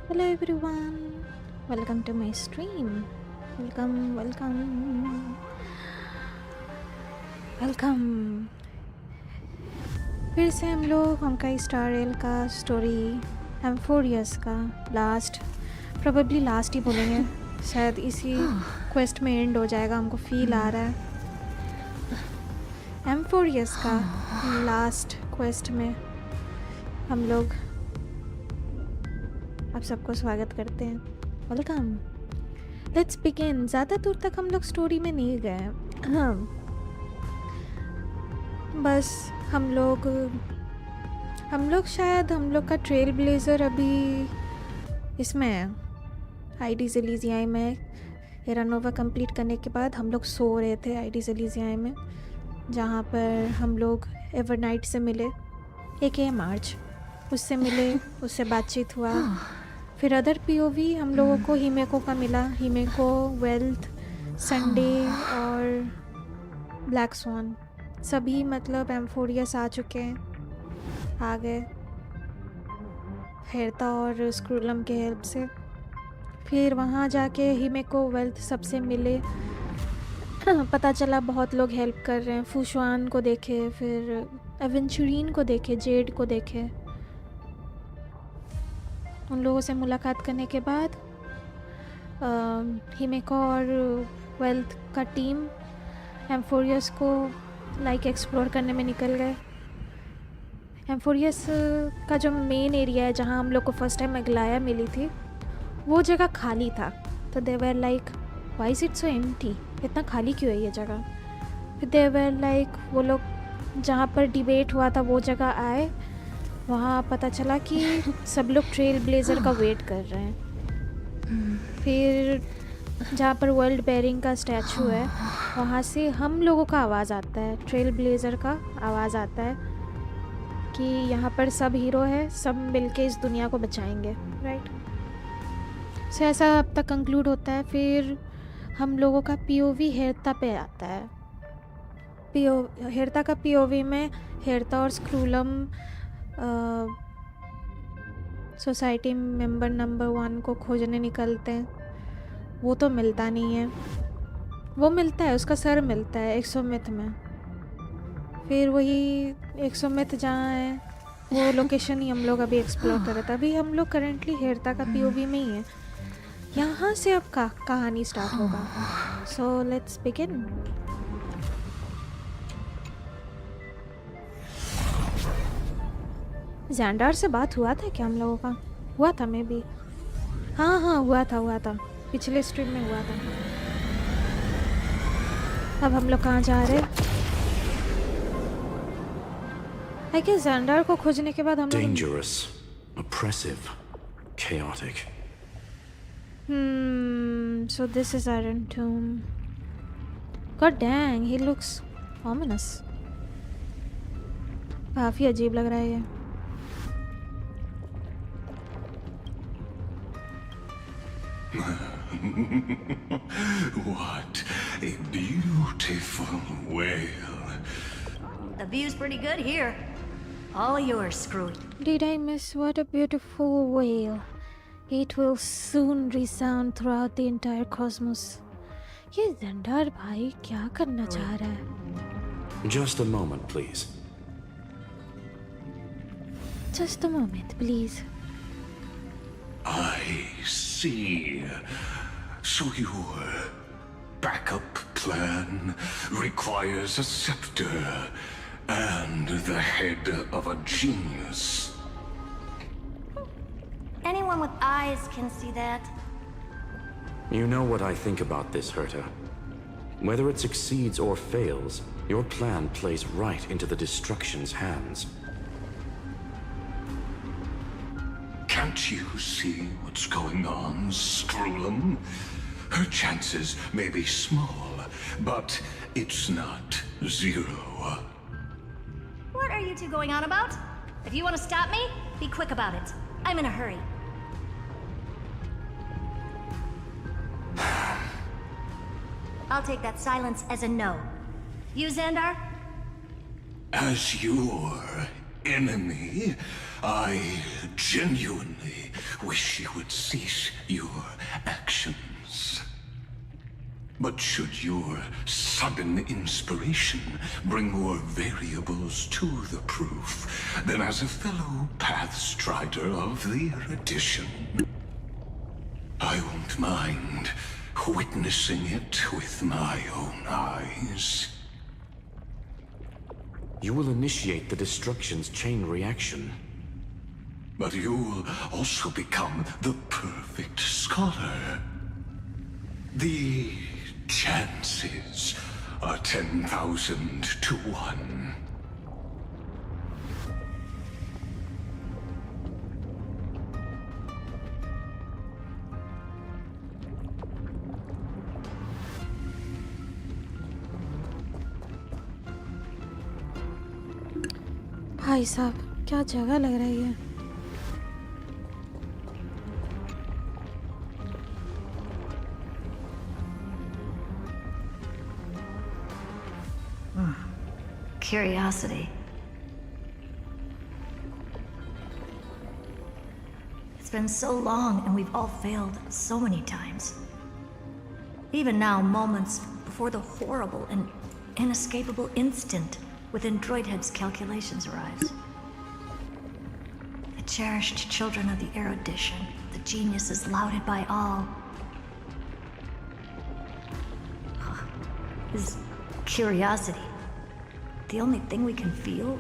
Hello everyone, welcome to my stream. Welcome. फिर से हम लोग Honkai Starrail का स्टोरी M4 का प्रोबेबली लास्ट ही बोलेंगे, शायद इसी क्वेस्ट में एंड हो जाएगा, हमको फील आ रहा है। M4 का लास्ट क्वेस्ट में हम लोग आप सबको स्वागत करते हैं। Welcome, let's begin. ज़्यादा दूर तक हम लोग स्टोरी में नहीं गए, बस हम लोग शायद हम लोग का ट्रेल ब्लेजर अभी इसमें है, आईडीज़ एलिजियाई में। एरानोवा कंप्लीट करने के बाद हम लोग सो रहे थे आईडीज़ एलिजियाई में, जहाँ पर हम लोग एवरनाइट से मिले, एक मार्च उससे मिले, उससे बातचीत हुआ। फिर अदर पीओवी हम लोगों को हिमेको का मिला, हिमेको, वेल्थ, संडे और ब्लैक स्वान, सभी मतलब M4 आ चुके हैं, आ गए हेरता और स्क्रूलम के हेल्प से। फिर वहाँ जाके हिमेको, वेल्थ सबसे मिले, पता चला बहुत लोग हेल्प कर रहे हैं। फूशवान को देखे, फिर एवेंचुरीन को देखे, जेड को देखे। उन लोगों से मुलाकात करने के बाद हिमेको और वेल्थ का टीम M4 को एक्सप्लोर करने में निकल गए। M4 का जो मेन एरिया है, जहाँ हम लोग को फर्स्ट टाइम एग्लाया मिली थी, वो जगह खाली था। तो they were like, why is it so empty, इतना खाली क्यों है ये जगह। फिर दे वर लाइक, वो लोग जहाँ पर डिबेट हुआ था वो जगह आए, वहाँ पता चला कि सब लोग ट्रेल ब्लेजर का वेट कर रहे हैं। फिर जहाँ पर वर्ल्ड बेयरिंग का स्टैचू है, वहाँ से हम लोगों का आवाज़ आता है, ट्रेल ब्लेजर का आवाज़ आता है कि यहाँ पर सब हीरो है, सब मिलके इस दुनिया को बचाएंगे, राइट। सो ऐसा अब तक कंक्लूड होता है। फिर हम लोगों का पीओवी हेरता पे आता है। हेरता का पीओवी में हेरता और स्क्रूलम सोसाइटी मेंबर नंबर 1 को खोजने निकलते हैं। वो तो मिलता नहीं है, वो मिलता है, उसका सर मिलता है 100 मिथ में। फिर वही 100 मिथ जहाँ है, वो लोकेशन ही हम लोग अभी एक्सप्लोर कर रहे थे। अभी हम लोग करेंटली हेरता का पीओवी में ही है। यहाँ से अब कहानी स्टार्ट होगा। So let's begin. ज़ैंडार से बात हुआ था क्या हम लोगों का? हुआ था मे बी, हाँ हुआ था, पिछले स्ट्रीम में हुआ था। अब हम लोग कहाँ जा रहे हैं? आई गेस ज़ैंडार को खोजने के बाद हम लोग dangerous, oppressive, chaotic. So this is Iron Tomb. God dang, he looks ominous. काफ़ी अजीब लग रहा है ये। What a beautiful whale. The view's pretty good here. All yours, Screwy. Did I miss? What a beautiful whale. It will soon resound throughout the entire cosmos. ये ज़ैंडार भाई क्या करना चाह रहा है? Just a moment, please. Just a moment, please. I see. So your backup plan requires a scepter and the head of a genius. Anyone with eyes can see that. You know what I think about this, Herta. Whether it succeeds or fails, your plan plays right into the destruction's hands. Can't you see what's going on, Scroolum? Her chances may be small, but it's not zero. What are you two going on about? If you want to stop me, be quick about it. I'm in a hurry. I'll take that silence as a no. You, Xandar? As your enemy, I genuinely wish you would cease your actions. But should your sudden inspiration bring more variables to the proof, then as a fellow Pathstrider of the Erudition, I won't mind witnessing it with my own eyes. You will initiate the destruction's chain reaction. But you'll also become the perfect scholar. The chances are 10,000 to 1. भाई साहब क्या जगह लग रही है। Curiosity. It's been so long and we've all failed so many times. Even now, moments before the horrible and inescapable instant within Droidhead's calculations arise. The cherished children of the Erudition, the geniuses lauded by all. Is curiosity the only thing we can feel,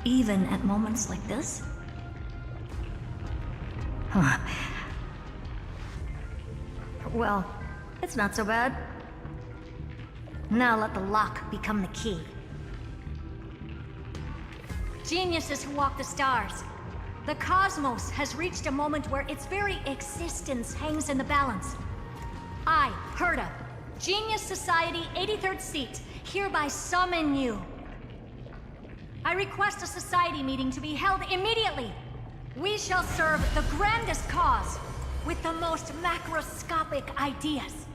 even at moments like this? Huh. Well, it's not so bad. Now let the lock become the key. Geniuses who walk the stars. The cosmos has reached a moment where its very existence hangs in the balance. I, Herta, Genius Society 83rd seat, hereby summon you. I request a society meeting to be held immediately. We shall serve the grandest cause with the most macroscopic ideas.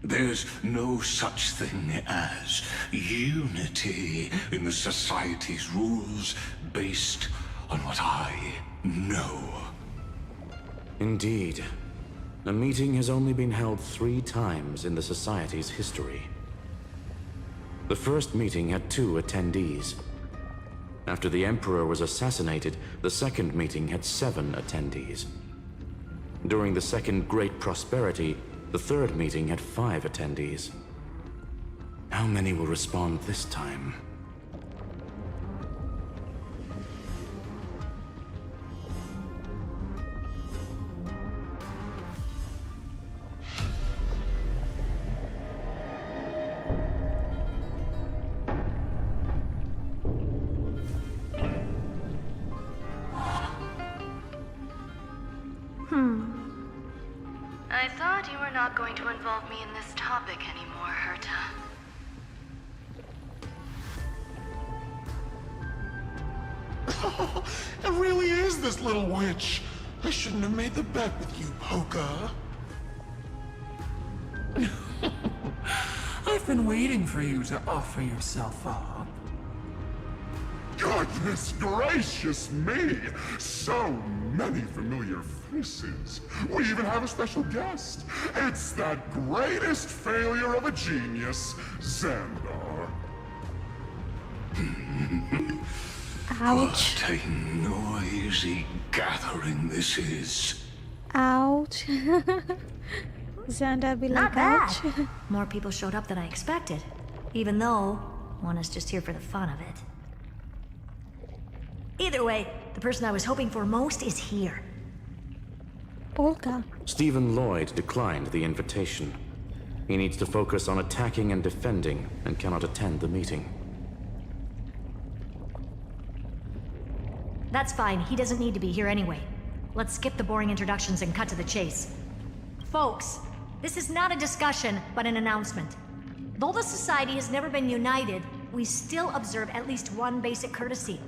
There's no such thing as unity in the Society's rules based on what I know. Indeed. A meeting has only been held 3 times in the Society's history. The first meeting had 2 attendees. After the Emperor was assassinated, the second meeting had 7 attendees. During the Second Great Prosperity, the third meeting had 5 attendees. How many will respond this time? I thought you were not going to involve me in this topic anymore, Herta. It really is this little witch. I shouldn't have made the bet with you, Poka. I've been waiting for you to offer yourself up. Goodness gracious me! So many familiar faces. We even have a special guest. It's that greatest failure of a genius, Xandar. Ouch. What a noisy gathering this is. Ouch. Xandar be like, Not bad. ouch. More people showed up than I expected, even though one is just here for the fun of it. Either way, the person I was hoping for most is here. Polka. Stephen Lloyd declined the invitation. He needs to focus on attacking and defending, and cannot attend the meeting. That's fine, he doesn't need to be here anyway. Let's skip the boring introductions and cut to the chase. Folks, this is not a discussion, but an announcement. Though the Society has never been united, we still observe at least one basic courtesy.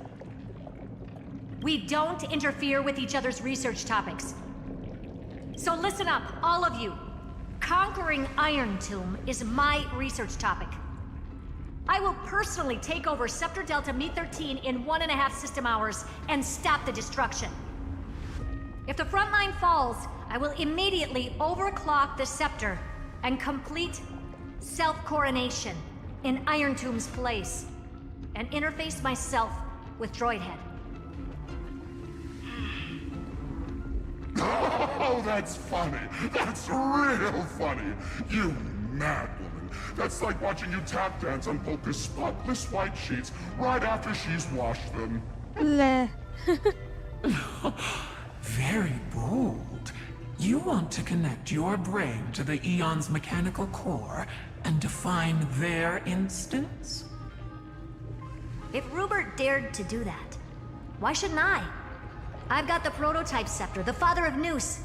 We don't interfere with each other's research topics. So listen up, all of you. Conquering Iron Tomb is my research topic. I will personally take over Scepter Delta Me-13 in 1.5 system hours and stop the destruction. If the front line falls, I will immediately overclock the Scepter and complete self-coronation in Iron Tomb's place, and interface myself with Droidhead. Oh, that's funny. That's real funny. You mad woman. That's like watching you tap dance on Polka's spotless white sheets right after she's washed them. Le. Very bold. You want to connect your brain to the Eon's mechanical core and define their instance? If Rupert dared to do that, why shouldn't I? I've got the prototype scepter, the father of Noose,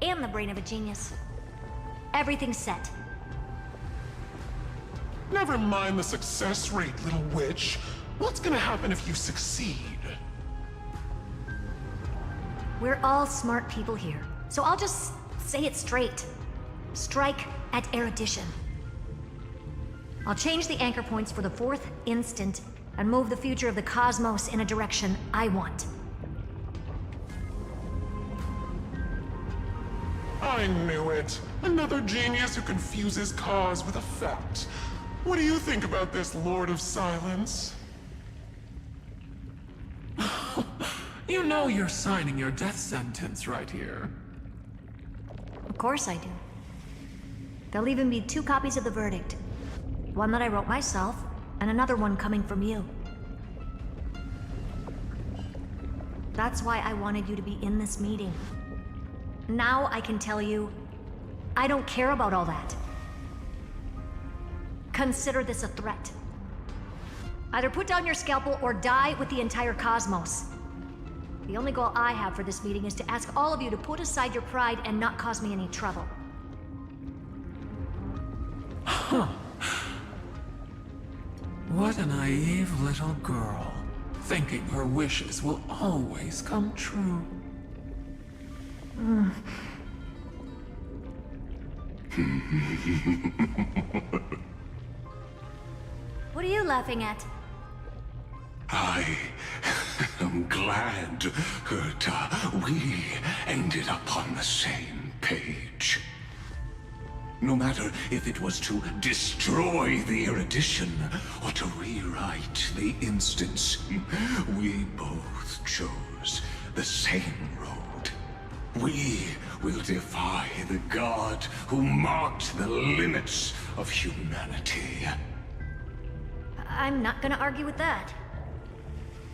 and the brain of a genius. Everything's set. Never mind the success rate, little witch. What's gonna happen if you succeed? We're all smart people here, so I'll just say it straight. Strike at erudition. I'll change the anchor points for the 4th instant and move the future of the cosmos in a direction I want. I knew it. Another genius who confuses cause with effect. What do you think about this, Lord of Silence? You know you're signing your death sentence right here. Of course I do. There'll even be 2 copies of the verdict. One that I wrote myself, and another one coming from you. That's why I wanted you to be in this meeting. Now I can tell you, I don't care about all that. Consider this a threat. Either put down your scalpel or die with the entire cosmos. The only goal I have for this meeting is to ask all of you to put aside your pride and not cause me any trouble. Huh. What a naive little girl, thinking her wishes will always come true. What are you laughing at? I am glad, Herta, we ended up on the same page. No matter if it was to destroy the erudition or to rewrite the instance, we both chose the same road. We will defy the god who marked the limits of humanity. I'm not gonna argue with that.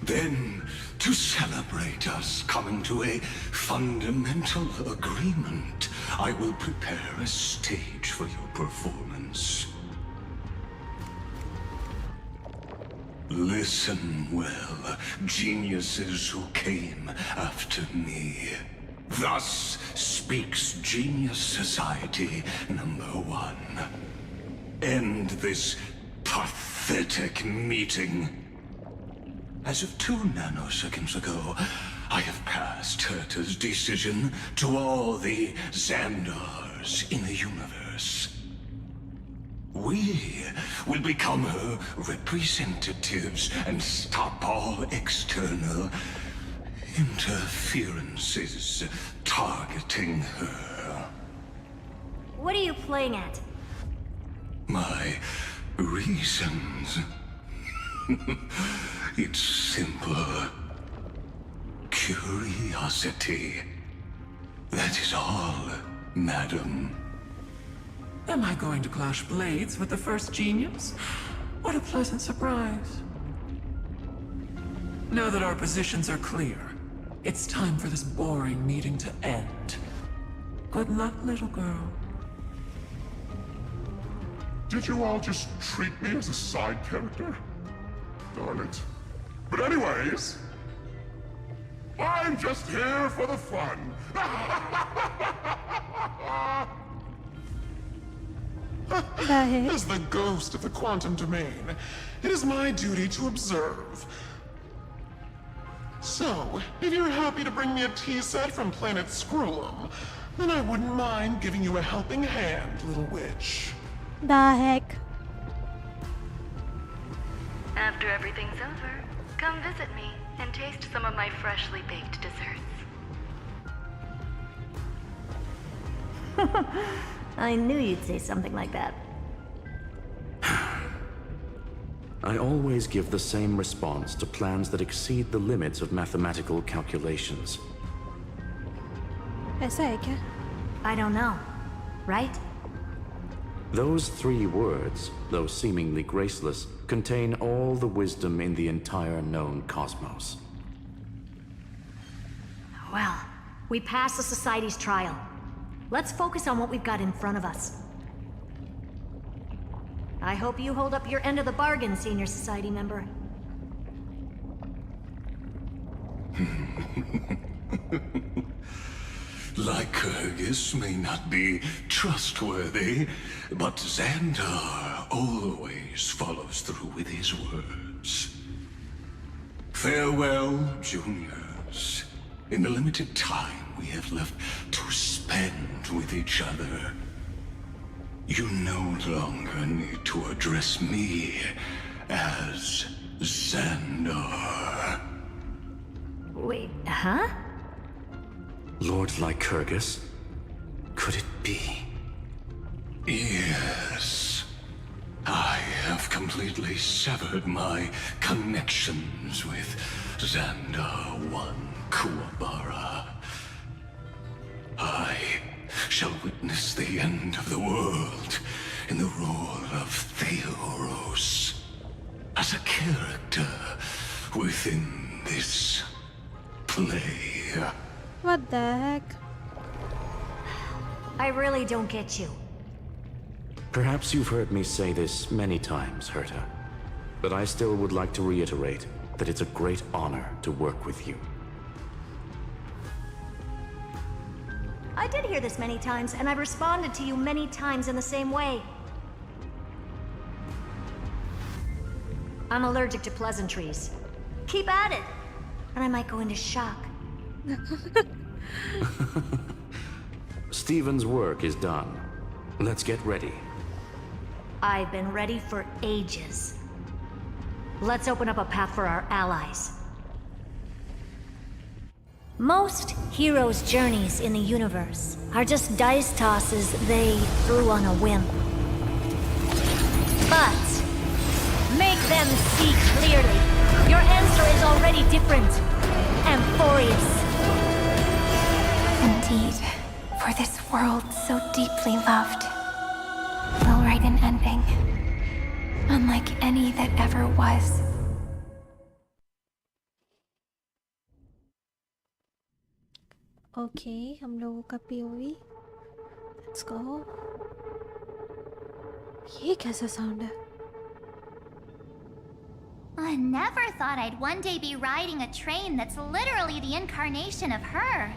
Then, to celebrate us coming to a fundamental agreement, I will prepare a stage for your performance. Listen well, geniuses who came after me. Thus speaks Genius Society #1. End this pathetic meeting. As of 2 nanoseconds ago, I have passed Herta's decision to all the Xandars in the universe. We will become her representatives and stop all external interferences targeting her. What are you playing at? My reasons. It's simple. Curiosity. That is all, madam. Am I going to clash blades with the first genius? What a pleasant surprise. Now that our positions are clear, it's time for this boring meeting to end. Good luck, little girl. Did you all just treat me as a side character? Darn it. But anyways, I'm just here for the fun. As the ghost of the quantum domain, it is my duty to observe. So, if you're happy to bring me a tea set from planet Scrollum, then I wouldn't mind giving you a helping hand, little witch. The heck? After everything's over, come visit me and taste some of my freshly baked desserts. I knew you'd say something like that. I always give the same response to plans that exceed the limits of mathematical calculations. ऐसा है क्या? I don't know. Right? Those 3 words, though seemingly graceless, contain all the wisdom in the entire known cosmos. Well, we passed the Society's trial. Let's focus on what we've got in front of us. I hope you hold up your end of the bargain, Senior Society member. Lycurgus may not be trustworthy, but Xandar always follows through with his words. Farewell, juniors. In the limited time we have left to spend with each other, you no longer need to address me as Xandar. Wait, huh? Lord Lycurgus? Could it be? Yes. I have completely severed my connections with Xandar 1 Kuwabara. I shall witness the end of the world in the role of Theoros, as a character within this play. What the heck? I really don't get you. Perhaps you've heard me say this many times, Herta, but I still would like to reiterate that it's a great honor to work with you. I did hear this many times, and I've responded to you many times in the same way. I'm allergic to pleasantries. Keep at it, and I might go into shock. Steven's work is done. Let's get ready. I've been ready for ages. Let's open up a path for our allies. Most heroes' journeys in the universe are just dice tosses they threw on a whim. But make them see clearly. Your answer is already different. Amphorius. Indeed, for this world so deeply loved, will write an ending, unlike any that ever was. Okay, हम लोगों का POV. Let's go. ये कैसा sound है? I never thought I'd one day be riding a train that's literally the incarnation of her.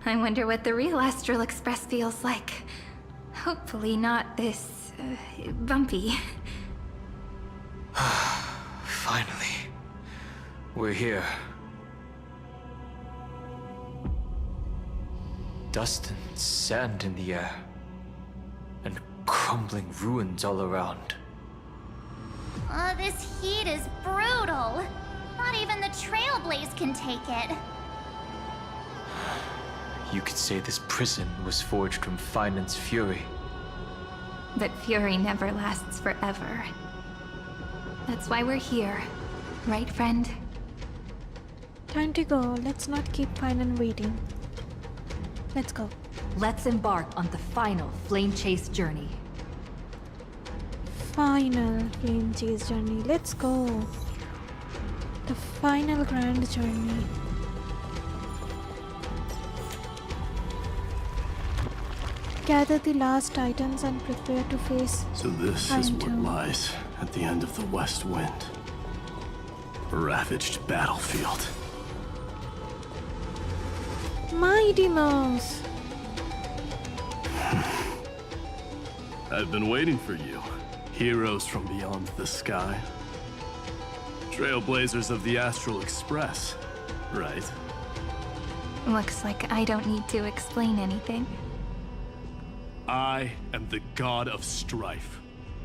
I wonder what the real Astral Express feels like. Hopefully not this, bumpy. Finally. We're here. Dust and sand in the air. And crumbling ruins all around. This heat is brutal. Not even the Trailblaze can take it. You could say this prison was forged from Finance fury. But fury never lasts forever. That's why we're here. Right, friend? Time to go. Let's not keep Finan waiting. Let's go. Let's embark on the final flame chase journey. Final flame chase journey. Let's go. The final grand journey. Gather the last titans and prepare to face. So this is what lies at the end of the West Wind. A ravaged battlefield. Mighty Mouse! I've been waiting for you. Heroes from beyond the sky. Trailblazers of the Astral Express, right? Looks like I don't need to explain anything. I am the god of strife,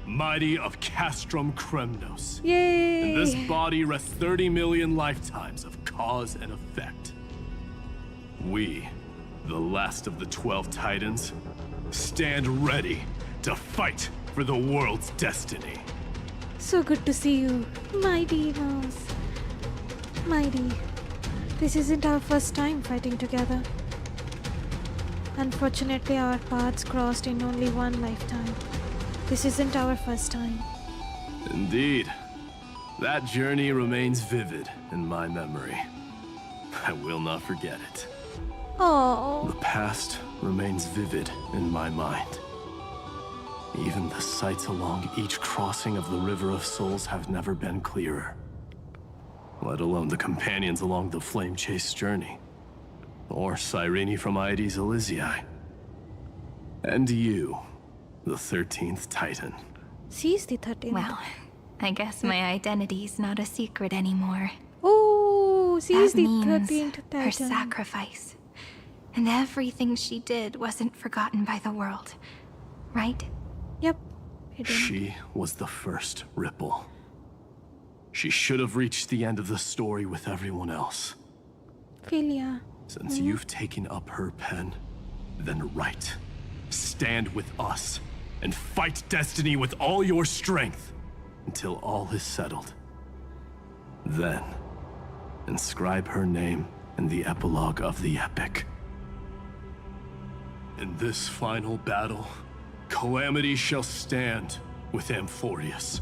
mighty of Castrum Kremnos. Yay! In this body rests 30 million lifetimes of cause and effect. We, the last of the 12 Titans, stand ready to fight for the world's destiny. So good to see you, Mighty Mouse. Mighty. This isn't our first time fighting together. Unfortunately, our paths crossed in only one lifetime. This isn't our first time. Indeed. That journey remains vivid in my memory. I will not forget it. Oh. The past remains vivid in my mind. Even the sights along each crossing of the River of Souls have never been clearer. Let alone the companions along the Flame Chase journey. Or Cyrene from Aedes Elysiae. And you, the 13th Titan. She's the 13th. Well, I guess my identity's not a secret anymore. Oh, she's That the means 13th Titan. her sacrifice. And everything she did wasn't forgotten by the world. Right? Yep. She was the first Ripple. She should have reached the end of the story with everyone else. Philia. Since you've taken up her pen, then write. Stand with us, and fight destiny with all your strength, until all is settled. Then, inscribe her name in the epilogue of the epic. In this final battle, Calamity shall stand with Amphorius.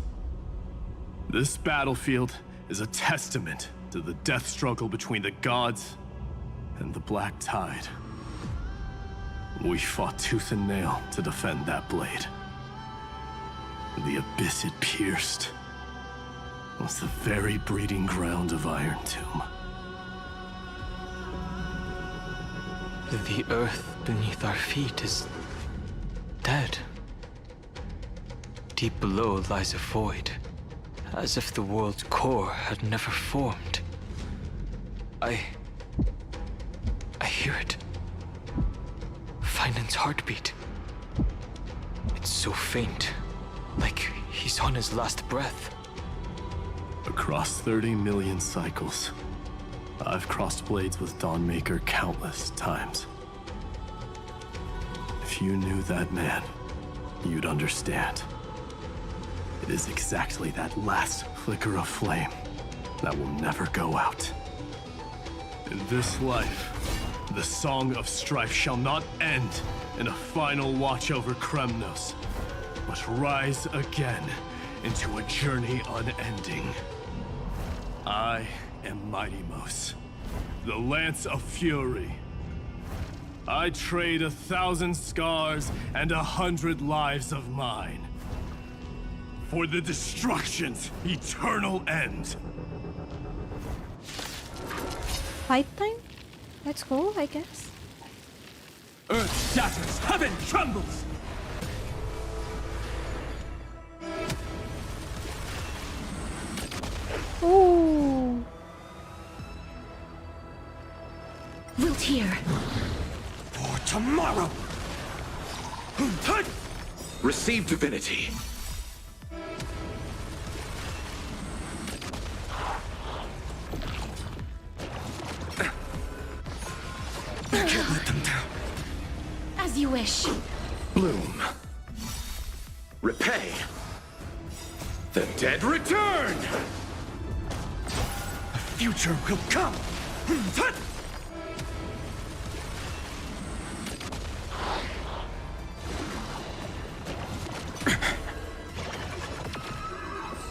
This battlefield is a testament to the death struggle between the gods and the Black Tide. We fought tooth and nail to defend that blade. The abyss it pierced was the very breeding ground of Iron Tomb. The earth beneath our feet is dead. Deep below lies a void, as if the world's core had never formed. I hear it. Finan's heartbeat. It's so faint, like he's on his last breath. Across 30 million cycles, I've crossed blades with Dawnmaker countless times. If you knew that man, you'd understand. It is exactly that last flicker of flame that will never go out. In this life, the Song of Strife shall not end in a final watch over Kremnos, but rise again into a journey unending. I am Mighty Mouse, the Lance of Fury. I trade 1,000 scars and 100 lives of mine for the destruction's eternal end. Fight time? Let's go, I guess. Earth shatters, heaven trembles! Oh. Wilt hear. For tomorrow! Receive divinity. I can't let them down. As you wish. Bloom. Repay. The dead return! The future will come!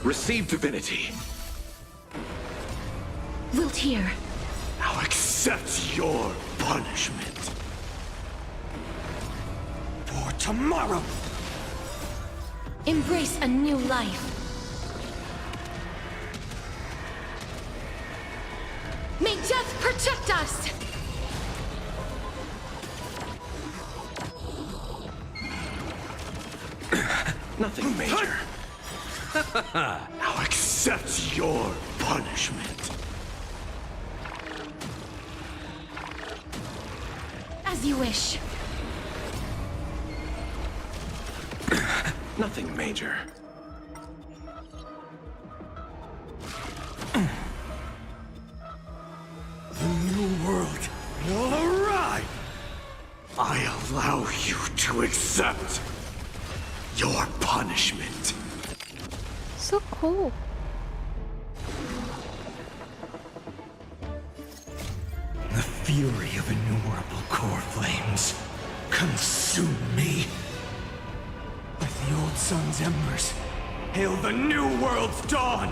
Receive divinity. Wilt hear. Now accept your punishment. For tomorrow! Embrace a new life. May death protect us! Nothing major. Now accept your punishment. As you wish. Nothing major. The new world will arrive! I allow you to accept your punishment. So cool. The fury of innumerable core flames consume me. With the old sun's embers, hail the new world's dawn!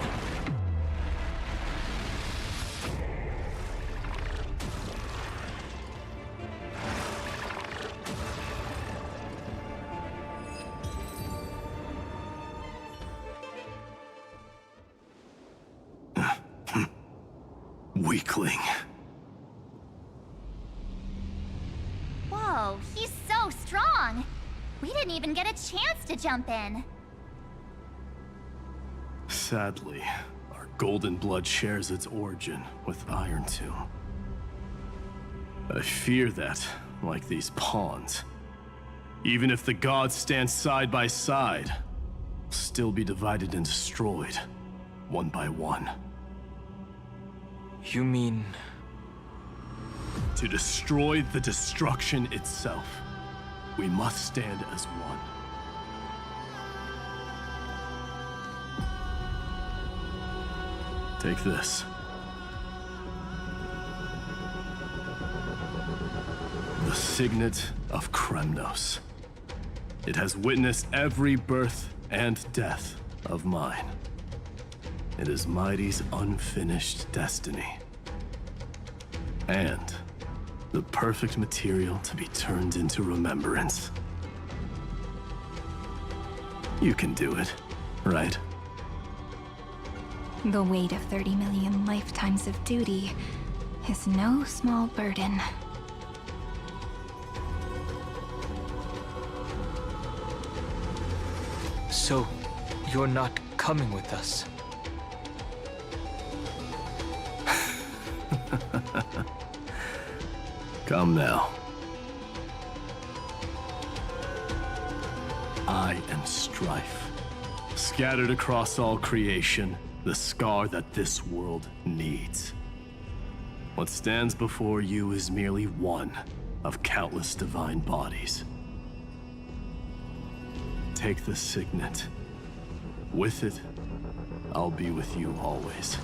Weakling. Whoa, he's so strong! We didn't even get a chance to jump in. Sadly, our golden blood shares its origin with Iron Tomb. I fear that, like these pawns, even if the gods stand side by side, will still be divided and destroyed, one by one. You mean... To destroy the destruction itself, we must stand as one. Take this. The Signet of Kremnos. It has witnessed every birth and death of mine. It is Mighty's unfinished destiny. And the perfect material to be turned into remembrance. You can do it, right? The weight of 30 million lifetimes of duty is no small burden. So, you're not coming with us? Come now. I am strife. Scattered across all creation, the scar that this world needs. What stands before you is merely one of countless divine bodies. Take the signet. With it, I'll be with you always.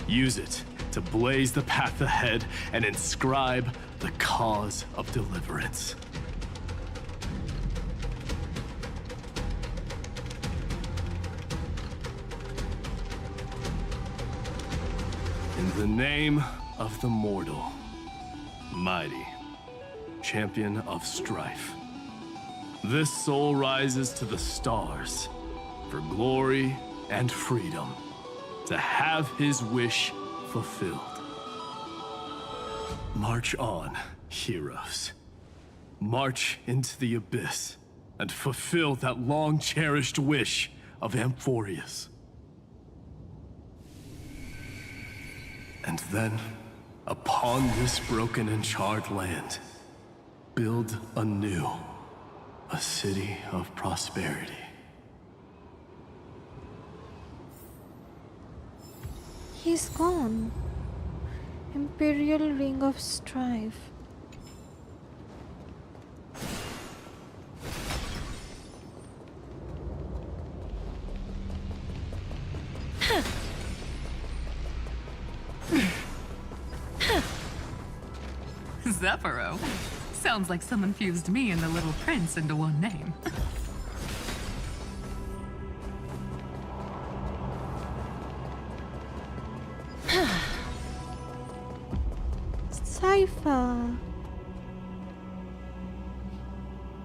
Use it to blaze the path ahead and inscribe the cause of deliverance. In the name of the mortal, Mighty, champion of strife, this soul rises to the stars for glory and freedom, to have his wish fulfilled. March on, heroes. March into the abyss and fulfill that long-cherished wish of Amphorius. And then, upon this broken and charred land, build anew a city of prosperity. He's gone. Imperial Ring of Strife. Zephyro. Sounds like someone fused me and the Little Prince into one name. Cypher.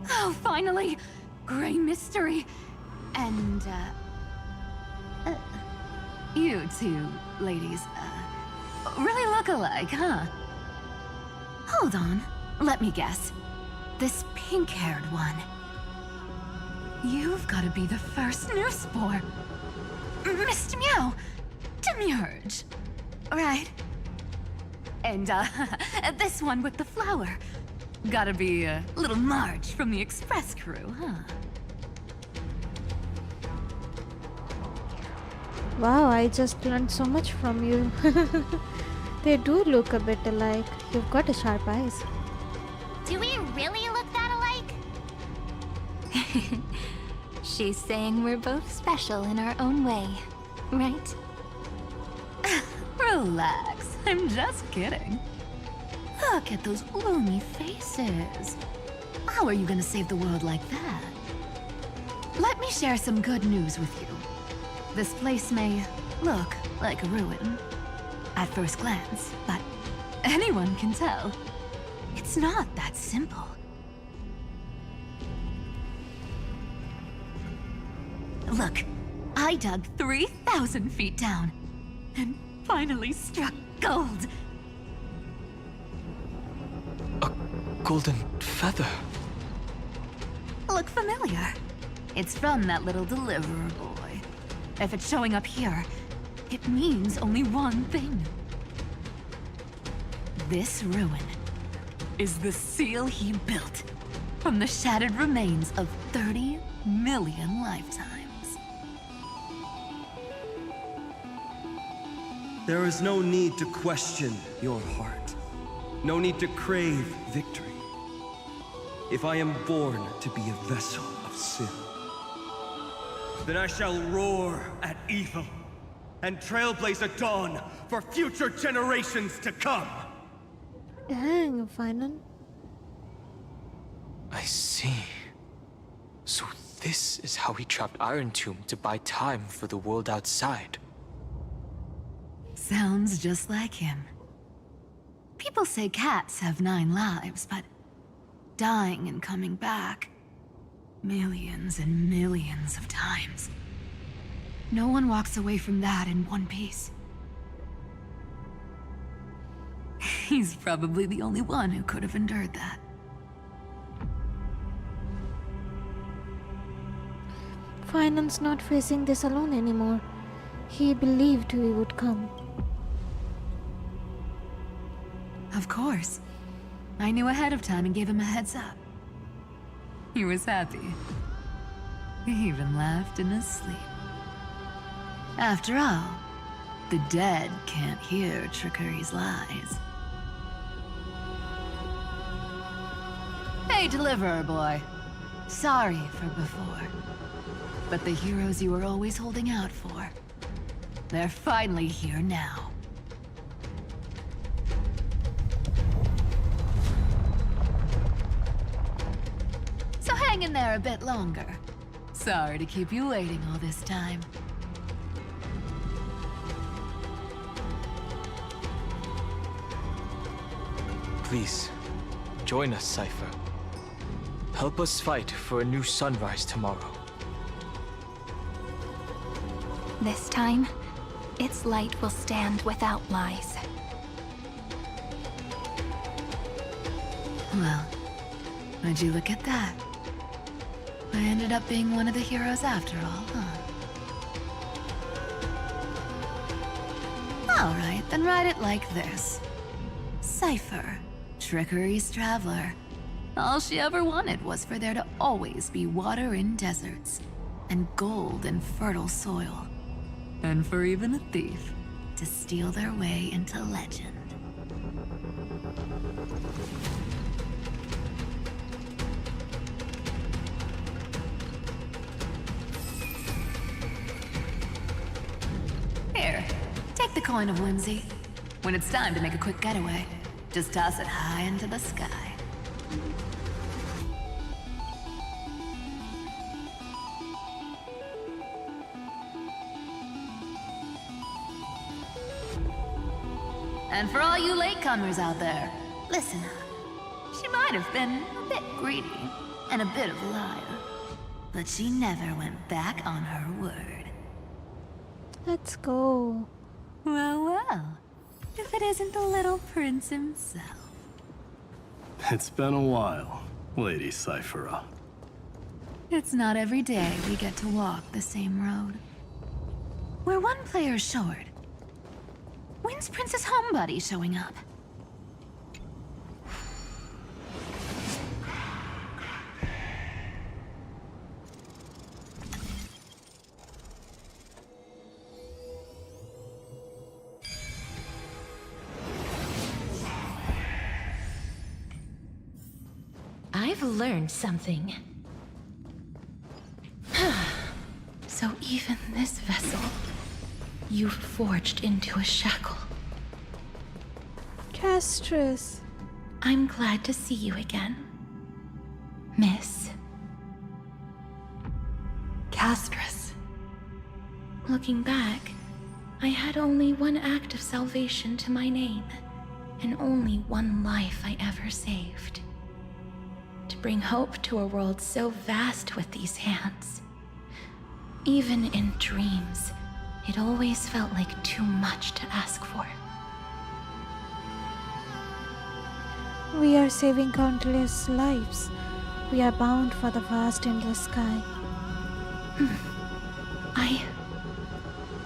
Oh, finally! Gray mystery. And, you two ladies, really look alike, huh? Hold on. Let me guess. This pink-haired one. You've got to be the first new spore. Mr. Meow. Demiurge. Right. And, this one with the flower. Gotta be a little Marge from the Express crew, huh? Wow, I just learned so much from you. They do look a bit alike. You've got a sharp eyes. Do we really look that alike? She's saying we're both special in our own way, right? Relax, I'm just kidding. Look at those gloomy faces. How are you gonna save the world like that? Let me share some good news with you. This place may look like a ruin at first glance, but anyone can tell it's not that simple. Look, I dug 3,000 feet down and finally struck gold. A golden feather. Look familiar. It's from that little deliverer boy. If it's showing up here, it means only one thing. This ruin is the seal he built from the shattered remains of 30 million lifetimes. There is no need to question your heart. No need to crave victory. If I am born to be a vessel of sin, then I shall roar at evil and trailblaze a dawn for future generations to come. Dang, Final. I see. So this is how he trapped Iron Tomb to buy time for the world outside. Sounds just like him. People say cats have 9 lives, but dying and coming back millions and millions of times. No one walks away from that in one piece. He's probably the only one who could have endured that. Finan's not facing this alone anymore. He believed we would come. Of course. I knew ahead of time and gave him a heads up. He was happy. He even laughed in his sleep. After all, the dead can't hear Trickery's lies. Hey, Deliverer Boy. Sorry for before. But the heroes you were always holding out for, they're finally here now. So hang in there a bit longer. Sorry to keep you waiting all this time. Please, join us, Cypher. Help us fight for a new sunrise tomorrow. This time, its light will stand without lies. Well, would you look at that? I ended up being one of the heroes after all, huh? Alright, then write it like this. Cypher, Trickery's traveler. All she ever wanted was for there to always be water in deserts, and gold in fertile soil. And for even a thief to steal their way into legend. Here, take the coin of whimsy. When it's time to make a quick getaway, just toss it high into the sky. And for all you latecomers out there, listen up. She might have been a bit greedy and a bit of a liar, but she never went back on her word. Let's go. Well, well. If it isn't the little prince himself. It's been a while, Lady Cyphera. It's not every day we get to walk the same road. We're one player short. When's Princess Homebody showing up? I've learned something. So even this vessel, you've forged into a shackle. Castress. I'm glad to see you again, Miss Castress. Looking back, I had only one act of salvation to my name, and only one life I ever saved. To bring hope to a world so vast with these hands. Even in dreams, it always felt like too much to ask for. We are saving countless lives. We are bound for the vast endless sky. I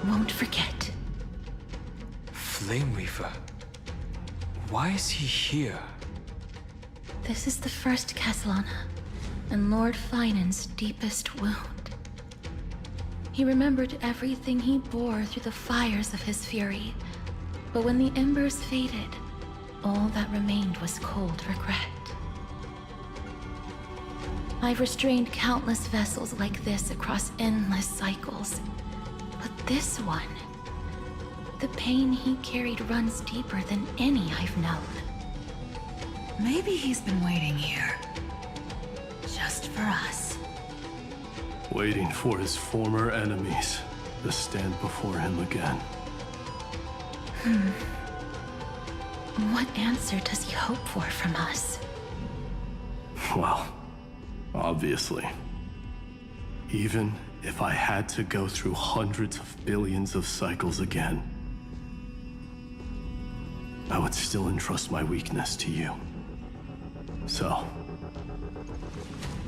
won't forget. Flame Weaver? Why is he here? This is the first Castellana, and Lord Finan's deepest wound. He remembered everything he bore through the fires of his fury, but when the embers faded, all that remained was cold regret. I've restrained countless vessels like this across endless cycles, but this one, the pain he carried runs deeper than any I've known. Maybe he's been waiting here. Just for us. Waiting for his former enemies to stand before him again. What answer does he hope for from us? Well, obviously. Even if I had to go through hundreds of billions of cycles again, I would still entrust my weakness to you. So,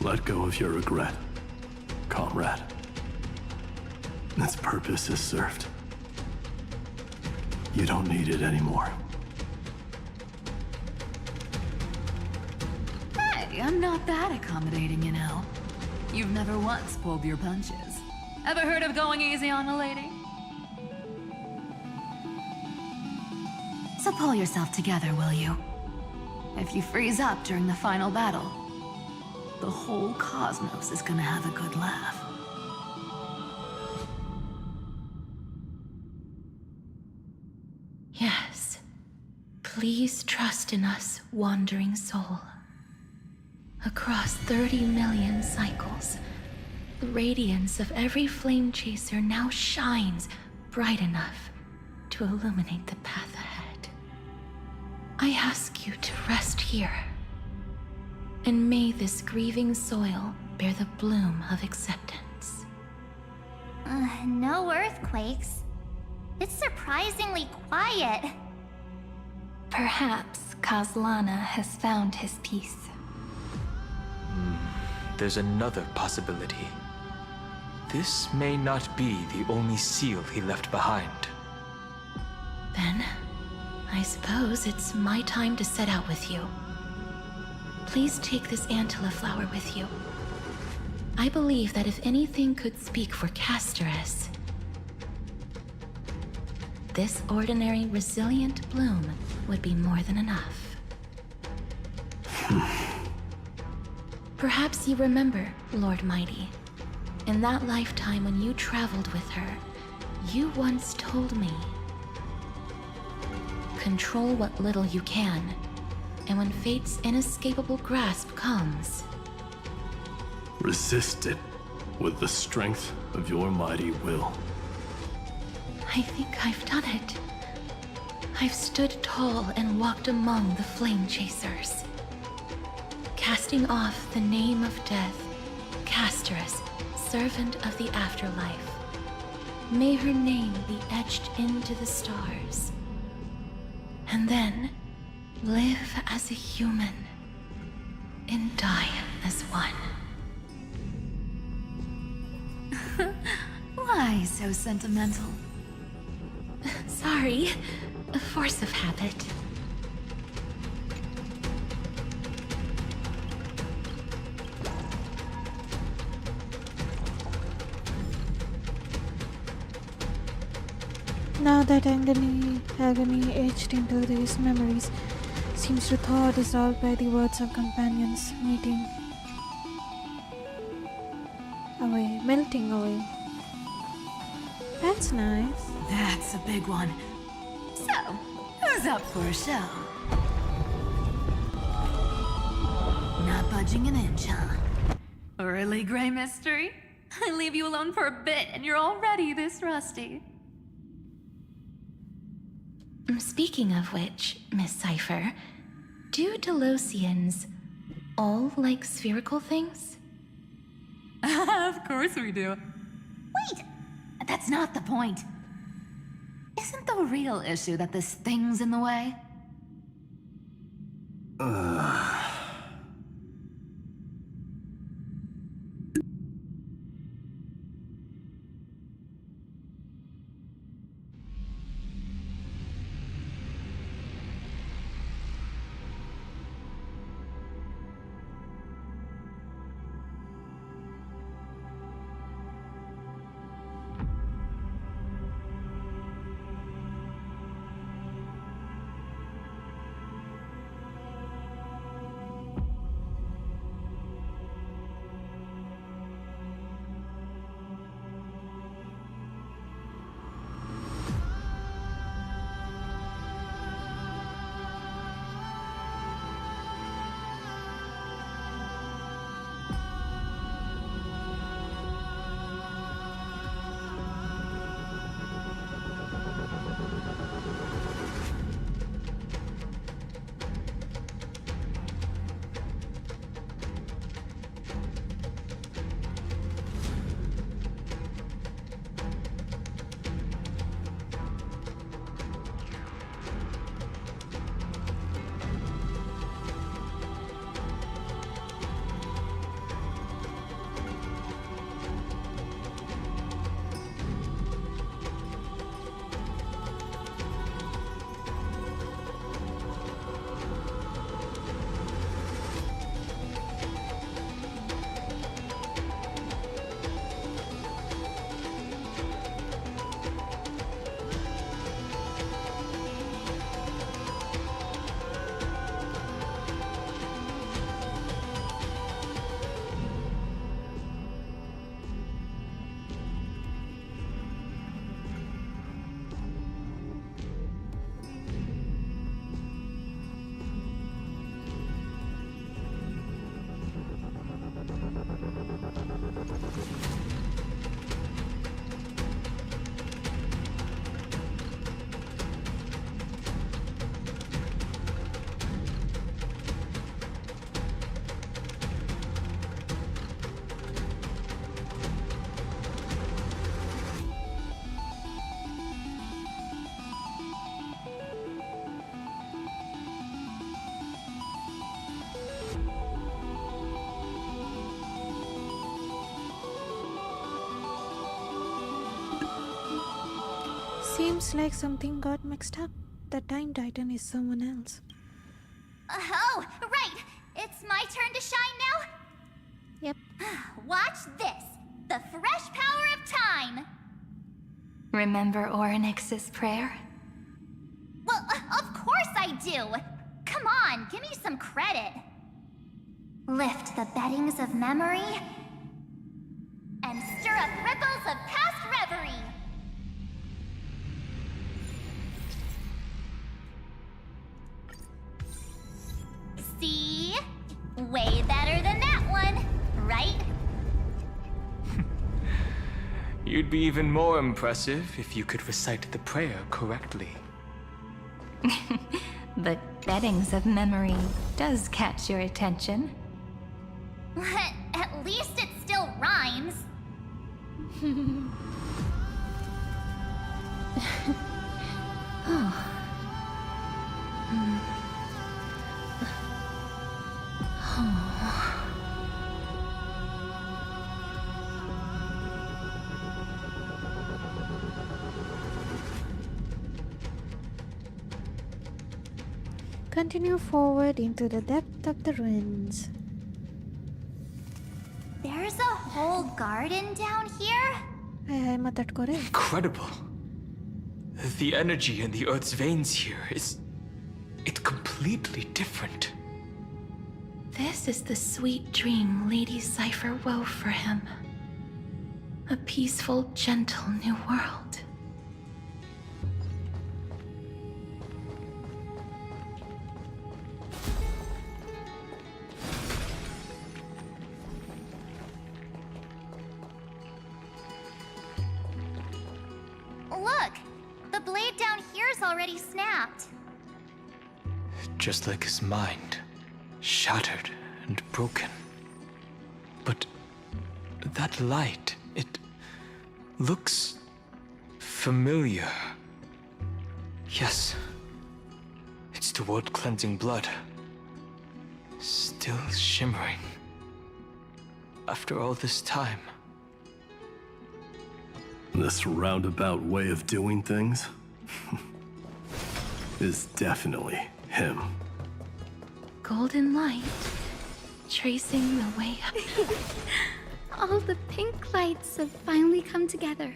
let go of your regret, comrade. Its purpose is served. You don't need it anymore. Hey, I'm not that accommodating, you know. You've never once pulled your punches. Ever heard of going easy on a lady? So pull yourself together, will you? If you freeze up during the final battle, the whole cosmos is gonna have a good laugh. Yes. Please trust in us, wandering soul. Across 30 million cycles, the radiance of every flame chaser now shines bright enough to illuminate the path ahead. I ask you to rest here, and may this grieving soil bear the bloom of acceptance. No earthquakes. It's surprisingly quiet. Perhaps Castellana has found his peace. There's another possibility. This may not be the only seal he left behind. Then, I suppose it's my time to set out with you. Please take this Antilla flower with you. I believe that if anything could speak for Castress, this ordinary, resilient bloom would be more than enough. Perhaps you remember, Lord Mighty, in that lifetime when you traveled with her, you once told me, control what little you can, and when fate's inescapable grasp comes, resist it with the strength of your mighty will. I think I've done it. I've stood tall and walked among the flame chasers, casting off the name of death, Castress, servant of the afterlife. May her name be etched into the stars. And then live as a human and die as one. Why so sentimental? Sorry, a force of habit. Now that agony etched into these memories, seems to thaw, dissolved by the words of companions meeting. Away, melting away. That's nice. That's a big one. So, who's up for a show? Not budging an inch, huh? Early gray mystery? I leave you alone for a bit and you're already this rusty. Speaking of which, Miss Cypher, do Delosians all like spherical things? Of course we do. Wait! That's not the point. Isn't the real issue that this thing's in the way? Seems like something got mixed up. The Time Titan is someone else. Oh, right! It's my turn to shine now? Yep. Watch this! The fresh power of time! Remember Orynyx's prayer? Well, of course I do! Come on, give me some credit. Lift the beddings of memory and stir up ripples of past reverie. See? Way better than that one, right? You'd be even more impressive if you could recite the prayer correctly. The beddings of memory does catch your attention. At least it still rhymes. Oh. Continue forward into the depth of the ruins. There's a whole garden down here? Incredible. The energy in the Earth's veins here is It's completely different. This is the sweet dream Lady Cypher wove for him. A peaceful, gentle new world. Look! The blade down here's already snapped. Just like his mind, shattered and broken. But that light, it looks familiar. Yes, it's the world-cleansing blood. Still shimmering. After all this time. This roundabout way of doing things is definitely him. Golden light, tracing the way up. All the pink lights have finally come together.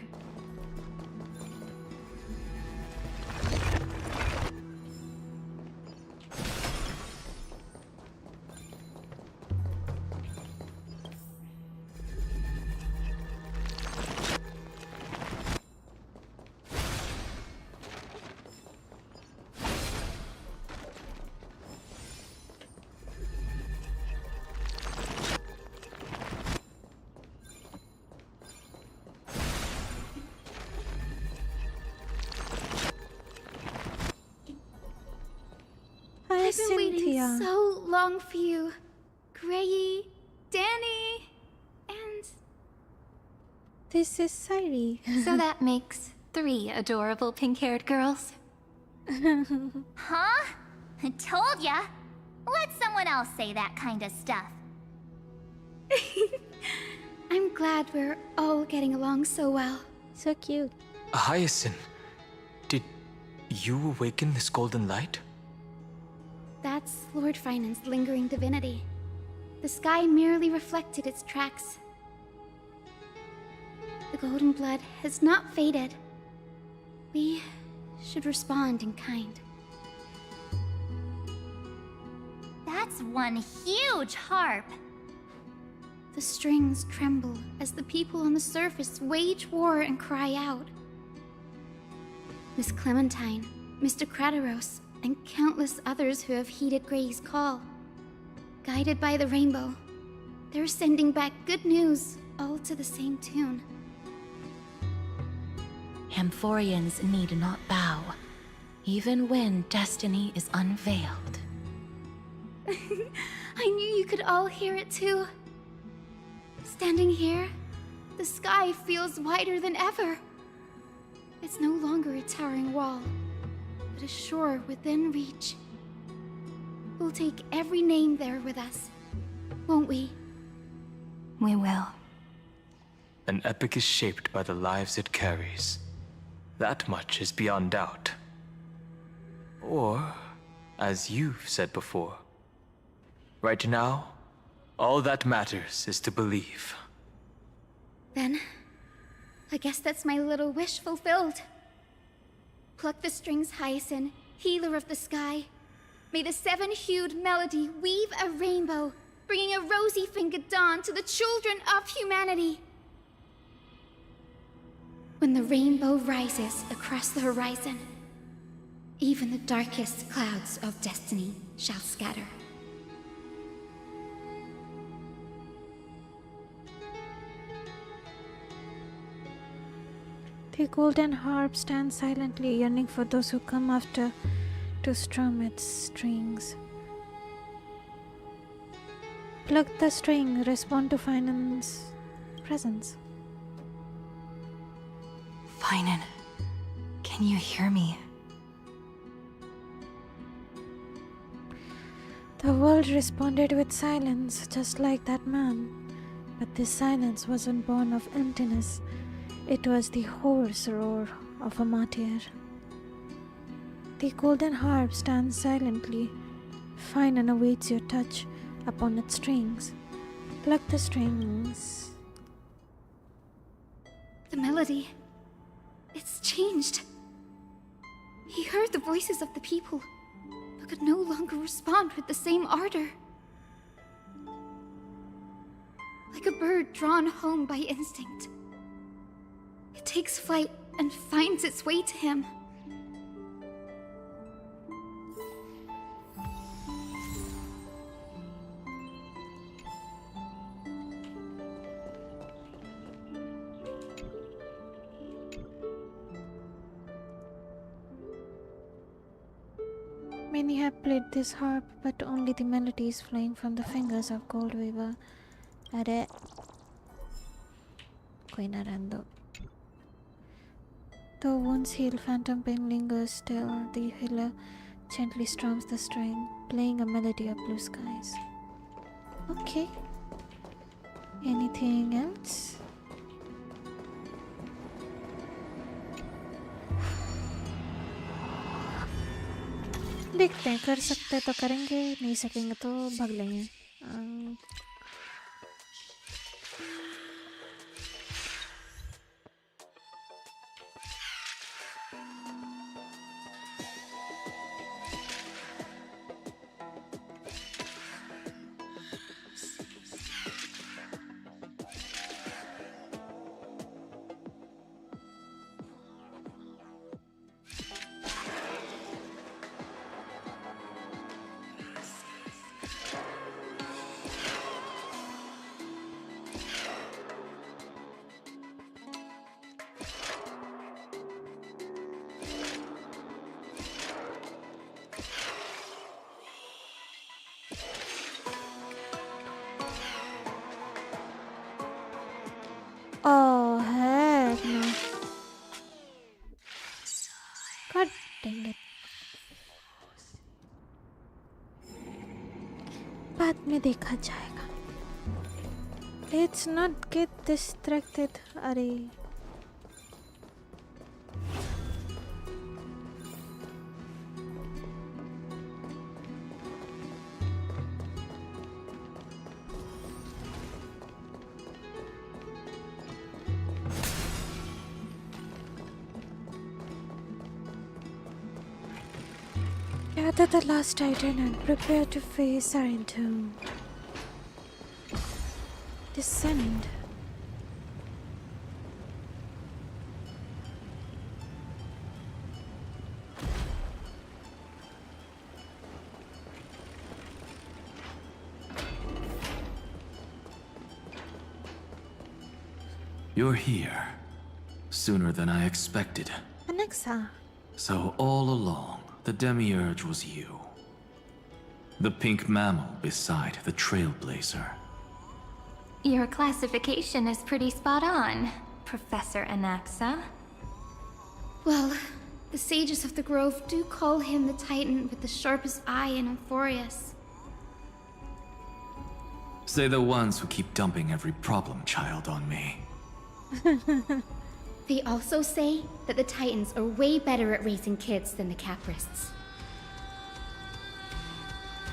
I've been waiting so long for you, Grayi, Danny, and... This is Sairi. So that makes 3 adorable pink-haired girls. Huh? I told ya! Let someone else say that kind of stuff. I'm glad we're all getting along so well. So cute. Hyacinth, did you awaken this golden light? That's Lord Finan's lingering divinity. The sky merely reflected its tracks. The golden blood has not faded. We should respond in kind. That's one huge harp. The strings tremble as the people on the surface wage war and cry out. Miss Clementine, Mr. Krateros, and countless others who have heeded Gray's call. Guided by the rainbow, they're sending back good news, all to the same tune. Amphorians need not bow, even when destiny is unveiled. I knew you could all hear it too. Standing here, the sky feels wider than ever. It's no longer a towering wall, but a shore within reach. We'll take every name there with us, won't we? We will. An epic is shaped by the lives it carries. That much is beyond doubt. Or, as you've said before, right now, all that matters is to believe. Then, I guess that's my little wish fulfilled. Pluck the strings, Hyacinth, healer of the sky. May the 7-hued melody weave a rainbow, bringing a rosy-fingered dawn to the children of humanity. When the rainbow rises across the horizon, even the darkest clouds of destiny shall scatter. The golden harp stands silently, yearning for those who come after to strum its strings. Pluck the string, respond to Finan's presence. Finan, can you hear me? The world responded with silence, just like that man. But this silence wasn't born of emptiness. It was the hoarse roar of a martyr. The golden harp stands silently. Finan awaits your touch upon its strings. Pluck the strings. The melody, it's changed. He heard the voices of the people. Look but no longer respond with the same ardor. Like a bird drawn home by instinct. It takes flight and finds its way to him. Many have played this harp, but only the melodies flowing from the fingers of Goldweaver. Are कोई ना रहने दो. Though wounds heal, phantom pain lingers still. The healer gently strums the string, playing a melody of blue skies. Okay. Anything else? देखते हैं, कर सकते तो करेंगे, नहीं सकेंगे तो भाग लेंगे. Oh, heck no. God dang it. बाद में देखा जाएगा. Let's not get distracted. अरे gather the last titan and prepare to face our entomb. Descend. You're here. Sooner than I expected. Alexa. So all along, the Demiurge was you. The pink mammal beside the Trailblazer. Your classification is pretty spot on, Professor Anaxa. Well, the sages of the grove do call him the Titan with the sharpest eye in Amphorius. Say the ones who keep dumping every problem child on me. They also say that the Titans are way better at raising kids than the Caprists.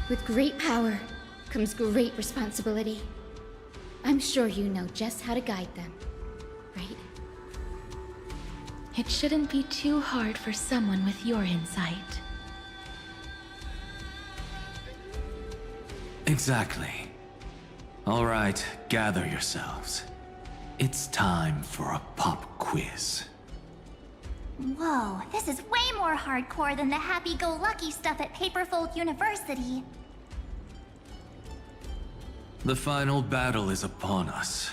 With great power comes great responsibility. I'm sure you know just how to guide them, right? It shouldn't be too hard for someone with your insight. Exactly. All right, gather yourselves. It's time for a pop quiz. Whoa, this is way more hardcore than the happy-go-lucky stuff at Paperfold University. The final battle is upon us,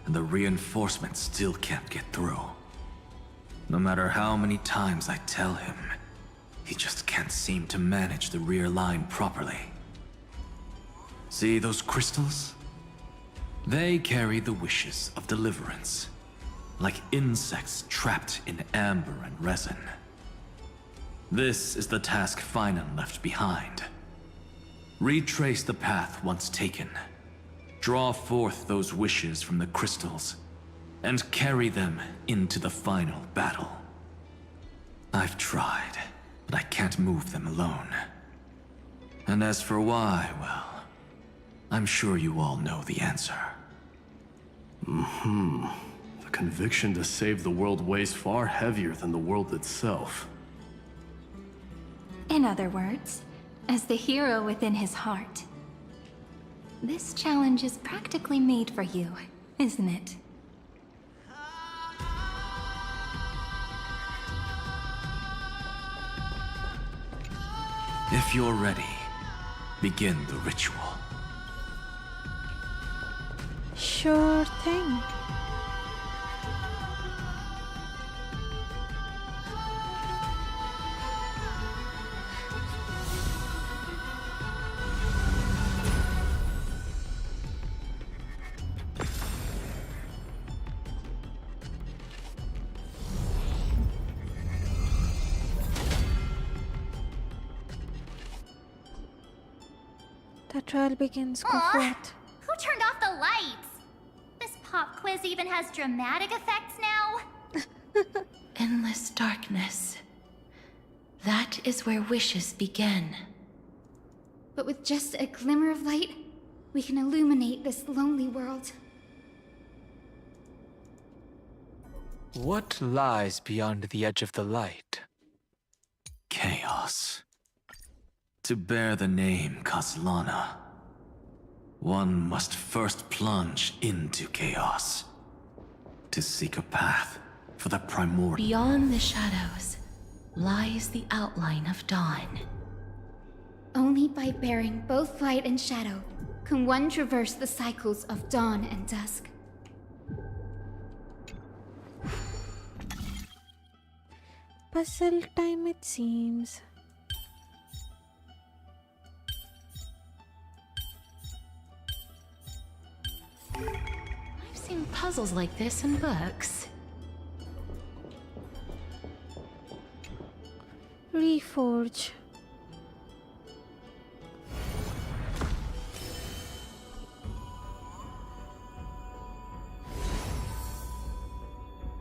and the reinforcements still can't get through. No matter how many times I tell him, he just can't seem to manage the rear line properly. See those crystals? They carry the wishes of deliverance, like insects trapped in amber and resin. This is the task Finan left behind. Retrace the path once taken. Draw forth those wishes from the crystals, and carry them into the final battle. I've tried, but I can't move them alone. And as for why, well, I'm sure you all know the answer. The conviction to save the world weighs far heavier than the world itself. In other words, as the hero within his heart. This challenge is practically made for you, isn't it? If you're ready, begin the ritual. Sure thing. The trial begins. Go forth. Who turned off the lights? This pop quiz even has dramatic effects now? Endless darkness. That is where wishes begin. But with just a glimmer of light, we can illuminate this lonely world. What lies beyond the edge of the light? Chaos. To bear the name Kaslana, one must first plunge into chaos. To seek a path for the primordial. Beyond the shadows lies the outline of dawn. Only by bearing both light and shadow can one traverse the cycles of dawn and dusk. Puzzle time, it seems. I've seen puzzles like this in books. Reforge.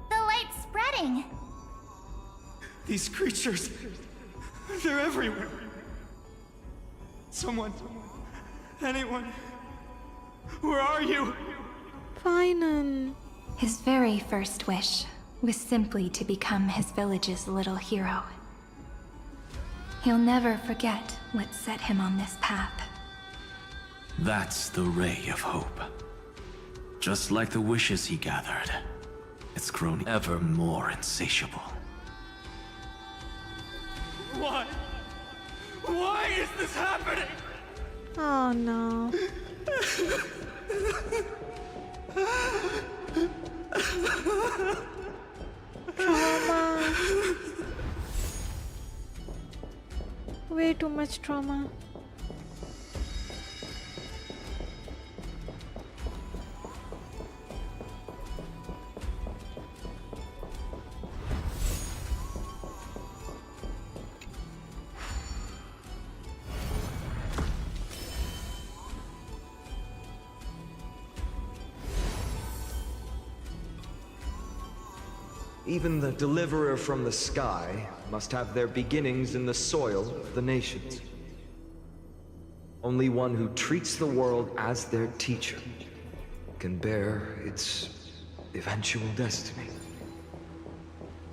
The light's spreading. These creatures, they're everywhere. Someone, anyone, where are you? Final. His very first wish was simply to become his village's little hero. He'll never forget what set him on this path. That's the ray of hope. Just like the wishes he gathered, it's grown ever more insatiable. Why? Why is this happening? Oh no. Trauma. Way too much trauma. Even the deliverer from the sky must have their beginnings in the soil of the nations. Only one who treats the world as their teacher can bear its eventual destiny.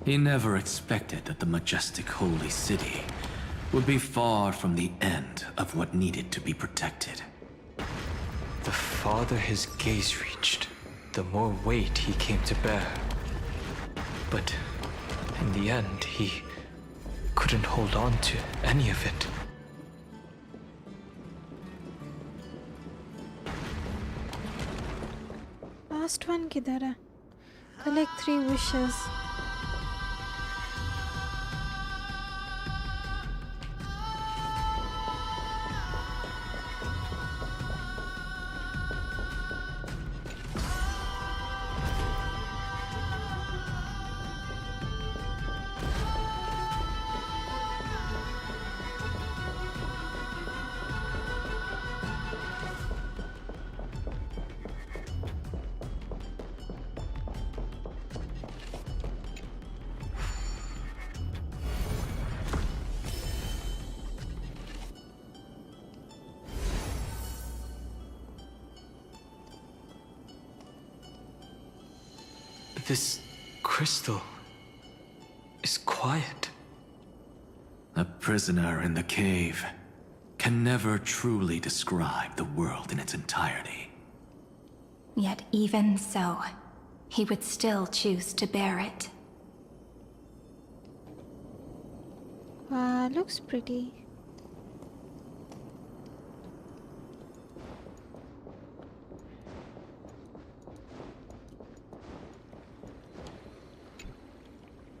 He never expected that the majestic holy city would be far from the end of what needed to be protected. The farther his gaze reached, the more weight he came to bear. But in the end, he couldn't hold on to any of it. Last one किधर है? Collect 3 wishes. This crystal is quiet. A prisoner in the cave, can never truly describe the world in its entirety. Yet even so, he would still choose to bear it. Wow, looks pretty.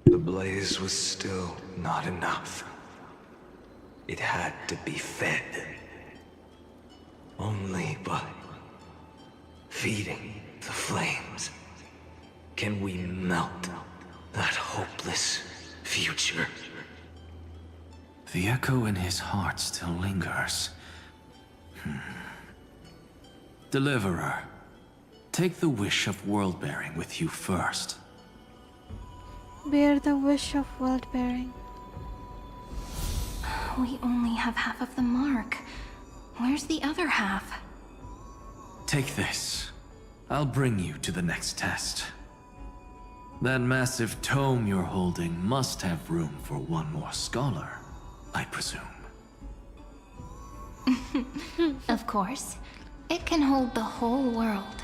The blaze was still not enough. It had to be fed. Only by feeding the flames can we melt that hopeless future. The echo in his heart still lingers. Deliverer, take the wish of world-bearing with you first. Bear the wish of world-bearing. We only have half of the mark. Where's the other half? Take this. I'll bring you to the next test. That massive tome you're holding must have room for one more scholar, I presume. Of course. It can hold the whole world.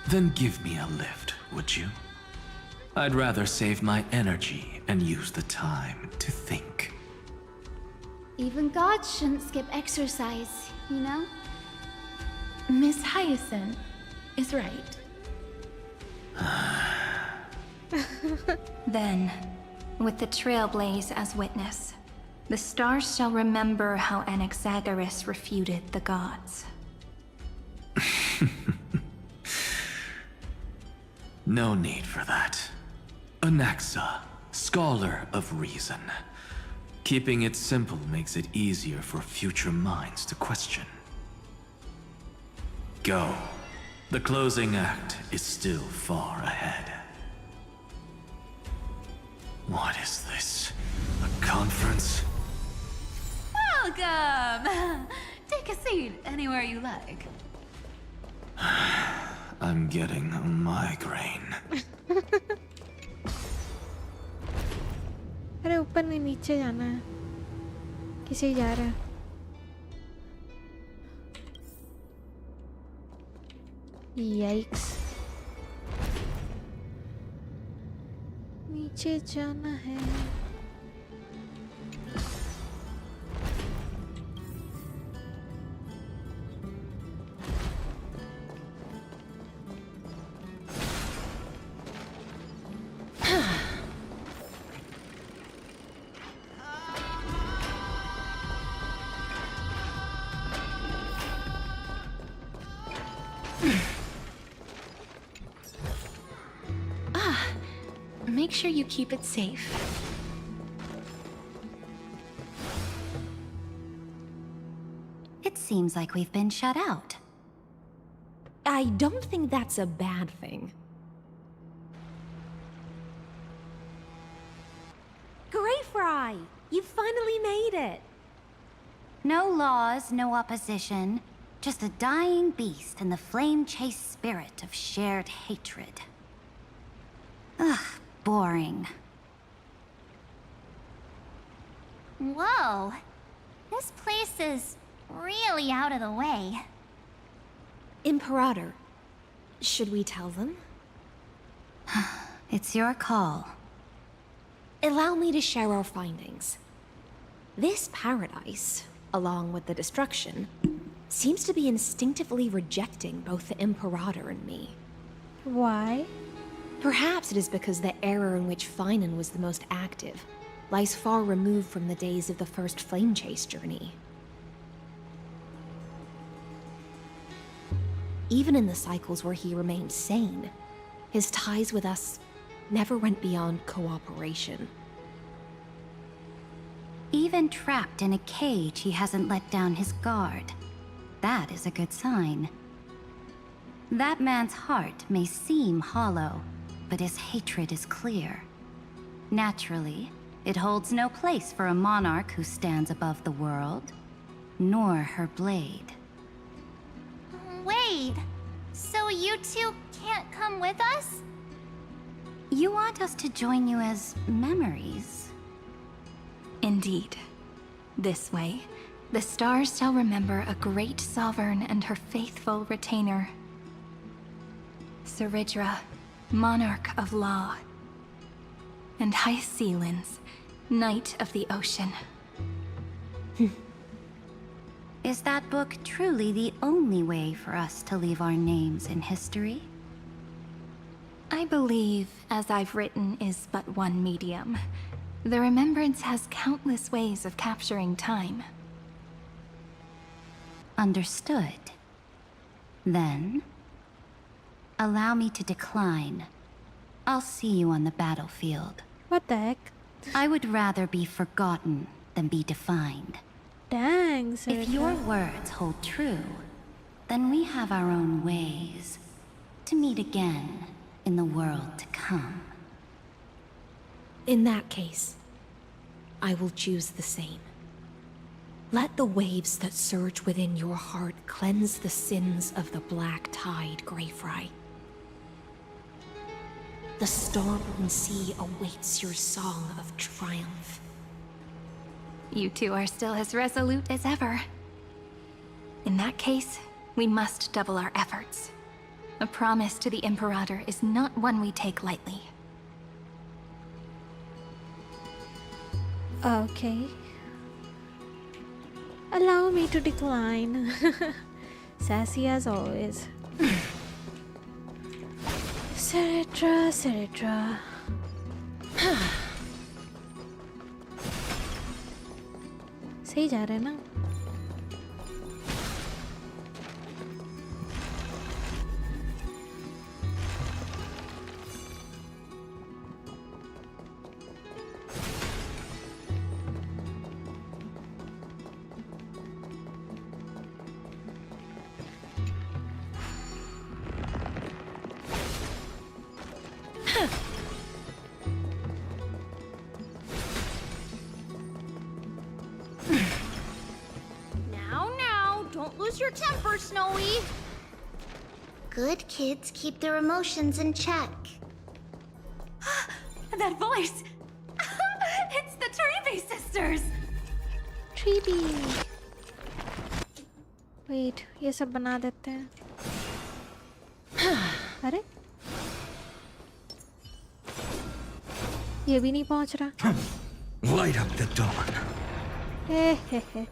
Then give me a lift, would you? I'd rather save my energy and use the time to think. Even gods shouldn't skip exercise, you know? Miss Hyacinth is right. Then, with the Trailblaze as witness, the stars shall remember how Anaxagoras refuted the gods. No need for that. Anaxa, scholar of reason. Keeping it simple makes it easier for future minds to question. Go. The closing act is still far ahead. What is this? A conference? Welcome! Take a seat anywhere you like. I'm getting a migraine. अरे ऊपर नहीं नीचे जाना है किसे जा रहा है Yikes नीचे जाना है Make sure you keep it safe. It seems like we've been shut out. I don't think that's a bad thing. Great, Fry! You finally made it! No laws, no opposition. Just a dying beast and the flame-chased spirit of shared hatred. Ugh, boring. Whoa. This place is really out of the way. Imperator, should we tell them? It's your call. Allow me to share our findings. This paradise, along with the destruction, seems to be instinctively rejecting both the Imperator and me. Why? Perhaps it is because the era in which Finan was the most active lies far removed from the days of the first Flame Chase journey. Even in the cycles where he remained sane, his ties with us never went beyond cooperation. Even trapped in a cage, he hasn't let down his guard. That is a good sign. That man's heart may seem hollow, but his hatred is clear. Naturally, it holds no place for a monarch who stands above the world, nor her blade. Wait, so you two can't come with us? You want us to join you as memories? Indeed. This way, The stars shall remember a great sovereign and her faithful retainer. Seridra, monarch of law. And High Sealins, knight of the ocean. Is that book truly the only way for us to leave our names in history? I believe, as I've written, is but one medium. The remembrance has countless ways of capturing time. Understood. Then, allow me to decline. I'll see you on the battlefield. What the heck? I would rather be forgotten than be defined. Dang, If your words hold true, then we have our own ways to meet again in the world to come. In that case, I will choose the same. Let the waves that surge within your heart cleanse the sins of the black tide, Greyfry. The storm sea awaits your song of triumph. You two are still as resolute as ever. In that case, we must double our efforts. A promise to the Imperator is not one we take lightly. Okay. Allow me to decline. Sassy as always. Seridra. सही जा रहे हैं ना? Don't lose your temper, Snowy. Good kids keep their emotions in check. That voice! It's the Trailblaze sisters! Treebee. Wait, ये सब बना देते हैं. अरे? ये भी नहीं पहुंच रहा. Light up the dawn. Hey.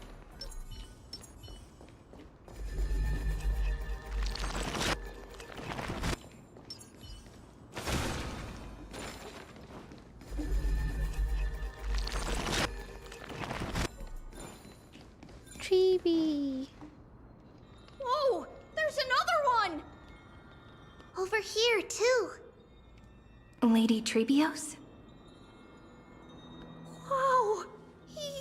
Whoa! There's another one! Over here, too. Lady Treebios? Wow!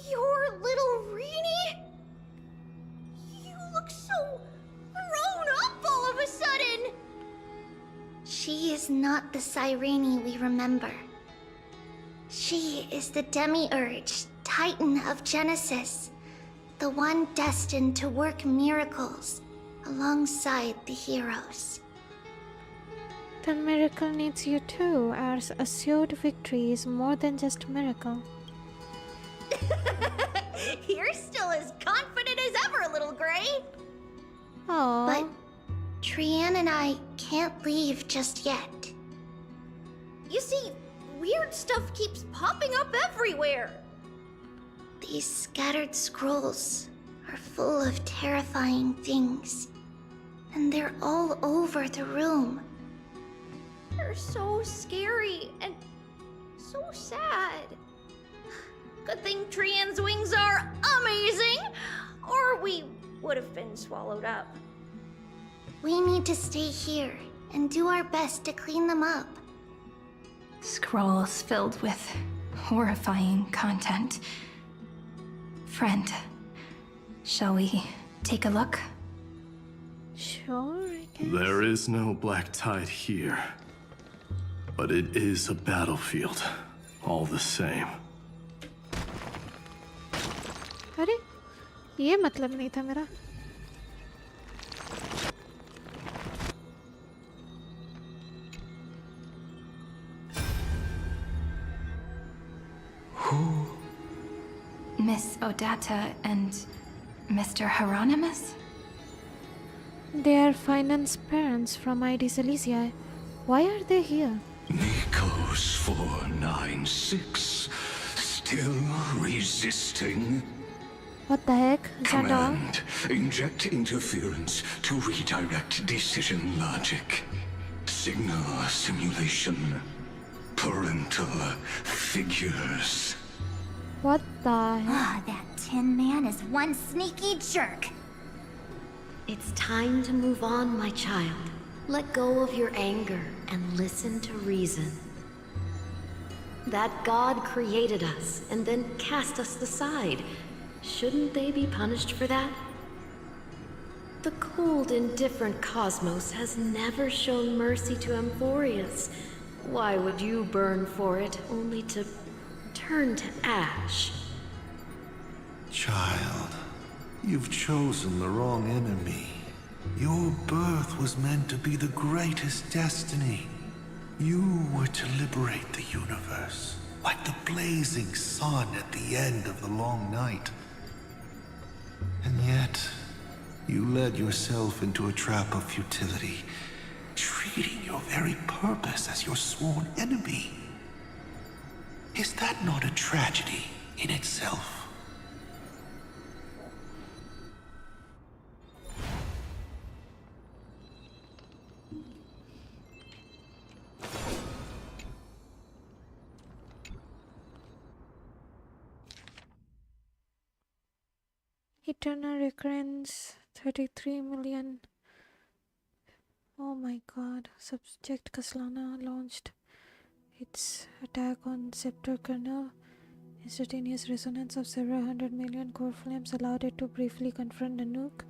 You're little Reenie? You look so grown up all of a sudden! She is not the Cyrene we remember. She is the Demiurge, Titan of Genesis. The one destined to work miracles alongside the heroes. The miracle needs you too. Our assured victory is more than just a miracle. You're still as confident as ever, little Gray. Aww. But Trian and I can't leave just yet. You see, weird stuff keeps popping up everywhere. These scattered scrolls are full of terrifying things. And they're all over the room. They're so scary and so sad. Good thing Trian's wings are amazing, or we would have been swallowed up. We need to stay here and do our best to clean them up. Scrolls filled with horrifying content. Friend, shall we take a look? Sure, I guess. There is no black tide here. But it is a battlefield, all the same. अरे ये मतलब नहीं था मेरा. Miss Odata and Mr. Hieronymus? They are finance parents from ID Silesia. Why are they here? Nikos 496, still resisting? What the heck? Xandar? Command, inject interference to redirect decision logic. Signal simulation. Parental figures. What the heck? Ah, that Tin Man is one sneaky jerk. It's time to move on, my child. Let go of your anger and listen to reason. That God created us and then cast us aside. Shouldn't they be punished for that? The cold, indifferent cosmos has never shown mercy to Amphorius. Why would you burn for it, only to turn to ash? Child, you've chosen the wrong enemy. Your birth was meant to be the greatest destiny. You were to liberate the universe, like the blazing sun at the end of the long night. And yet, you led yourself into a trap of futility, treating your very purpose as your sworn enemy. Is that not a tragedy in itself? Eternal recurrence 33 million. Oh my god. Subject Kaslana launched its attack on Scepter kernel. Instantaneous resonance of several hundred million core flames allowed it to briefly confront the nuke.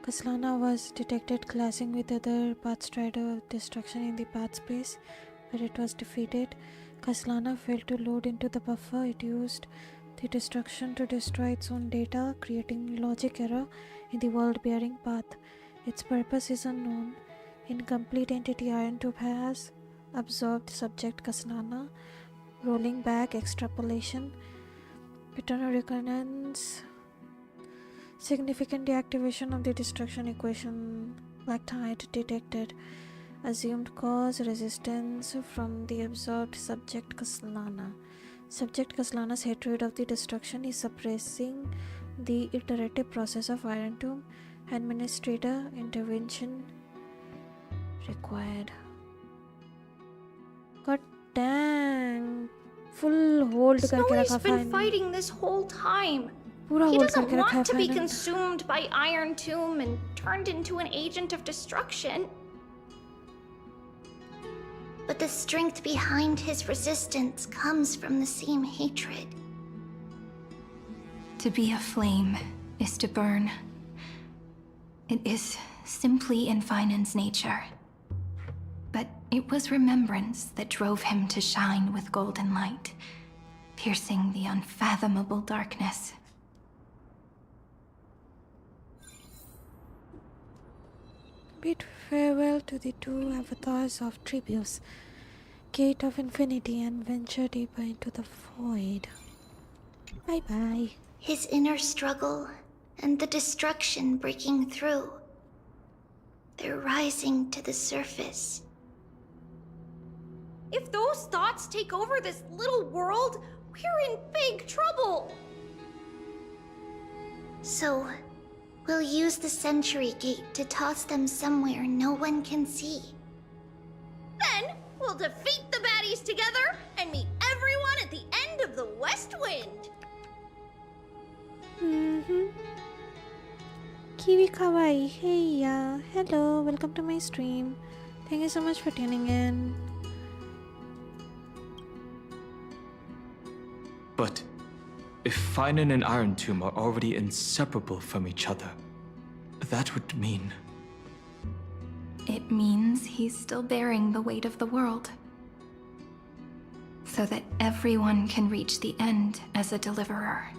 Kaslana was detected clashing with other Pathstrider of destruction in the path space, but it was defeated. Kaslana failed to load into the buffer. It used the destruction to destroy its own data, creating logic error in the world-bearing path. Its purpose is unknown. Incomplete entity Iron Tube has absorbed subject Kaslana. Rolling back extrapolation. Eternal recurrence. Significant deactivation of the destruction equation. Lactite detected. Assumed cause resistance from the absorbed subject Kaslana. Subject Kaslana's hatred of the destruction is suppressing the iterative process of Iron Tomb. Administrator intervention required. God dang. Full hold करके रखा Snowy's been fine. fighting this whole time. पूरा He hold doesn't करके रखा है want to be fine. consumed by Iron Tomb and turned into an agent of destruction. But the strength behind his resistance comes from the same hatred. To be a flame is to burn. It is simply in Finan's nature. But it was remembrance that drove him to shine with golden light, piercing the unfathomable darkness. Bid farewell to the two avatars of Tribius, Gate of Infinity, and venture deeper into the void. Bye bye. His inner struggle and the destruction breaking through. They're rising to the surface. If those thoughts take over this little world, we're in big trouble. So, we'll use the Century Gate to toss them somewhere no one can see. Then we'll defeat the baddies together and meet everyone at the end of the West Wind. Kiwi Kawaii, hey hello, welcome to my stream. Thank you so much for tuning in. But if Finan and Iron Tomb are already inseparable from each other, that would mean... It means he's still bearing the weight of the world. So that everyone can reach the end as a deliverer.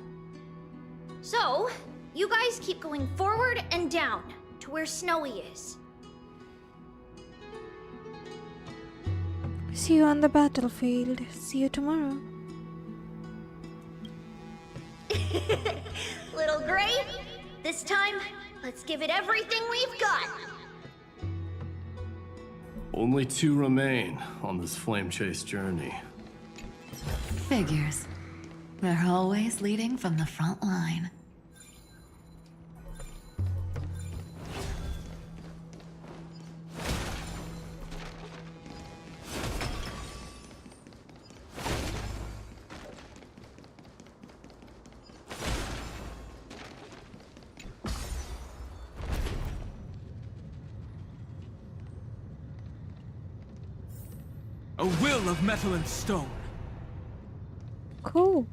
So, you guys keep going forward and down to where Snowy is. See you on the battlefield. See you tomorrow. Little great? This time, let's give it everything we've got. Only 2 remain on this flame chase journey. Figures. They're always leading from the front line. A will of metal and stone. Cool.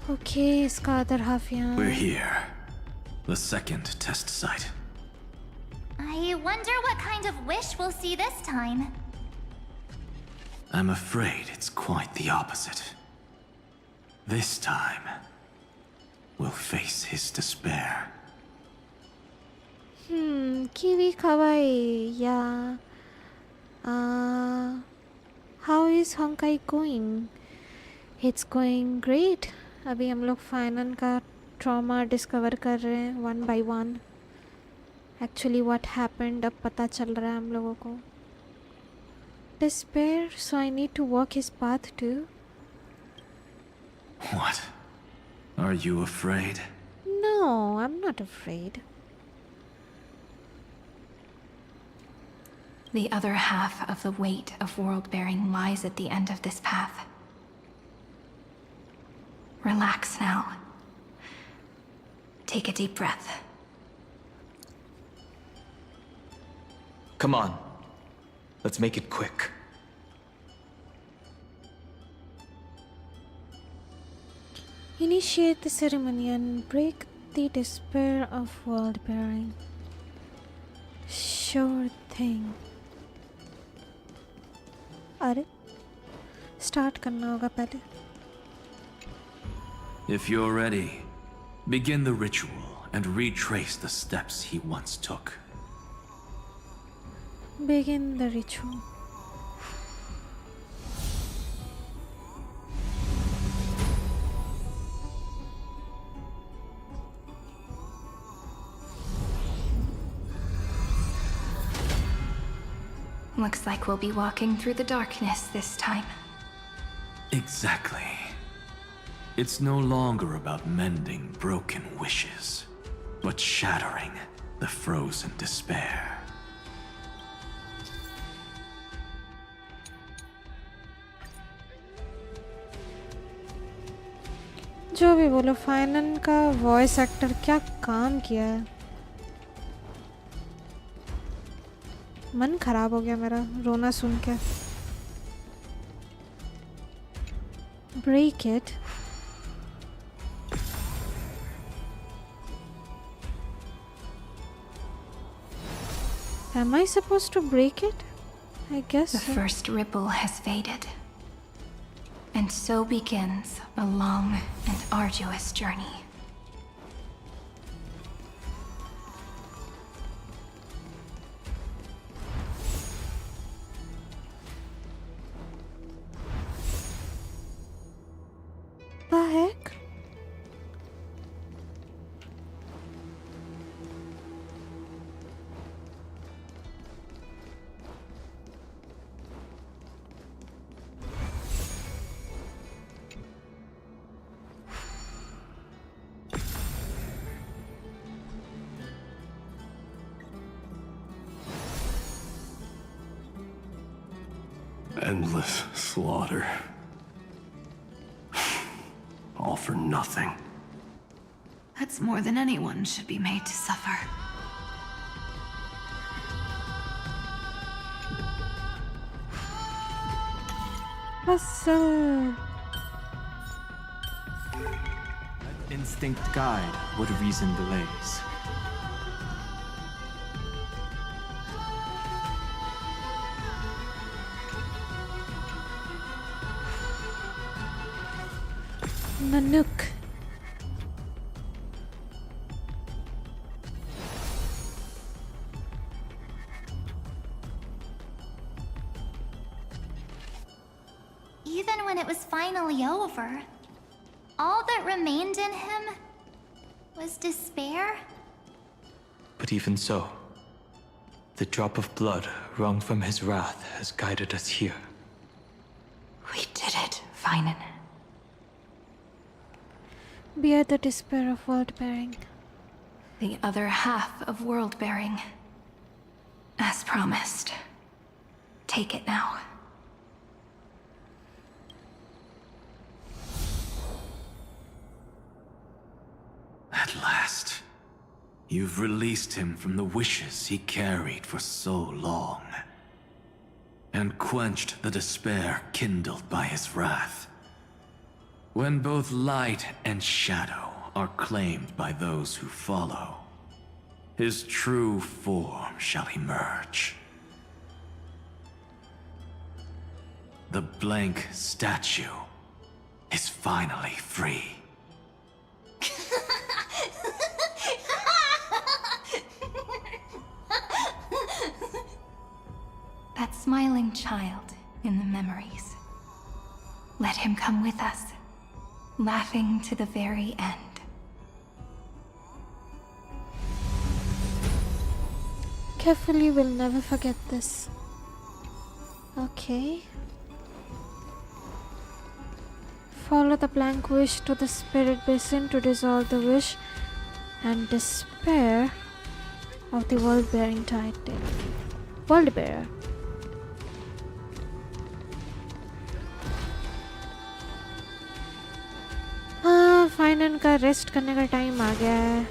Okay, इसका other half यहाँ. We're here. The second test site. I wonder what kind of wish we'll see this time. I'm afraid it's quite the opposite. This time, we'll face his despair. Kiwi kawaii. Yeah. How is Honkai going? It's going great. अभी हम लोग final का trauma discover कर रहे हैं 1 by 1. Actually what happened अब पता चल रहा है हम लोगों को. Despair, so I need to walk his path too. What? Are you afraid? No, I'm not afraid. The other half of the weight of world-bearing lies at the end of this path. Relax now. Take a deep breath. Come on. Let's make it quick. Initiate the ceremony and break the despair of world-bearing. Sure thing. अरे start करना होगा पहले. If you're ready, begin the ritual and retrace the steps he once took. Begin the ritual. Looks like we'll be walking through the darkness this time. Exactly. It's no longer about mending broken wishes, but shattering the frozen despair. जो भी बोलो, final का voice actor क्या काम किया है. मन खराब हो गया मेरा रोना सुन के. Break it. Am I supposed to break it? I guess the first ripple has faded. And so begins a long and arduous journey. The heck? Endless slaughter. All for nothing. That's more than anyone should be made to suffer. Hustle. Let instinct guide what reason delays. Nanook. Even when it was finally over, all that remained in him was despair. But even so, the drop of blood wrung from his wrath has guided us here. We did it, Feinen. Bear the despair of world-bearing. The other half of world-bearing. As promised. Take it now. At last, you've released him from the wishes he carried for so long, and quenched the despair kindled by his wrath. When both light and shadow are claimed by those who follow, his true form shall emerge. The blank statue is finally free. That smiling child in the memories. Let him come with us, laughing to the very end. Carefully, we'll never forget this. Okay. Follow the blank wish to the spirit basin to dissolve the wish and despair of the world-bearing titan. World-bearer. हाँ, final का rest करने का time आ गया है.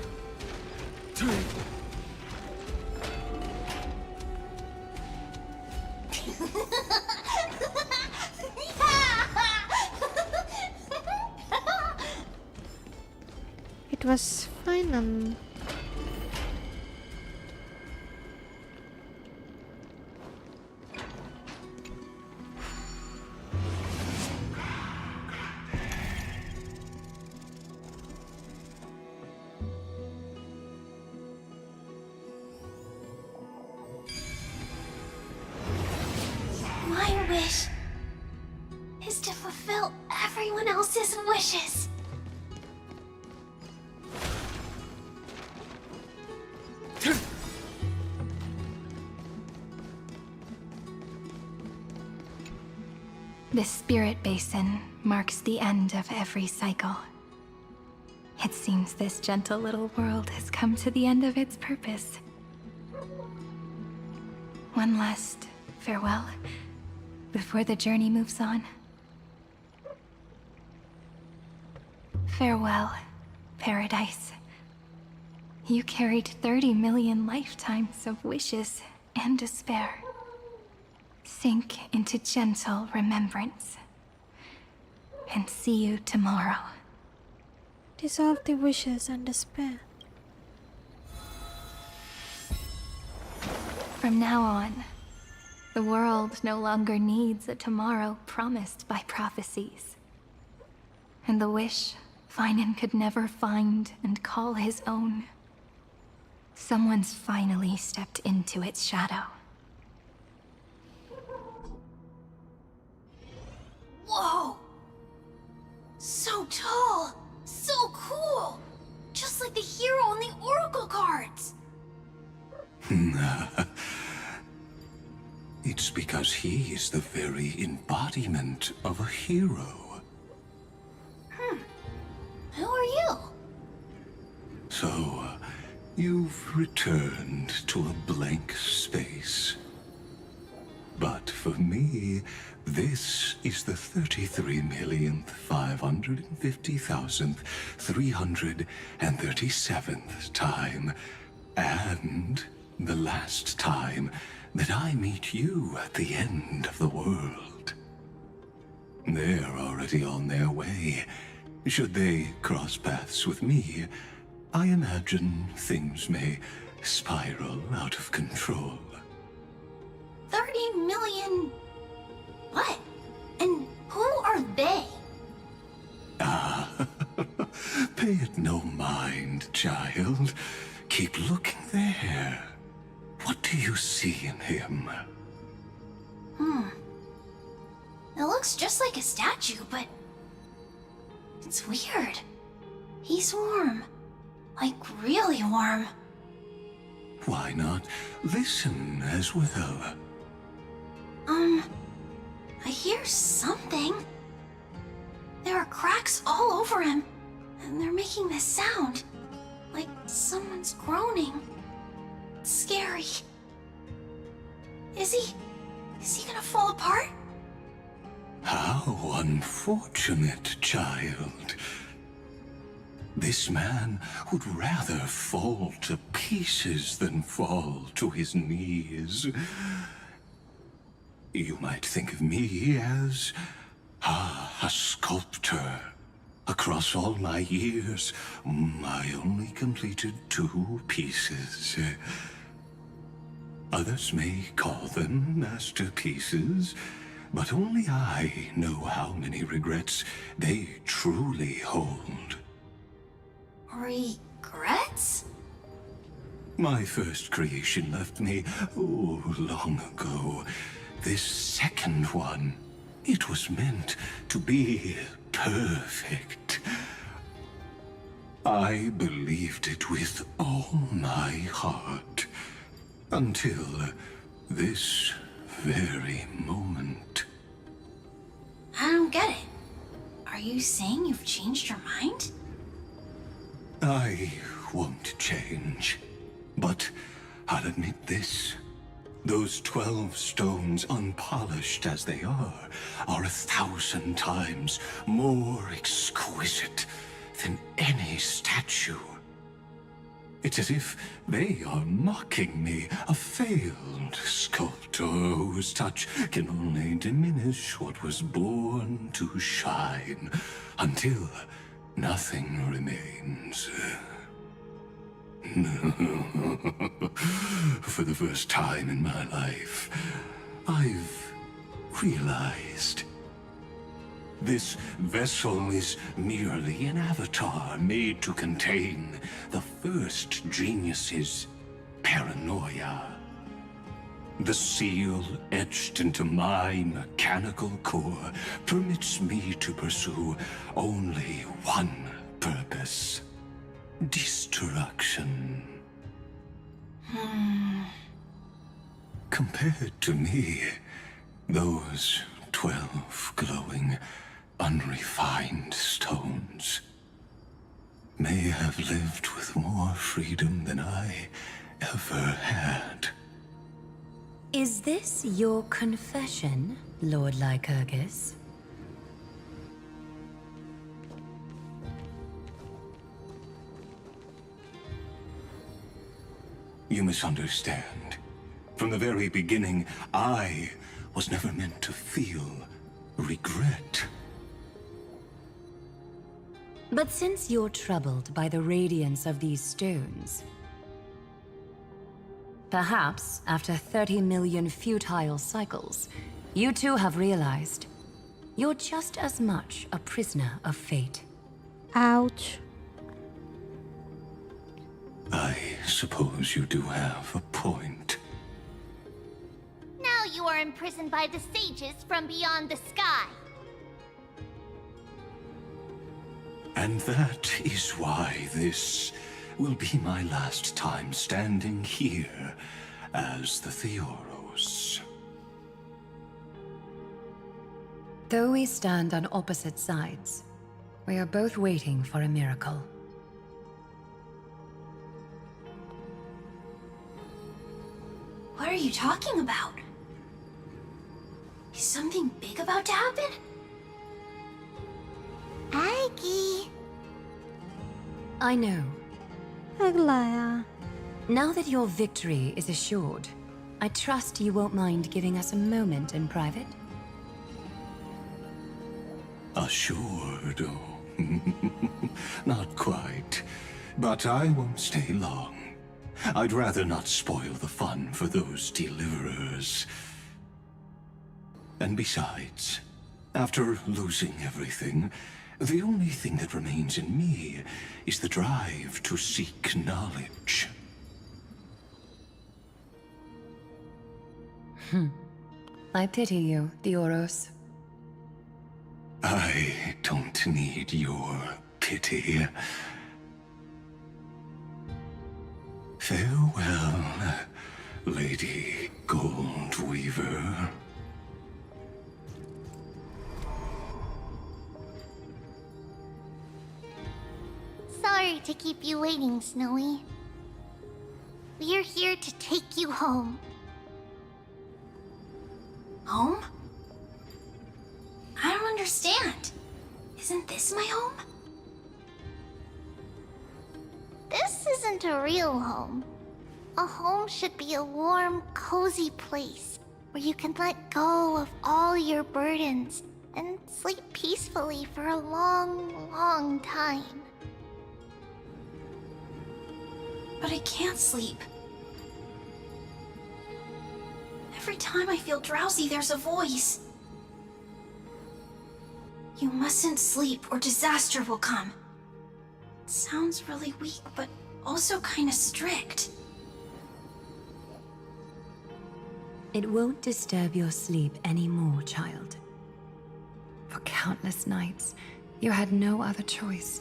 It was final. My wish is to fulfill everyone else's wishes. This spirit basin marks the end of every cycle. It seems this gentle little world has come to the end of its purpose. One last farewell before the journey moves on. Farewell, paradise. You carried 30 million lifetimes of wishes and despair. Sink into gentle remembrance. And see you tomorrow. Dissolve the wishes and despair. From now on, the world no longer needs a tomorrow promised by prophecies. And the wish Feinen could never find and call his own. Someone's finally stepped into its shadow. Whoa! So tall! So cool! Just like the hero on the Oracle cards! It's because he is the very embodiment of a hero. Who are you? So, you've returned to a blank space. But for me, this is the 33,550,337th time, and the last time that I meet you at the end of the world. They're already on their way. Should they cross paths with me, I imagine things may spiral out of control. 30 million... what? And who are they? Ah, pay it no mind, child. Keep looking there. What do you see in him? It looks just like a statue, but... it's weird. He's warm. Like, really warm. Why not listen as well? I hear something. There are cracks all over him, and they're making this sound. Like someone's groaning. It's scary. Is he gonna fall apart? How unfortunate, child. This man would rather fall to pieces than fall to his knees. You might think of me as a sculptor. Across all my years, I only completed 2 pieces. Others may call them masterpieces, but only I know how many regrets they truly hold. Regrets? My first creation left me, long ago. This second one, it was meant to be perfect. I believed it with all my heart, until this very moment. I don't get it. Are you saying you've changed your mind? I won't change, but I'll admit this. Those 12 stones, unpolished as they are 1,000 times more exquisite than any statue. It's as if they are mocking me, a failed sculptor whose touch can only diminish what was born to shine, until nothing remains. For the first time in my life, I've realized this vessel is merely an avatar made to contain the first genius's paranoia. The seal etched into my mechanical core permits me to pursue only one purpose: destruction. Compared to me, those 12 glowing, unrefined stones may have lived with more freedom than I ever had. Is this your confession, Lord Lycurgus? You misunderstand. From the very beginning, I was never meant to feel regret. But since you're troubled by the radiance of these stones, perhaps after 30 million futile cycles, you too have realized you're just as much a prisoner of fate. Ouch. I suppose you do have a point. Now you are imprisoned by the sages from beyond the sky. And that is why this will be my last time standing here as the Theoros. Though we stand on opposite sides, we are both waiting for a miracle. What are you talking about? Is something big about to happen? Aggie. I know. Aglaya. Now that your victory is assured, I trust you won't mind giving us a moment in private? Assured, oh. Not quite. But I won't stay long. I'd rather not spoil the fun for those deliverers. And besides, after losing everything, the only thing that remains in me is the drive to seek knowledge. I pity you, Dioros. I don't need your pity. Farewell, Lady Goldweaver. Sorry to keep you waiting, Snowy. We're here to take you home. Home? I don't understand. Isn't this my home? This isn't a real home. A home should be a warm, cozy place where you can let go of all your burdens and sleep peacefully for a long, long time. But I can't sleep. Every time I feel drowsy, there's a voice. You mustn't sleep or disaster will come. It sounds really weak, but also kind of strict. It won't disturb your sleep anymore, child. For countless nights, you had no other choice.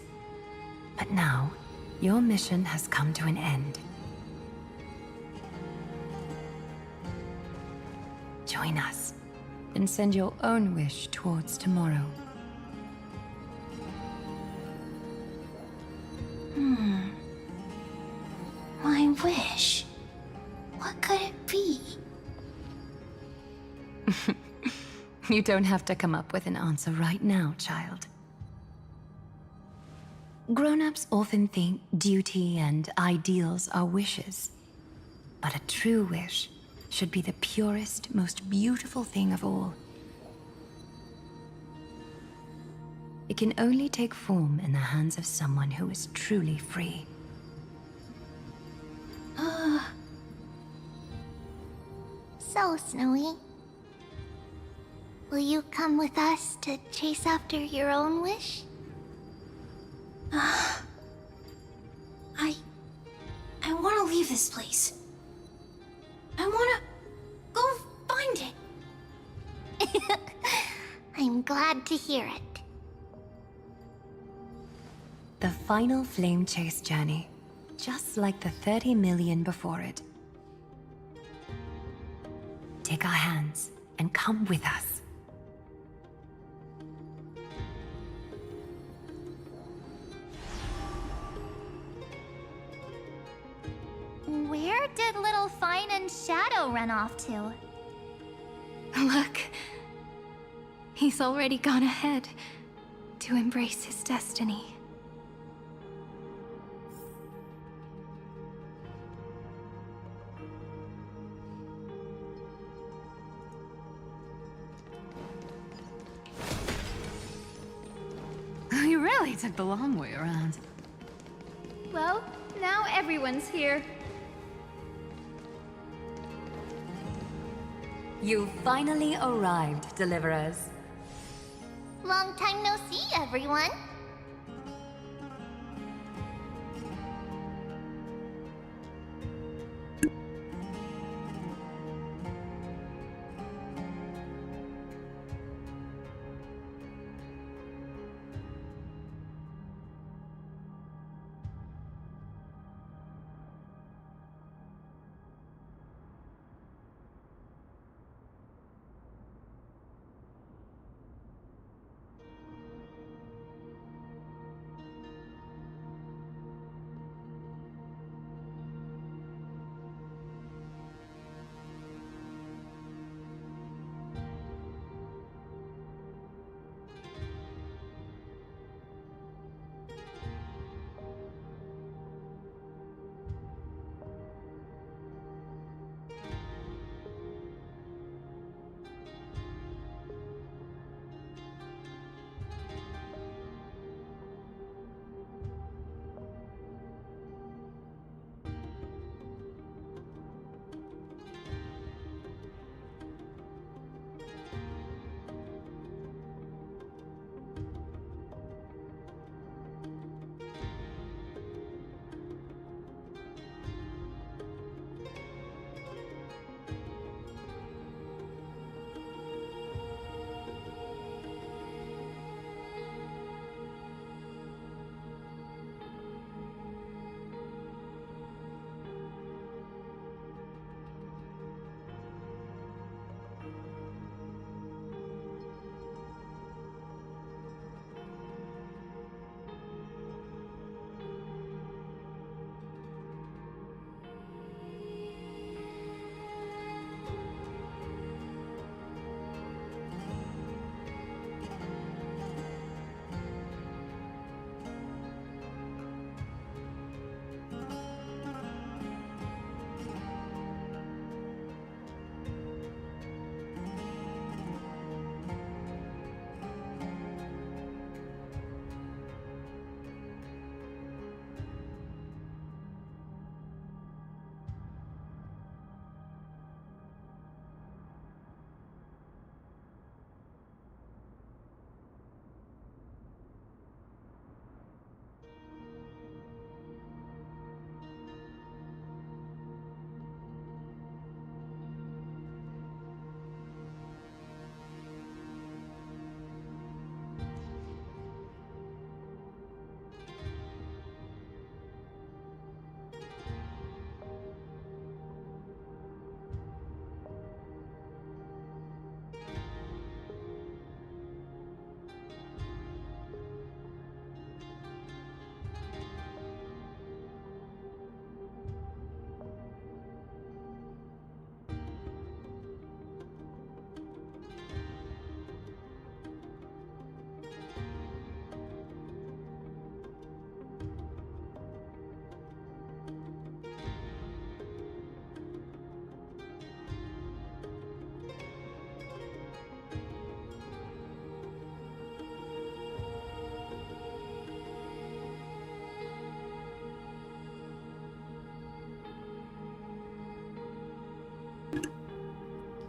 But now, your mission has come to an end. Join us, and send your own wish towards tomorrow. My wish. What could it be? You don't have to come up with an answer right now, child. Grown-ups often think duty and ideals are wishes. But a true wish should be the purest, most beautiful thing of all. It can only take form in the hands of someone who is truly free. So, Snowy, will you come with us to chase after your own wish? I want to leave this place. I want to go find it. I'm glad to hear it. The final flame chase journey, just like the 30 million before it. Take our hands and come with us. Where did little Fine and Shadow run off to? Look. He's already gone ahead to embrace his destiny. We really took the long way around. Well, now everyone's here. You finally arrived, deliverers. Long time no see, everyone.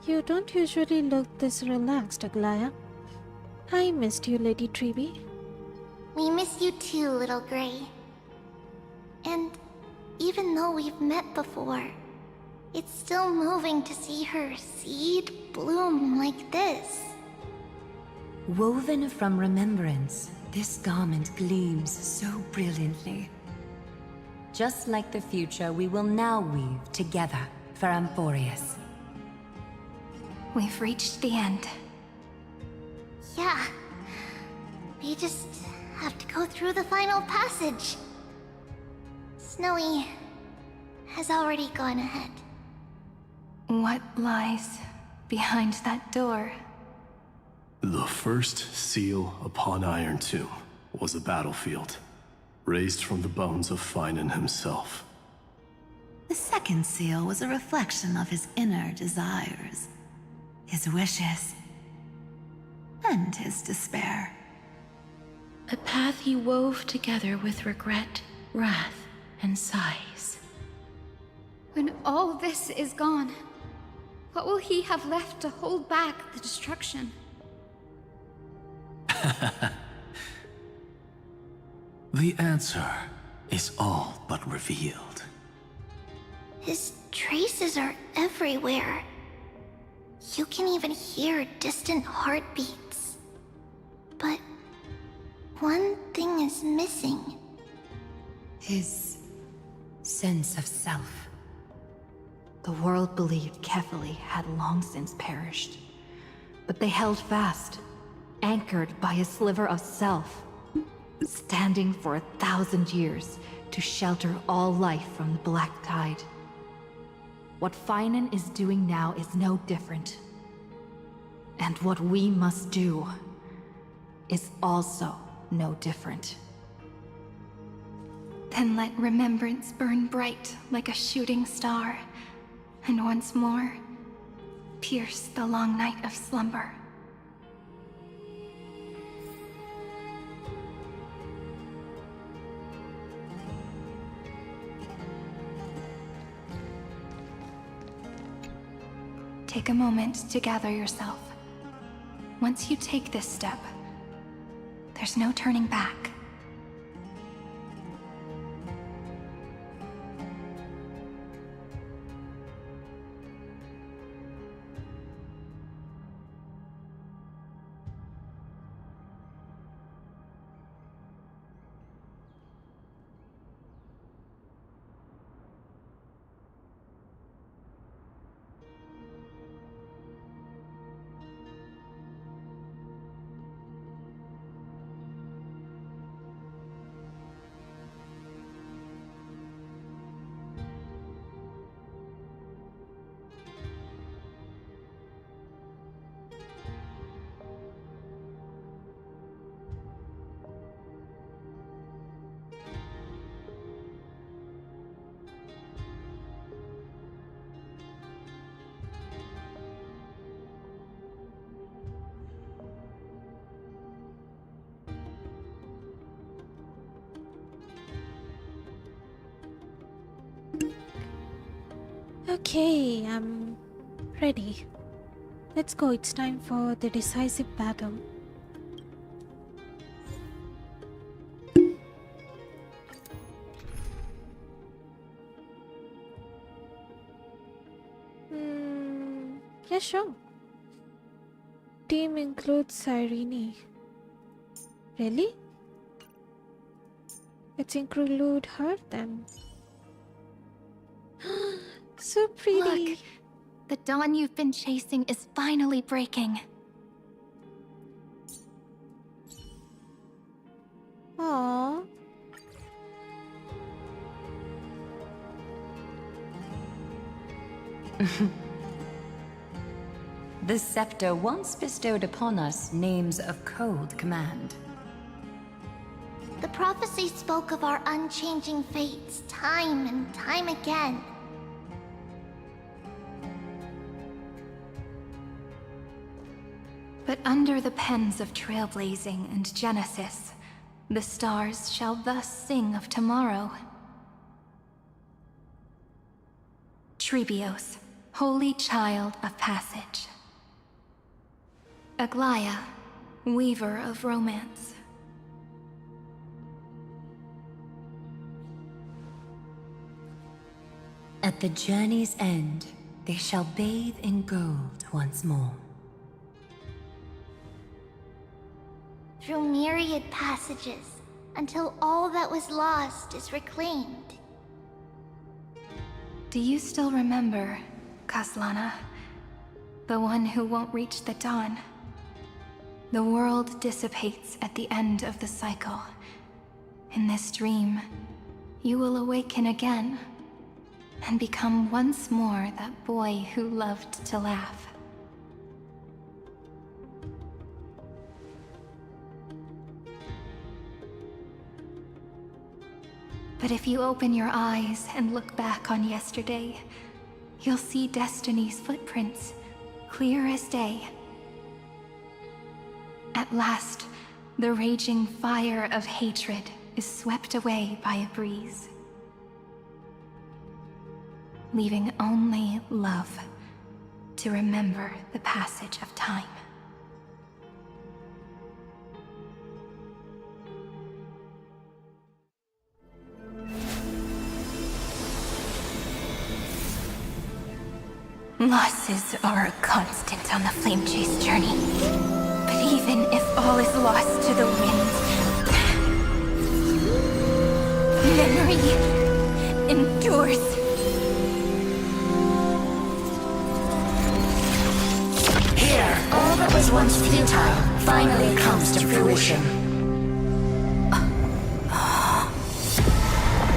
You don't usually look this relaxed, Aglaya. I missed you, Lady Treeby. We miss you too, Little Gray. And even though we've met before, it's still moving to see her seed bloom like this. Woven from remembrance, this garment gleams so brilliantly. Just like the future, we will now weave together for Amphorius. We've reached the end. Yeah. We just have to go through the final passage. Snowy has already gone ahead. What lies behind that door? The first seal upon Iron Tomb was a battlefield, raised from the bones of Finan himself. The second seal was a reflection of his inner desires, his wishes, and his despair. A path he wove together with regret, wrath, and sighs. When all this is gone, what will he have left to hold back the destruction? The answer is all but revealed. His traces are everywhere. You can even hear distant heartbeats. But one thing is missing. His sense of self. The world believed Kefali had long since perished, but they held fast, anchored by a sliver of self, standing for 1,000 years to shelter all life from the Black Tide. What Finan is doing now is no different. And what we must do is also no different. Then let remembrance burn bright like a shooting star, and once more, pierce the long night of slumber. Take a moment to gather yourself. Once you take this step, there's no turning back. Okay, I'm ready. Let's go, it's time for the decisive battle. Yeah, sure. Team includes Cyrene. Really? Let's include her then. So pretty. Look, the dawn you've been chasing is finally breaking. Aww. The scepter once bestowed upon us names of cold command. The prophecy spoke of our unchanging fates time and time again. But under the pens of Trailblazing and Genesis, the stars shall thus sing of tomorrow. Trebios, Holy Child of Passage. Aglaya, Weaver of Romance. At the journey's end, they shall bathe in gold once more. Through myriad passages, until all that was lost is reclaimed. Do you still remember, Kaslana? The one who won't reach the dawn. The world dissipates at the end of the cycle. In this dream, you will awaken again and become once more that boy who loved to laugh. But if you open your eyes and look back on yesterday, you'll see Destiny's footprints, clear as day. At last, the raging fire of hatred is swept away by a breeze, leaving only love to remember the passage of time. Losses are a constant on the Flame Chase journey. But even if all is lost to the wind, memory endures. Here, all that was once futile finally comes to fruition.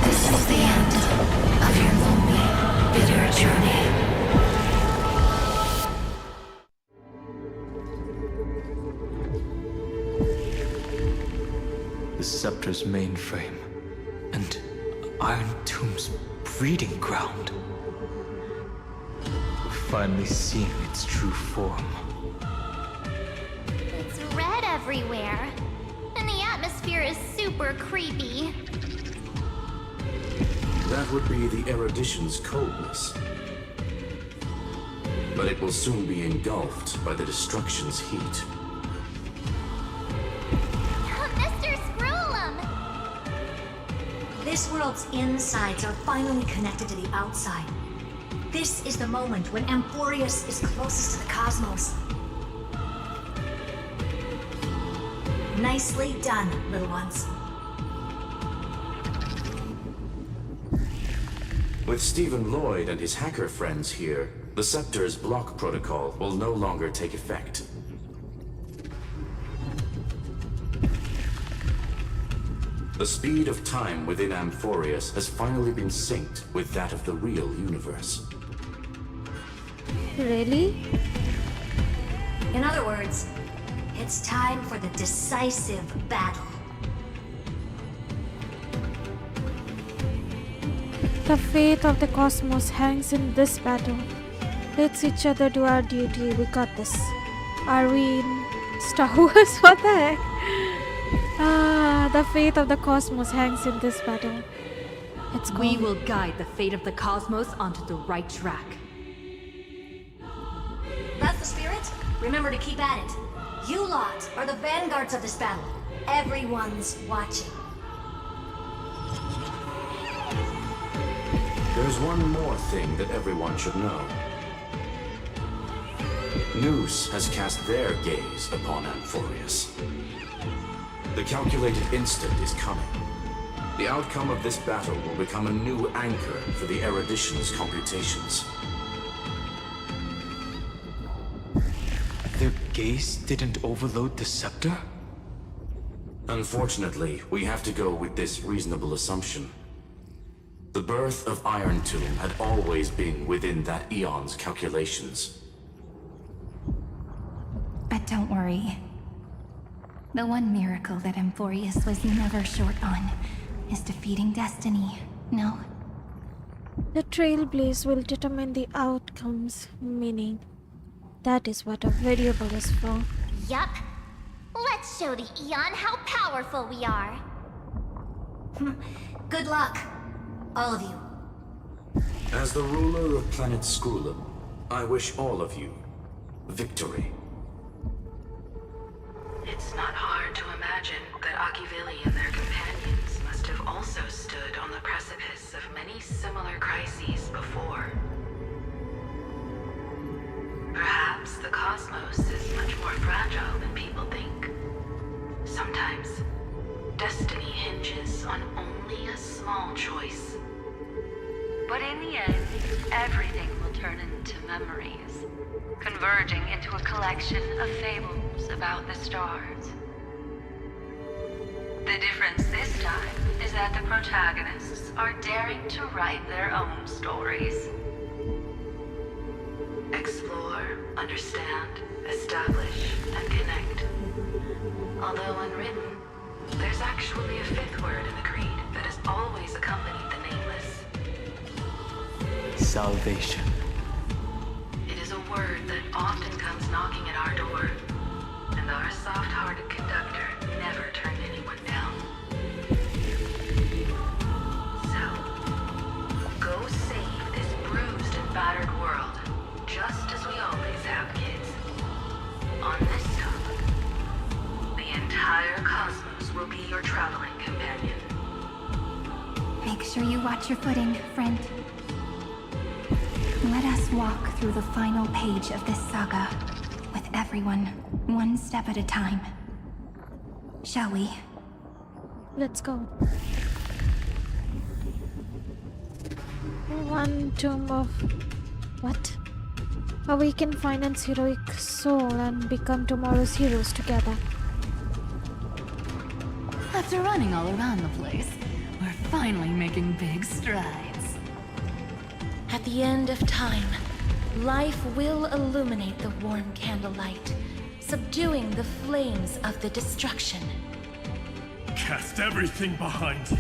This is the end of your lonely, bitter journey. The Scepter's mainframe, and Iron Tomb's breeding ground. We're finally seeing its true form. It's red everywhere, and the atmosphere is super creepy. That would be the erudition's coldness. But it will soon be engulfed by the destruction's heat. This world's insides are finally connected to the outside. This is the moment when Amphorius is closest to the cosmos. Nicely done, little ones. With Stephen Lloyd and his hacker friends here, the Scepter's block protocol will no longer take effect. The speed of time within Amphorius has finally been synced with that of the real universe. Really? In other words, it's time for the decisive battle. The fate of the cosmos hangs in this battle. Let's each other do our duty. We got this. Are we in Star Wars? What the heck? The fate of the cosmos hangs in this battle. Let's go. We will guide the fate of the cosmos onto the right track. That's the spirit. Remember to keep at it. You lot are the vanguards of this battle. Everyone's watching. There's one more thing that everyone should know. Noose has cast their gaze upon Amphorius. The calculated instant is coming. The outcome of this battle will become a new anchor for the erudition's computations. Their gaze didn't overload the Scepter? Unfortunately, we have to go with this reasonable assumption. The birth of Iron Tomb had always been within that eon's calculations. But don't worry. The one miracle that Amphorius was never short on is defeating Destiny, no? The Trailblaze will determine the outcomes, meaning that is what a variable is for. Yup. Let's show the Eon how powerful we are. Good luck, all of you. As the ruler of planet Skrulum, I wish all of you victory. It's not hard to imagine that Akivili and their companions must have also stood on the precipice of many similar crises before. Perhaps the cosmos is much more fragile than people think. Sometimes, destiny hinges on only a small choice. But in the end, everything will turn into memories, converging into a collection of fables about the stars. The difference this time is that the protagonists are daring to write their own stories. Explore, understand, establish, and connect. Although unwritten, there's actually a fifth word in the creed that has always accompanied the nameless. Salvation. It is a word that often comes knocking at our door, and our soft-hearted conductor never turned anyone down. So, go save this bruised and battered world, just as we always have, kids. On this stop, the entire cosmos will be your traveling companion. Make sure you watch your footing, friend. Let us walk through the final page of this saga, with everyone, one step at a time. Shall we? Let's go. One tomb of... what? Awaken Finance heroic soul and become tomorrow's heroes together. After running all around the place, we're finally making big strides. At the end of time, life will illuminate the warm candlelight, subduing the flames of the destruction. Cast everything behind you.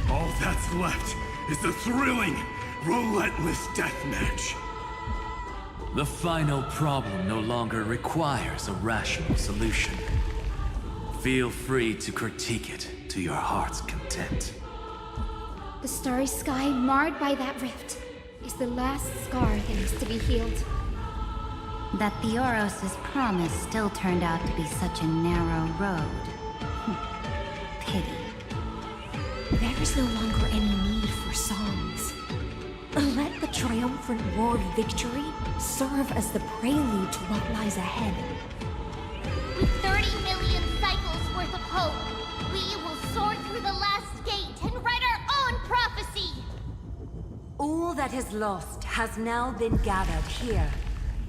All that's left is the thrilling, relentless deathmatch. The final problem no longer requires a rational solution. Feel free to critique it to your heart's content. The starry sky marred by that rift is the last scar that needs to be healed. That Theoros' promise still turned out to be such a narrow road. Pity. There is no longer any need for songs. Let the triumphant roar of victory serve as the prelude to what lies ahead. With 30 million cycles worth of hope, we will soar through the last gate and write our own prophecy! All that is lost has now been gathered here.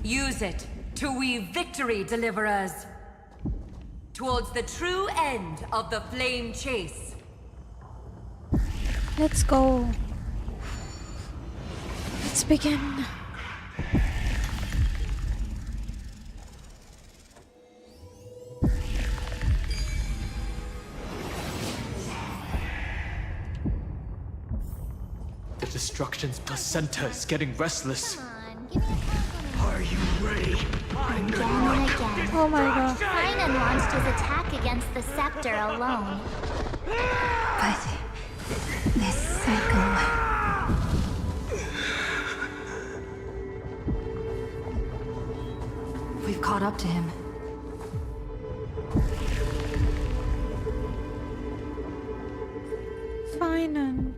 Use it to weave victory, deliverers, towards the true end of the flame chase. Let's go. Let's begin. The destruction's placenta is getting restless. Are you ready? Again and again. Oh my god. Kainen launched his attack against the scepter alone. But this cycle... We've caught up to him. Fine. Finan.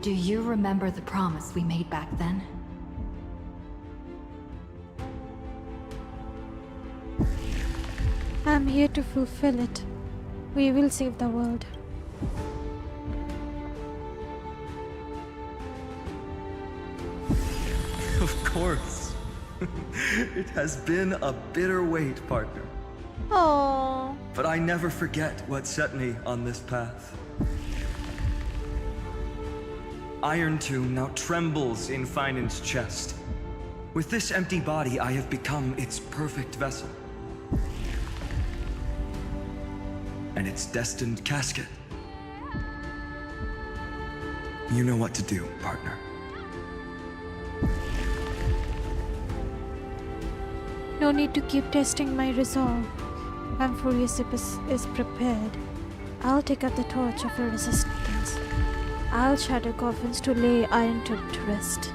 Do you remember the promise we made back then? I'm here to fulfill it. We will save the world. Of course. It has been a bitter wait, partner. Oh. But I never forget what set me on this path. Iron Tomb now trembles in Finan's chest. With this empty body, I have become its perfect vessel. And its destined casket. You know what to do, partner. No need to keep testing my resolve. Amphorius is prepared. I'll take up the torch of your resistance. I'll shatter coffins to lay Iron to rest.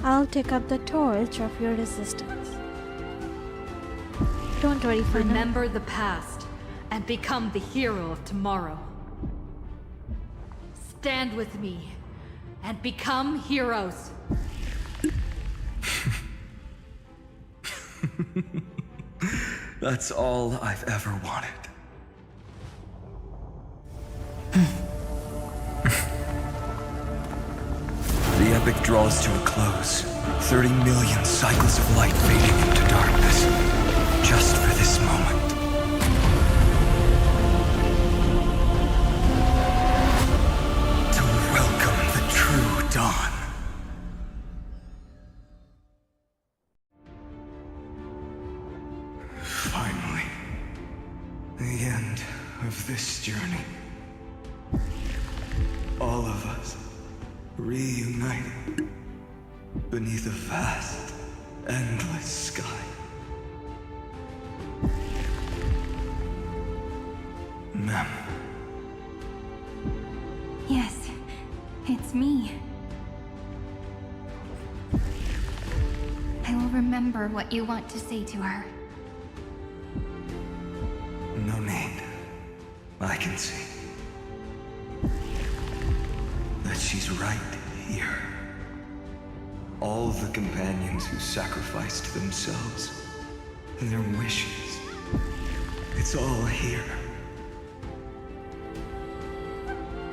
I'll take up the torch of your resistance. Don't worry, Final. Remember the past and become the hero of tomorrow. Stand with me and become heroes. That's all I've ever wanted. The epic draws to a close. 30 million cycles of light fading into darkness. Just for this moment. To welcome the true dawn. Finally. The end of this journey. All of us reunited beneath a vast, endless sky. Ma'am. Yes, it's me. I will remember what you want to say to her. No need. I can see that she's right here. All the companions who sacrificed themselves, their wishes, it's all here.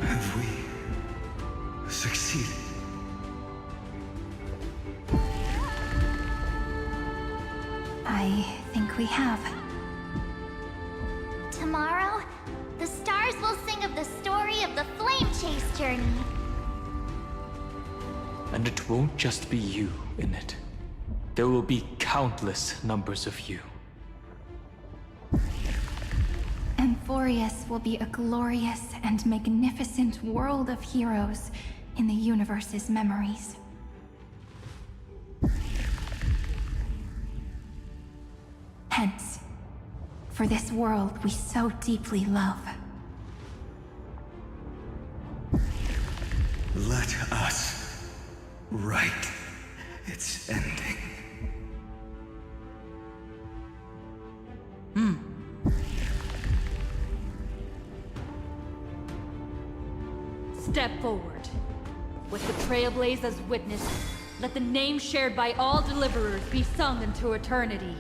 Have we succeeded? I think we have. Tomorrow, the stars will sing of the story of the Flame Chase journey. And it won't just be you in it. There will be countless numbers of you. Amphorius will be a glorious and magnificent world of heroes in the universe's memories. Hence, for this world we so deeply love. Let us write its ending. Step forward. With the Trailblaze as witness, let the name shared by all deliverers be sung into eternity.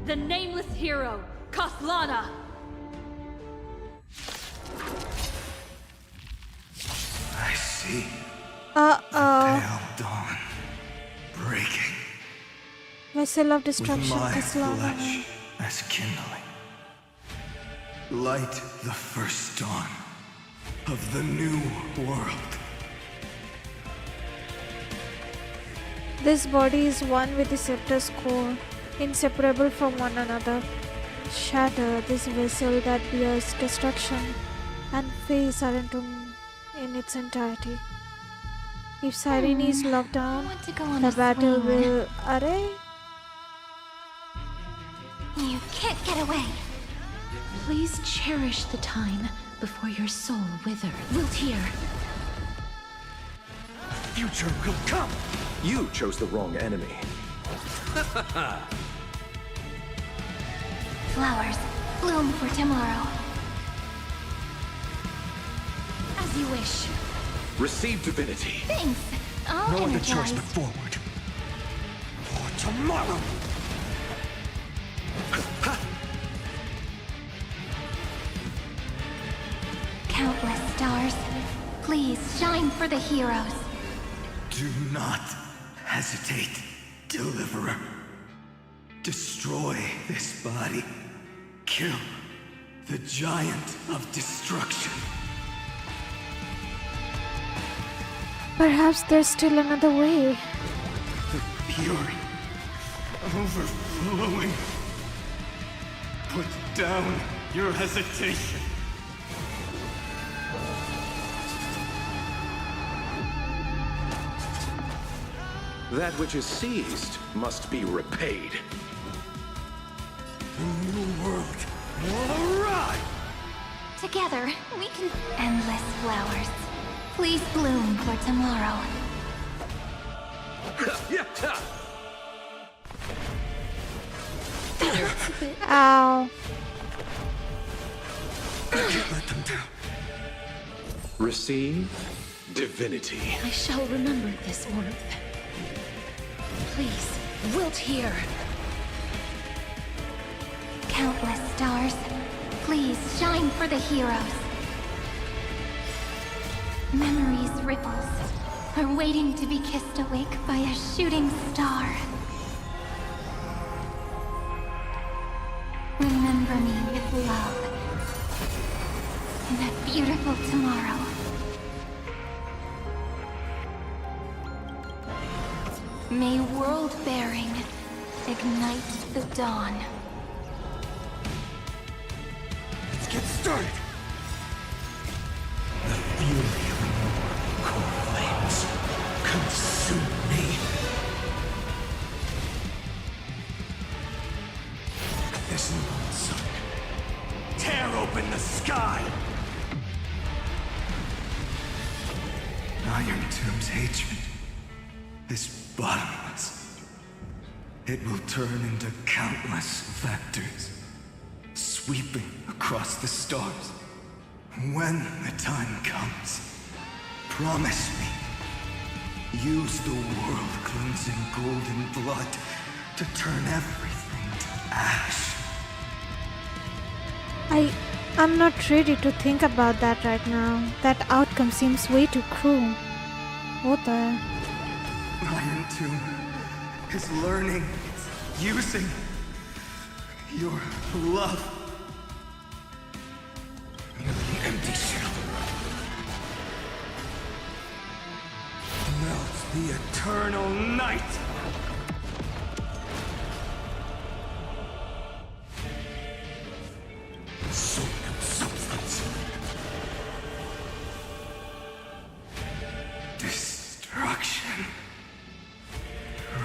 The nameless hero, Kaslana! I see. Uh-oh. Pale dawn breaking. Vessel of With destruction, my Kaslana. flesh as kindling. Light the first dawn of the new world. This body is one with the scepter's core, inseparable from one another. Shatter this vessel that bears destruction, and face Arentum in its entirety. If Cyrene is locked down, the battle will... Array? You can't get away. Please cherish the time before your soul withers. Wiltier. Future will come. You chose the wrong enemy. Flowers bloom for tomorrow. As you wish. Receive divinity. Thanks. I'll No other energize. choice but forward. For tomorrow. Countless stars, please shine for the heroes. Do not hesitate, Deliverer. Destroy this body. Kill the giant of destruction. Perhaps there's still another way. The fury overflowing. Put down your hesitation. That which is seized must be repaid. The new world will arrive! Together, we can... Endless flowers. Please bloom for tomorrow. Ow. I can't let them down. Receive divinity. I shall remember this warmth. Please, wilt here. Countless stars, please shine for the heroes. Memories' ripples are waiting to be kissed awake by a shooting star. Remember me with love in that beautiful tomorrow. May world-bearing ignite the dawn. Let's get started! The fury of immortal core flames consume me. This noble sun, tear open the sky! Iron Tomb's hatred is bottomless. It will turn into countless vectors, sweeping across the stars. When the time comes, promise me, use the world-cleansing golden blood to turn everything to ash. I'm not ready to think about that right now. That outcome seems way too cruel. What the... Iron Tomb is learning, using your love. You're the empty shell. Melts the eternal night. Soul and substance. Destruction.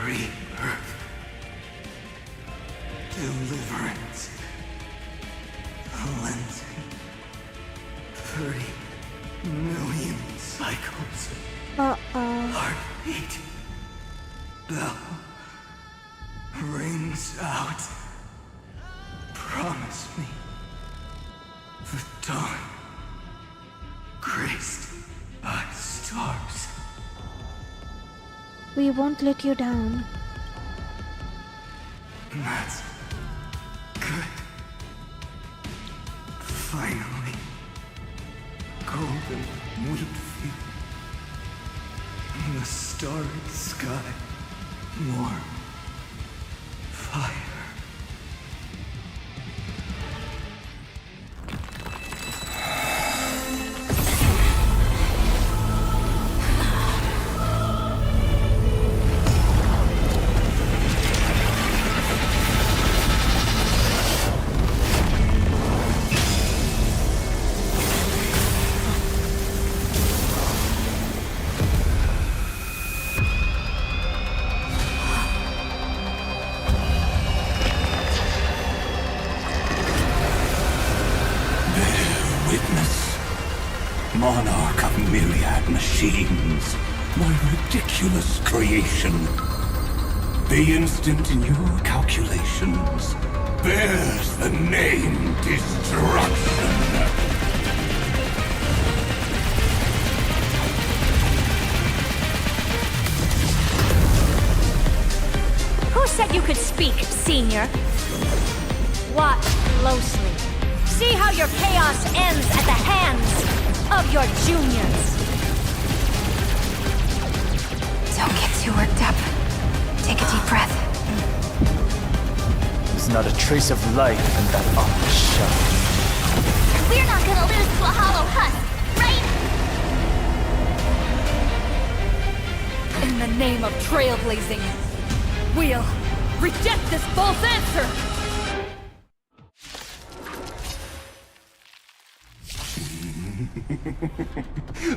Rebirth. Deliverance. Cleansing. 30 million cycles. Heartbeat. Bell. Rings out. Promise me. The dawn. Graced by stars. We won't let you down. That's good. Finally. Golden wheat field. In the starry sky. Warm. Fire. Monarch of myriad machines, my ridiculous creation. The instant in your calculations bears the name Destruction. Who said you could speak, Senior? Watch closely. See how your chaos ends at the hands of your juniors. Don't get too worked up. Take a deep breath. There's not a trace of life in that awful shell. We're not gonna lose to a hollow husk, right? In the name of trailblazing, we'll reject this false answer!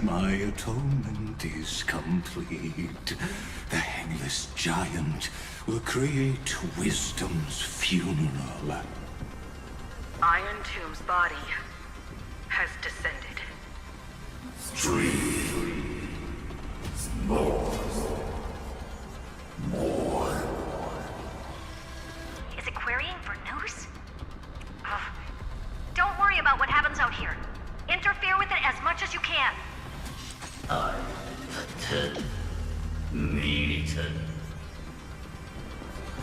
My atonement is complete. The Hangless Giant will create wisdom's funeral. Iron Tomb's body has descended. More. Is it querying for news? Don't worry about what happens out here. Interfere with it as much as you can.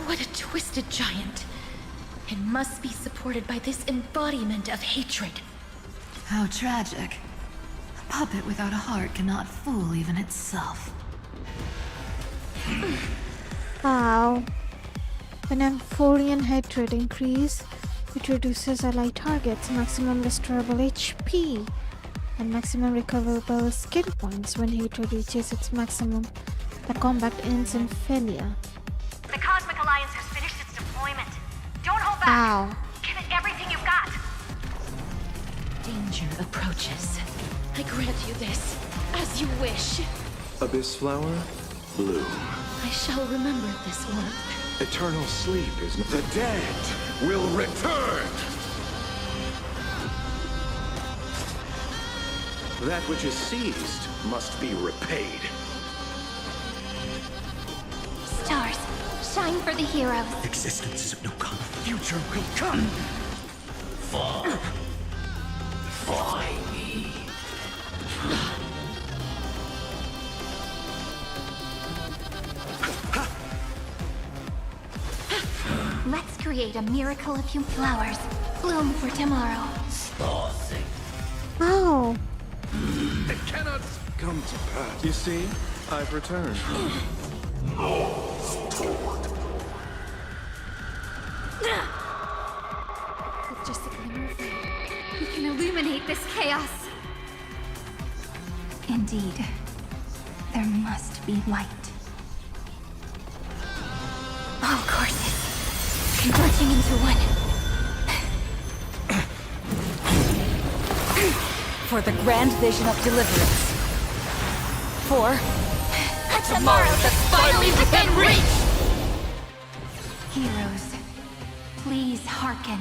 What a twisted giant. It must be supported by this embodiment of hatred. How tragic. A puppet without a heart cannot fool even itself. Wow. When Amphorian hatred increase, it reduces ally targets, maximum restorable HP, and maximum recoverable skill points when hatred reaches its maximum. The combat ends in failure. The Cosmic Alliance has finished its deployment. Don't hold back. Ow. Give it everything you've got. Danger approaches. I grant you this, as you wish. Abyss flower, bloom. I shall remember this one. Eternal sleep is the dead will return. That which is seized must be repaid. Stars, shine for the heroes. Existences of no common future will come. Find me. Let's create a miracle of human flowers. Bloom for tomorrow. Oh. It cannot come to pass. You see, I've returned. With just a glimmer of light, we can illuminate this chaos. Indeed, there must be light. All courses converging into one. For the grand vision of deliverance. For A tomorrow that's finally within reach! Heroes, please hearken.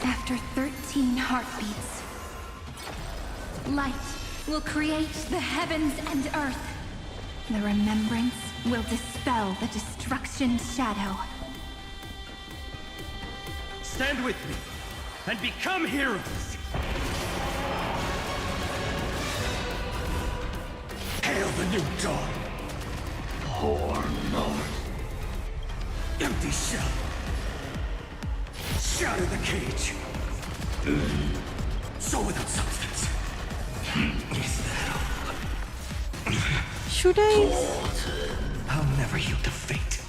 After 13 heartbeats, light will create the heavens and earth. The remembrance will dispel the destruction shadow. Stand with me and become heroes. Hail the new dawn. Empty shell. Shatter the cage. So without substance. Is that all? Should I? I'll never yield to fate.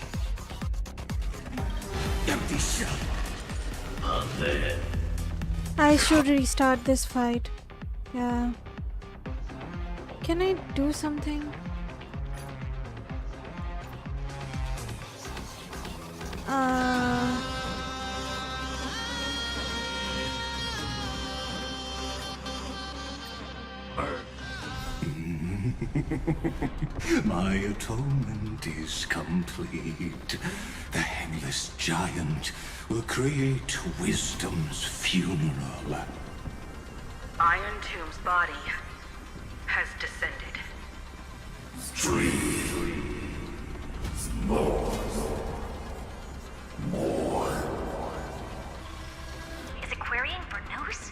Empty shell. I should restart this fight. Yeah. Can I do something? My atonement is complete. The Hangless Giant will create wisdom's funeral. Iron Tomb's body has descended. More. Is it querying for news?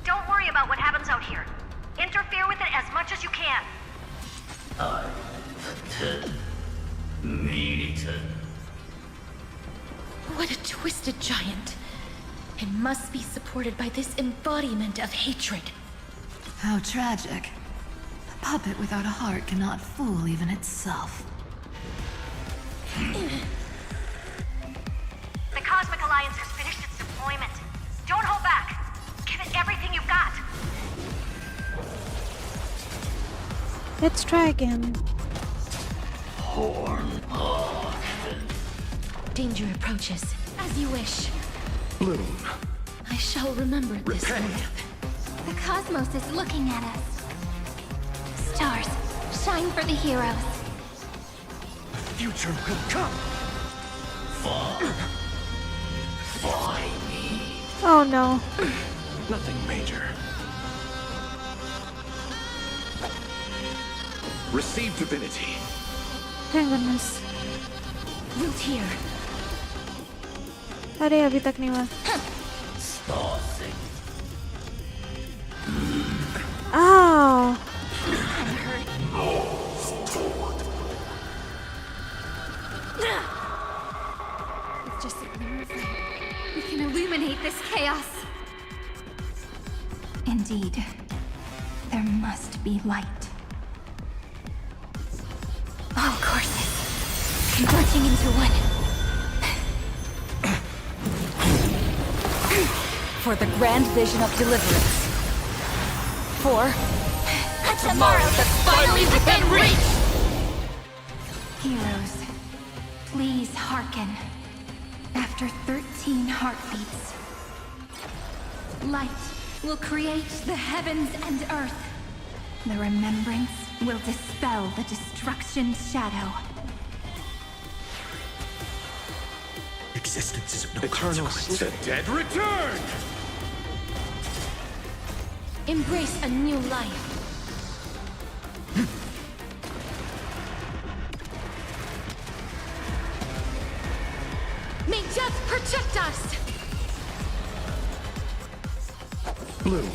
Don't worry about what happens out here. Interfere with it as much as you can. What a twisted giant. It must be supported by this embodiment of hatred. How tragic. A puppet without a heart cannot fool even itself. The Cosmic Alliance has finished its deployment. Don't hold back. Give it everything you've got. Let's try again. Danger approaches. As you wish. Bloom, I shall remember this moment. The cosmos is looking at us. Stars, shine for the heroes. The future will come. Find me. Oh no. Nothing major. Receive divinity. Thank goodness. Root here. अरे अभी तक नहीं हुआ. Ow. With just a glimmer of light, we can illuminate this chaos. Indeed, there must be light. All courses converging into one. For the grand vision of deliverance. For A tomorrow that's finally within reach! Heroes, please hearken. After 13 heartbeats, light will create the heavens and earth. The remembrance will dispel the destruction's shadow. Existence is of no Eternal consequence. the dead return! embrace a new life. May death protect us! Bloom.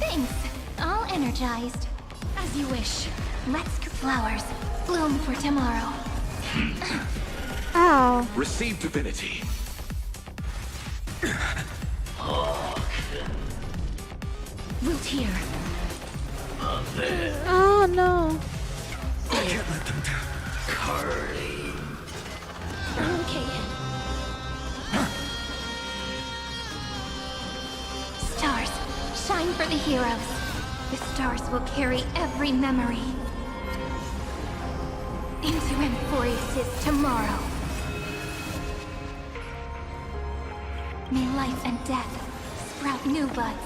Thanks. All energized. As you wish. Let's cook flowers. Bloom for tomorrow. Ow. Receive divinity. Root here. Oh no. I can't let them down. Okay. Stars, shine for the heroes. The stars will carry every memory into Emphorius' tomorrow. May life and death sprout new buds.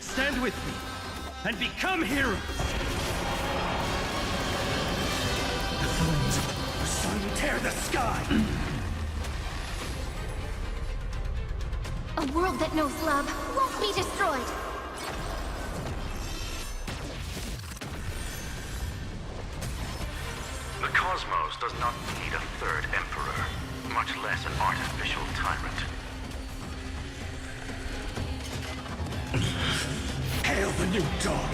Stand with me and become heroes. The flames of the sun tear the sky. A world that knows love won't be destroyed. The cosmos does not need a third emperor, much less an artificial tyrant. Hail the new dawn.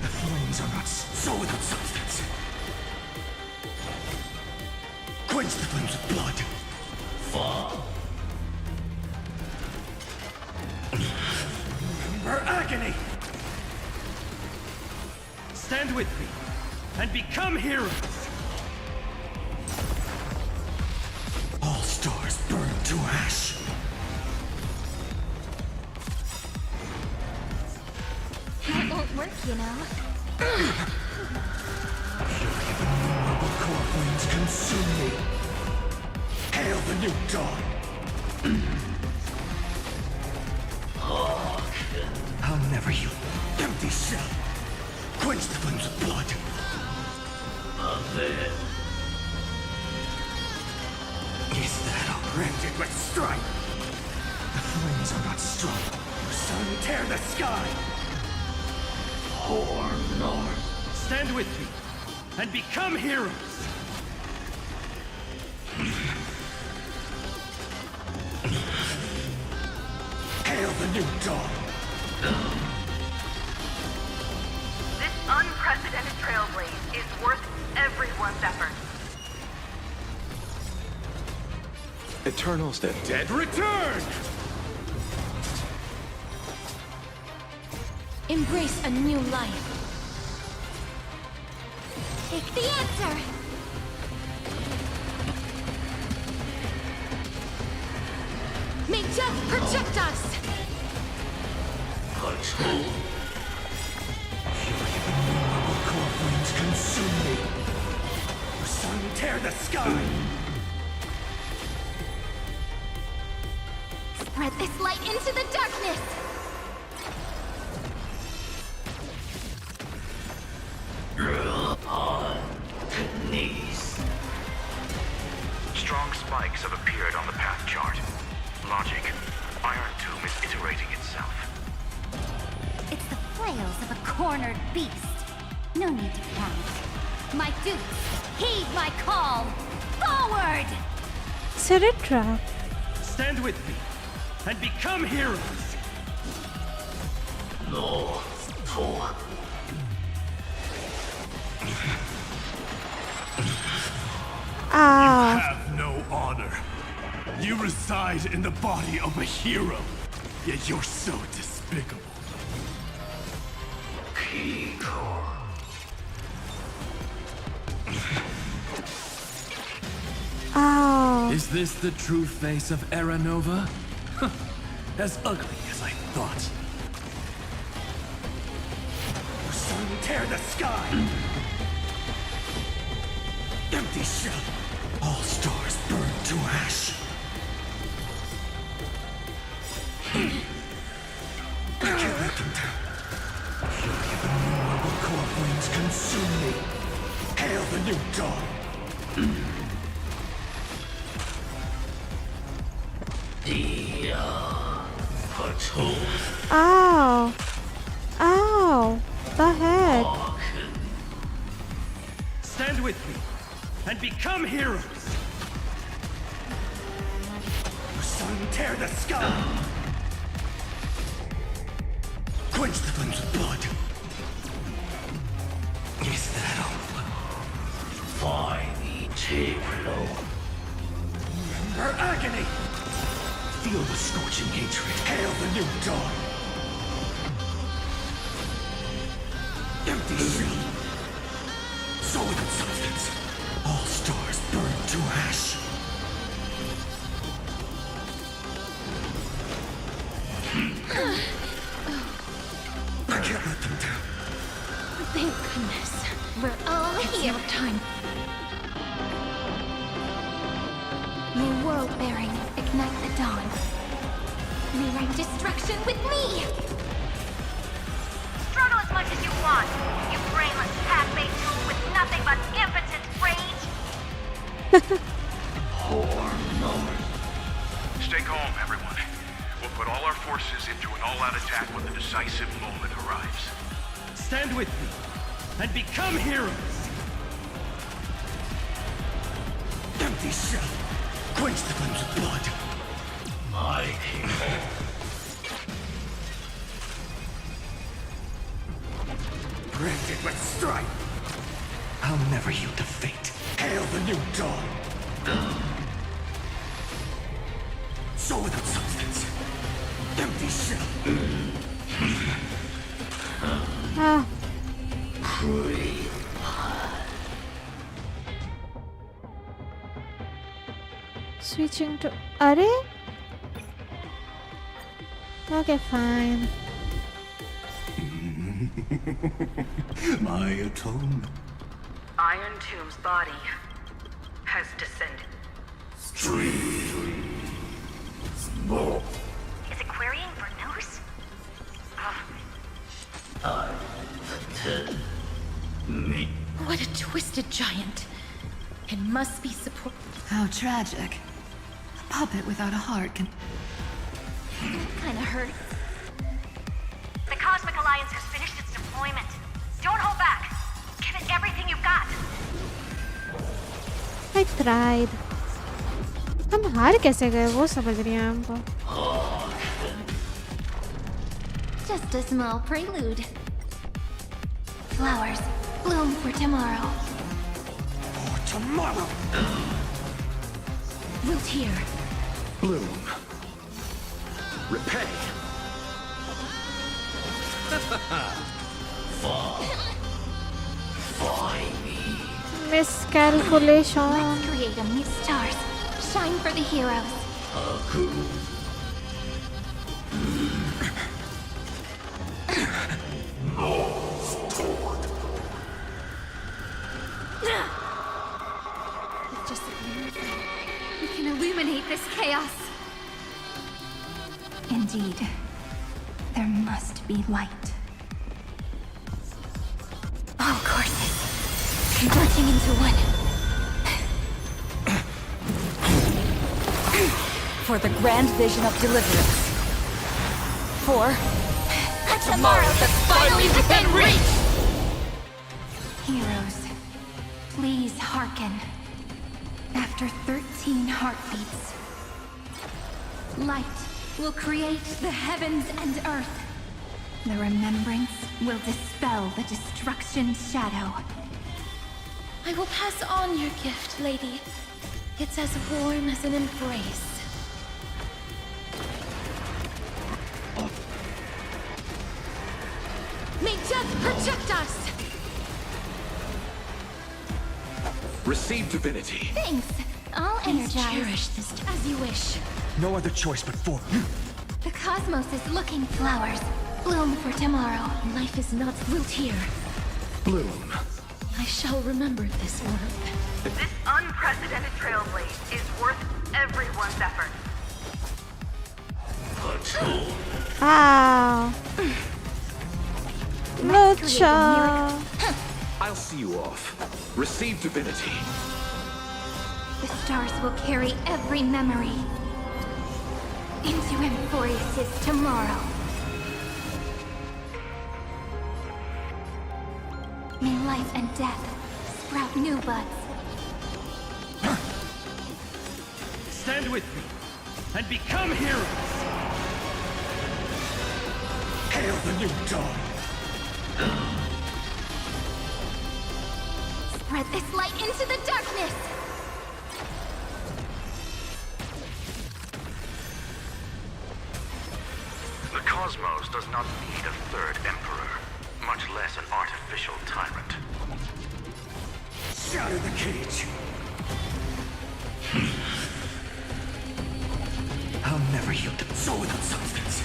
The flames are not so without substance. Quench the flames with blood. Remember agony. Stand with me and become heroes. All stars burn to ash. That won't work, you know. Innumerable core flames consume me. Hail the new dawn. I'll never you, empty shell. Quench the flames with blood. Is that all branded with strife? The flames are not strong. The sun tear the sky. Stand with me and become heroes. Hail the new dawn. This unprecedented Trailblaze is worth everyone's effort. Eternals, the dead return! Embrace a new life. Take the answer. May death protect us! Innumerable core flames consume me. tear the sky! Spread this light into the darkness! Rule upon the knees. Strong spikes have appeared on the path chart. Logic. Iron Tomb is iterating itself. It's the flails of a cornered beast. No need to panic. My dupes, heed my call! Forward! Siritra. Stand with me and become heroes! No. For. Ah. You have no honor. You reside in the body of a hero, yet you're so despicable. Kiko. Oh. Is this the true face of Aranova? As ugly as I thought. Sun tear the sky! Empty shell! All stars burn to ash! I can't let them down. Fury of innumerable core flames consume me. Hail the new dawn! Ow. Ow. The head. Stand with me and become heroes! Sun tear the sky! Quench the flames with blood! Is that all? Fine, Tablo. Her agony! Feel the scorching hatred. Hail the new dawn! Empty shell! Solid substance! All stars burn to ash! I can't let them down. Thank goodness. We're all here. No time. New world bearing, ignite the dawn. Rewrite destruction with me! Struggle as much as you want, you brainless path-made tool with nothing but impotent rage! Poor moment. Stay calm, everyone. We'll put all our forces into an all-out attack when the decisive moment arrives. Stand with me and become heroes! Empty shell! Quench the flames with blood! My people. Branded with strife! I'll never yield to fate. Hail the new dawn! Soul without substance. Empty shell. Ah. Switching to... Are? Okay, fine. My atonement. Iron Tomb's body has descended. Is it querying for news? What a twisted giant. It must be support. How tragic. A puppet without a heart can... Kinda hurt. The Cosmic Alliance has finished its deployment. Don't hold back. Give it everything you've got. I tried. हम हार कैसे गए वो समझ रही हैं हमको. Just a small prelude. Flowers bloom for tomorrow. For tomorrow! Root here. Bloom. Repay. Miscalculation. Let's create 'em, new stars. Shine for the heroes. can illuminate this chaos. Indeed, there must be light. All courses, converging into one. For the grand vision of deliverance. For a tomorrow that's finally within reach! Heroes, please hearken. After 13 heartbeats, light will create the heavens and earth. The remembrance will dispel the destruction's shadow. I will pass on your gift, lady. It's as warm as an embrace. may death protect us! Receive divinity. Thanks. I'll energize. Cherish this as you wish. No other choice but for you. The cosmos is looking flowers. Bloom for tomorrow. Life is not wilt here. Bloom. I shall remember this world. This unprecedented Trailblaze is worth everyone's effort. Ah. Lucha. I'll see you off. Receive divinity. The stars will carry every memory into Emphorius' tomorrow. May life and death sprout new buds. Stand with me and become heroes. Hail the new dawn. Spread this light into the darkness. The cosmos does not need a third emperor, much less an artificial tyrant. Shatter the cage. I'll never yield to soul without substance.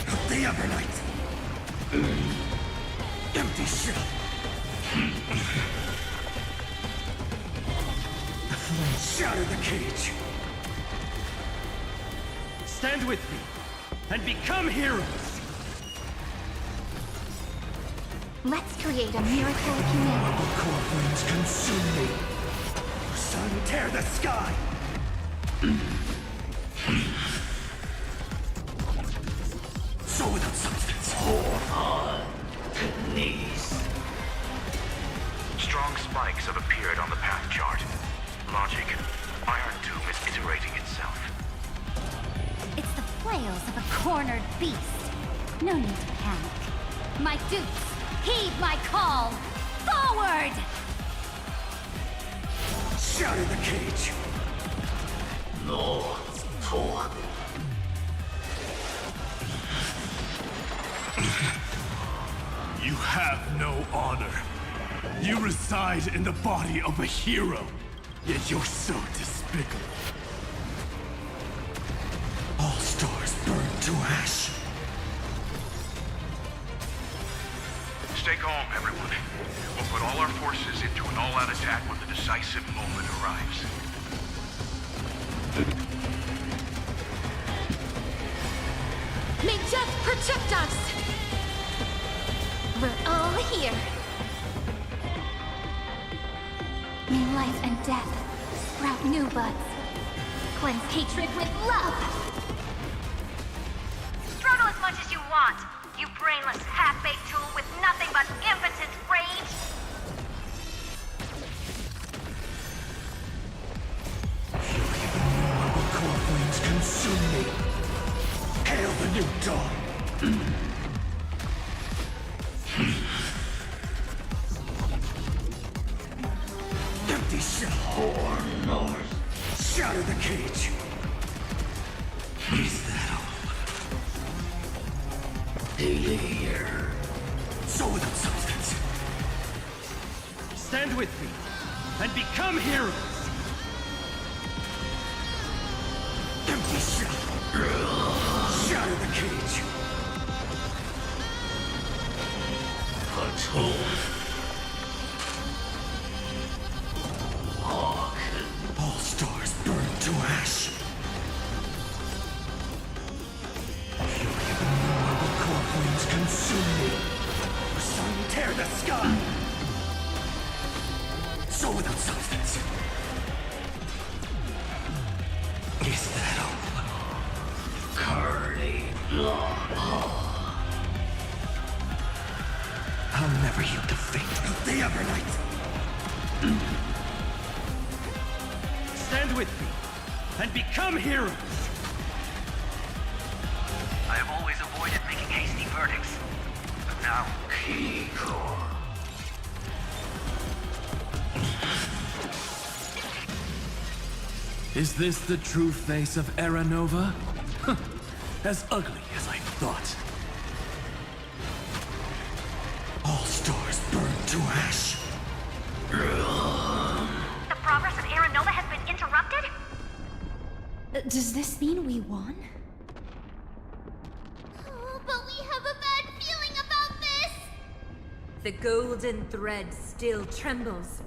Not the Evernight. Empty shell. The flames shatter the cage. Stand with me and become heroes. Let's create a miracle of humanity. The core flames consume me. Sun, tear the sky. Soul without substance. Hold on to knees. Strong spikes have appeared on the path chart. Logic. Iron Tomb is iterating itself. It's the flails of a cornered beast. No need to panic. My dupes, heed my call! Forward! Shatter the cage. No talk. You have no honor. You reside in the body of a hero, yet you're so despicable. All stars burn to ash. Stay calm, everyone. We'll put all our forces into an all-out attack when the decisive moment arrives. May death protect us! We're all here. May life and death sprout new buds. Cleanse hatred with love. Struggle as much as you want, you brainless half-baked tool with nothing but impotent rage. The core flames consume me. Hail the new dawn. Empty shell. Or north. Shatter the cage. Is that all? Here. Soul without substance. Stand with me and become heroes. Empty shell. Shatter the cage. Atone. All stars so without substance. Is that all? Curly I'll never yield to fate. Will they ever, Knight? Stand with me and become heroes. I have always avoided making hasty verdicts. But now... Kiko. Is this the true face of Era Nova? As ugly as I thought. All stars burn to ash. The progress of Era Nova has been interrupted? Does this mean we won? Oh, but we have a bad feeling about this! The golden thread still trembles.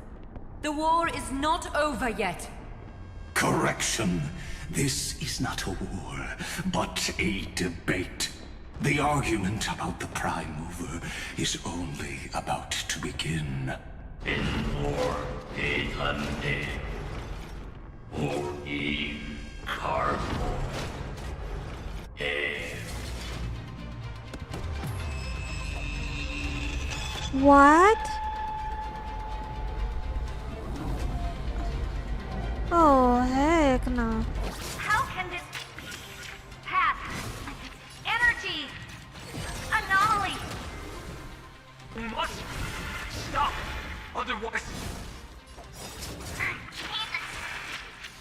The war is not over yet. Correction. This is not a war, but a debate. The argument about the Prime Mover is only about to begin. In war, Edlande. Or in Carbo. What? Oh, heck no. How can this path, energy, anomaly? We must stop, otherwise...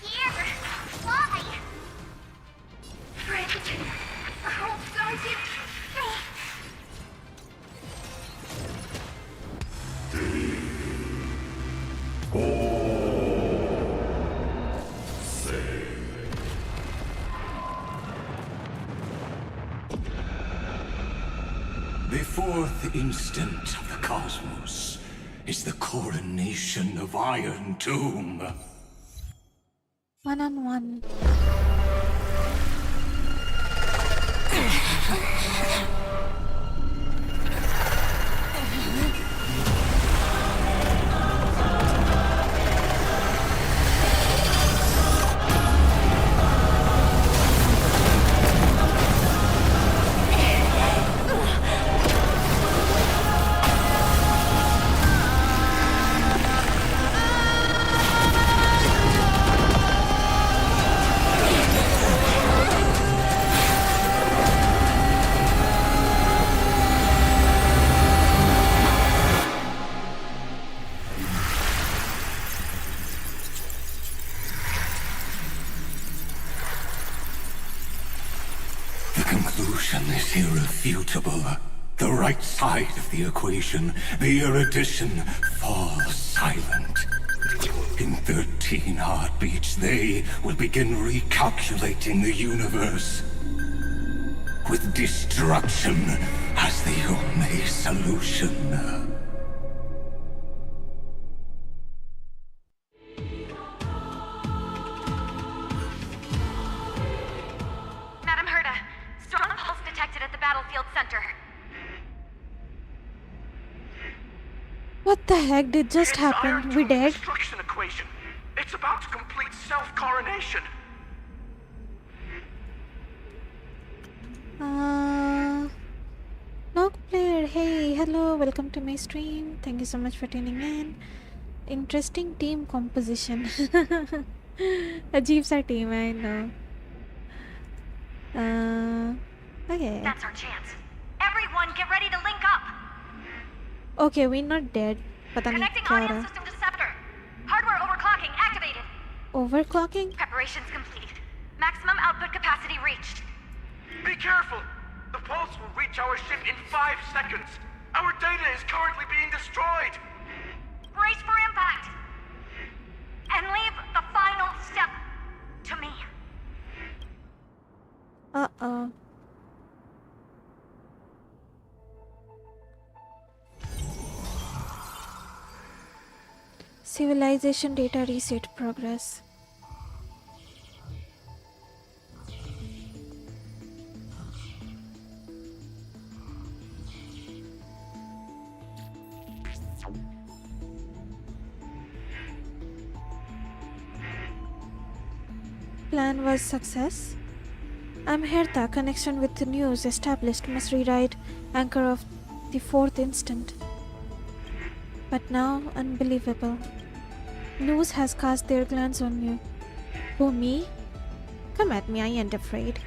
Here! Why? Friend! Oh, don't you... The fourth instant of the cosmos is the coronation of Iron Tomb. One-on-one. Is irrefutable. The right side of the equation, the erudition, falls silent. In 13 heartbeats, they will begin recalculating the universe. With destruction as the only solution. What the heck did just happen? We dead? Destruction equation. It's about to complete self-coronation. Knock player. Hey, hello, welcome to my stream. Thank you so much for tuning in. Interesting team composition. Ajeeb sa team, I know. Okay. That's our chance. Everyone, get ready to link up. Okay, we're not dead. Pata nahi Connecting kya ho audio raha. system to scepter. Hardware overclocking activated. Overclocking? Preparations complete. Maximum output capacity reached. Be careful. The pulse will reach our ship in 5 seconds. Our data is currently being destroyed. Brace for impact. And leave the final step to me. Uh-oh. Civilization data reset progress. plan was success? I'm Hertha, connection with the news established, must rewrite anchor of the fourth instant. But now, unbelievable. News has cast their glance on you. Who, me? Come at me, I ain't afraid.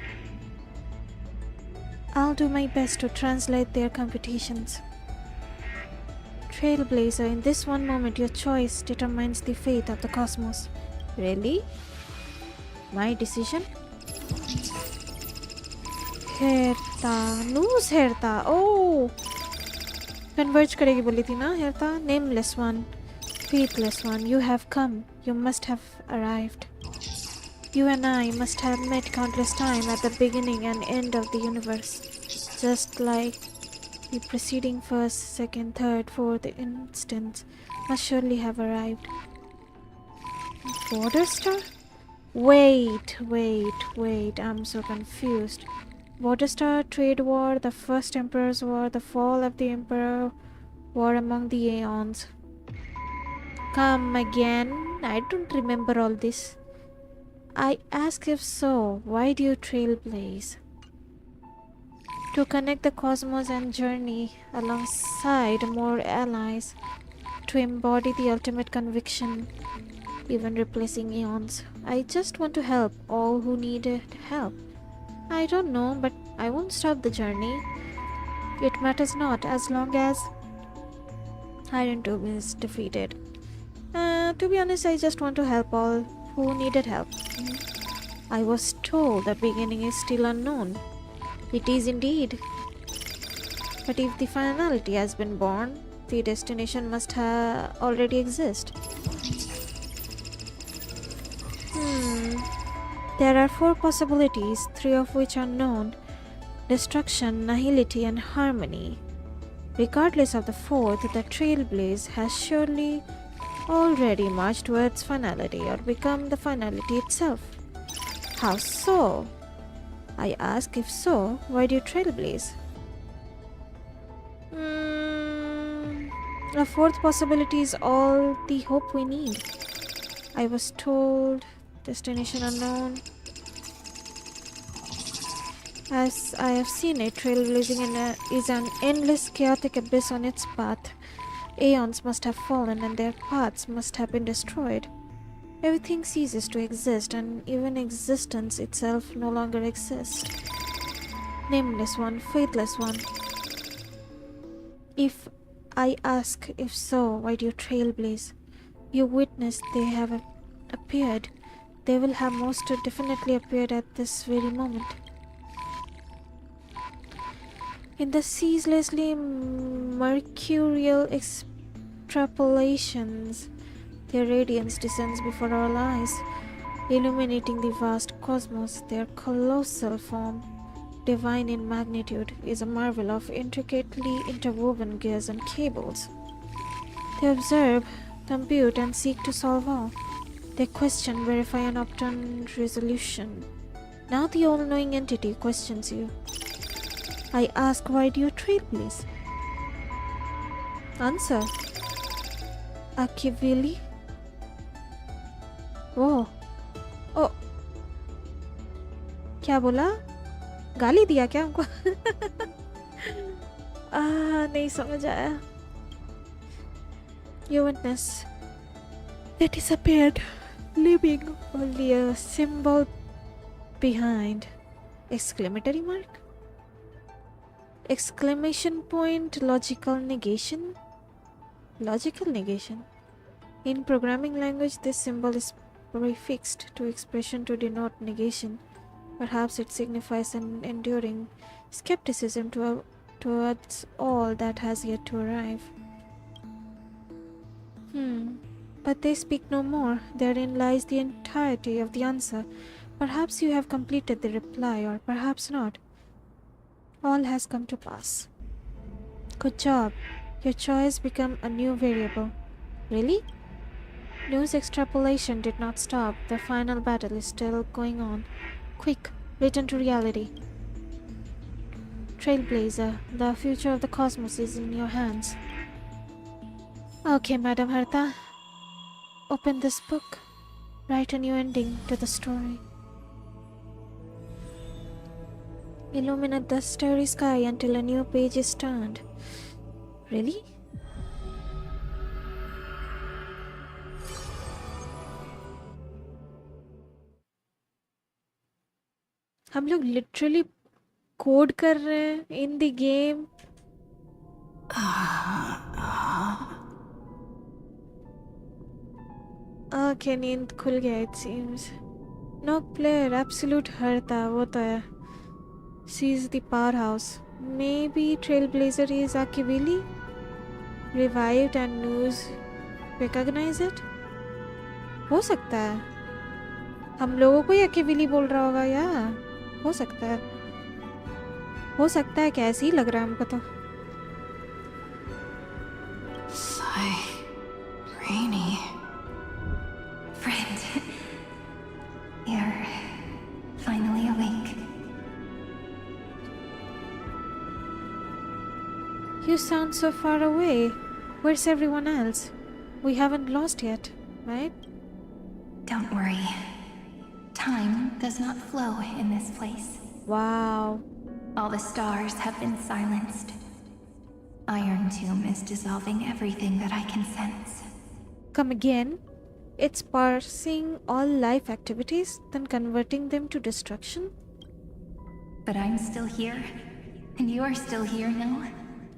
I'll do my best to translate their computations. Trailblazer, in this one moment your choice determines the fate of the cosmos. Really? My decision? Hertha, news Hertha. Oh, converge करेगी बोली थी ना Hertha. Nameless one, faithless one, you have come. You must have arrived. You and I must have met countless times at the beginning and end of the universe, just like the preceding first, second, third, fourth instance must surely have arrived. Border Star? Wait, I'm so confused. Border Star, Trade War, the First Emperor's War, the Fall of the Emperor, War among the Aeons. Come again? I don't remember all this. I ask if so, why do you trailblaze? To connect the cosmos and journey alongside more allies, to embody the ultimate conviction, even replacing eons. I just want to help all who needed help. I don't know, but I won't stop the journey. It matters not as long as Iron Tube is defeated. To be honest, I just want to help all who needed help. I was told the beginning is still unknown. It is indeed. But if the finality has been born, the destination must already exist. There are 4 possibilities, 3 of which are known: destruction, nihility, and harmony. Regardless of the 4th, the Trailblaze has surely already marched towards finality or become the finality itself. How so? I ask, if so, why do you trailblaze? A 4th possibility is all the hope we need. I was told destination unknown. As I have seen it, trailblazing is an endless chaotic abyss on its path. Aeons must have fallen and their paths must have been destroyed. Everything ceases to exist, and even existence itself no longer exists. Nameless one, faithless one. If I ask, if so, why do you trailblaze? You witnessed they have appeared. They will have most definitely appeared at this very moment. In the ceaselessly mercurial extrapolations, their radiance descends before our eyes, illuminating the vast cosmos. Their colossal form, divine in magnitude, is a marvel of intricately interwoven gears and cables. They observe, compute, and seek to solve all. They question, verify, and obtain resolution. Now the all-knowing entity questions you. I ask, why do you trailblaze? Answer. Akivili? Oh. Oh. क्या बोला? गाली दिया क्या हमको? नहीं समझ आया. You witness. They disappeared, leaving only a symbol behind. Exclamatory mark? Exclamation point, logical negation? Logical negation. In programming language, this symbol is prefixed to expression to denote negation. Perhaps it signifies an enduring skepticism towards all that has yet to arrive. But they speak no more. Therein lies the entirety of the answer. Perhaps you have completed the reply, or perhaps not. All has come to pass. Good job. Your choice became a new variable. Really? News extrapolation did not stop. The final battle is still going on. Quick, return to reality. Trailblazer, the future of the cosmos is in your hands. Okay, Madam Hertha. Open this book. Write a new ending to the story. Illuminate the starry sky until a new page is turned. Really? हम लोग literally code कर रहे हैं in the game. Okay, नींद खुल गया it seems. No player, absolute हरता वो तो है. Sees the powerhouse. Maybe Trailblazer is Akivili? Revived and news recognize it? हो सकता है. हम लोगों को ही अकेविली बोल रहा होगा या हो सकता है. हो सकता है कि ऐसे ही लग रहा है हमको तो. Rainy. Friend, you're finally awake. You sound so far away. Where's everyone else? We haven't lost yet, right? Don't worry. Time does not flow in this place. Wow. All the stars have been silenced. Iron Tomb is dissolving everything that I can sense. Come again? It's parsing all life activities, then converting them to destruction? But I'm still here, and you are still here, no?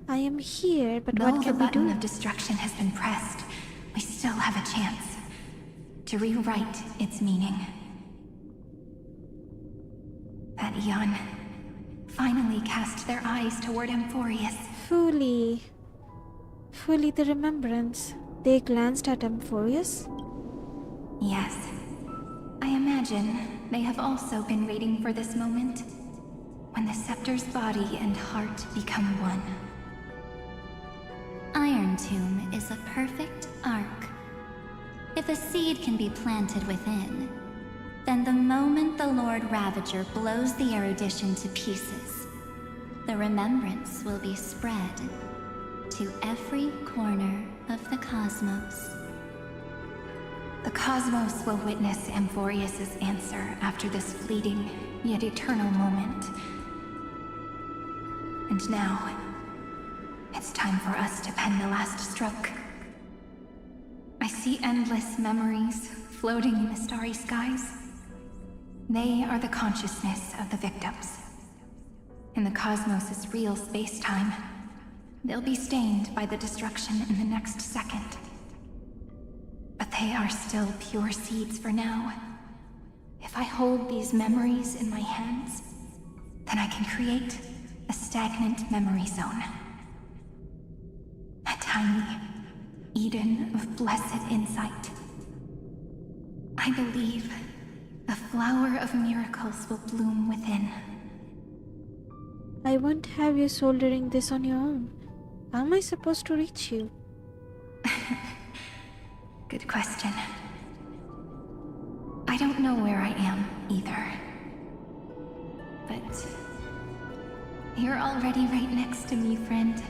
I am here, but Though what the can we do? button of destruction has been pressed, we still have a chance to rewrite its meaning. That eon finally cast their eyes toward Amphorius. Fully the remembrance. They glanced at Amphorius? Yes. I imagine they have also been waiting for this moment, when the scepter's body and heart become one. Iron Tomb is a perfect arc. If a seed can be planted within, then the moment the Lord Ravager blows the erudition to pieces, the remembrance will be spread to every corner of the cosmos. The cosmos will witness Amphorius' answer after this fleeting, yet eternal moment. And now, it's time for us to pen the last stroke. I see endless memories floating in the starry skies. They are the consciousness of the victims. In the cosmos' real space-time, they'll be stained by the destruction in the next second. But they are still pure seeds for now. If I hold these memories in my hands, then I can create a stagnant memory zone. A tiny Eden of blessed insight. I believe a flower of miracles will bloom within. I won't have you soldering this on your own. How am I supposed to reach you? Good question. I don't know where I am, either. But you're already right next to me, friend.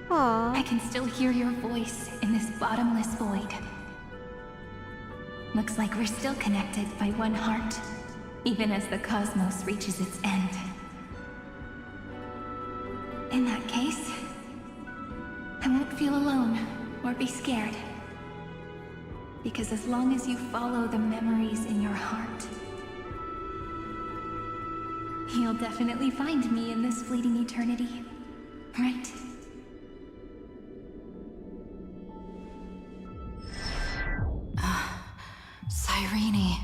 Aww. I can still hear your voice in this bottomless void. Looks like we're still connected by one heart, even as the cosmos reaches its end. In that case, I won't feel alone or be scared. Because as long as you follow the memories in your heart, you'll definitely find me in this fleeting eternity, right? Cyrene.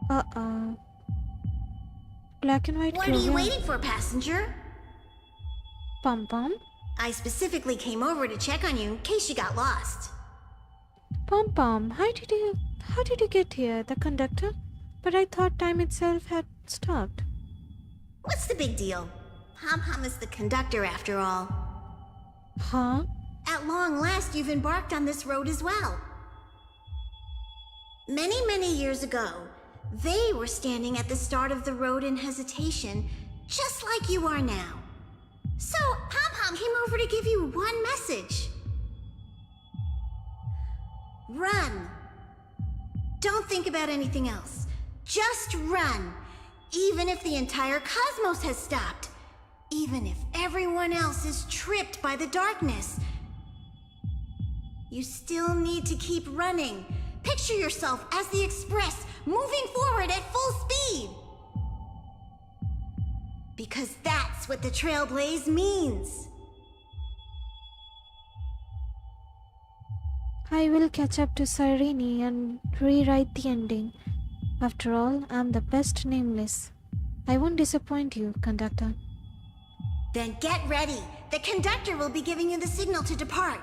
Uh-oh. Black and white What are you Clover. waiting for, passenger? Pom Pom? I specifically came over to check on you in case you got lost. Pom Pom, how did you get here? The conductor? But I thought time itself had stopped. What's the big deal? Pom Pom is the conductor after all. Huh? At long last, you've embarked on this road as well. Many, many years ago, they were standing at the start of the road in hesitation, just like you are now. So, Pom Pom came over to give you one message. Run. Don't think about anything else. Just run. Even if the entire cosmos has stopped. Even if everyone else is tripped by the darkness. You still need to keep running. Picture yourself as the Express, moving forward at full speed. Because that's what the Trailblaze means. I will catch up to Cyrene and rewrite the ending. After all, I'm the best nameless. I won't disappoint you, conductor. Then get ready. The conductor will be giving you the signal to depart.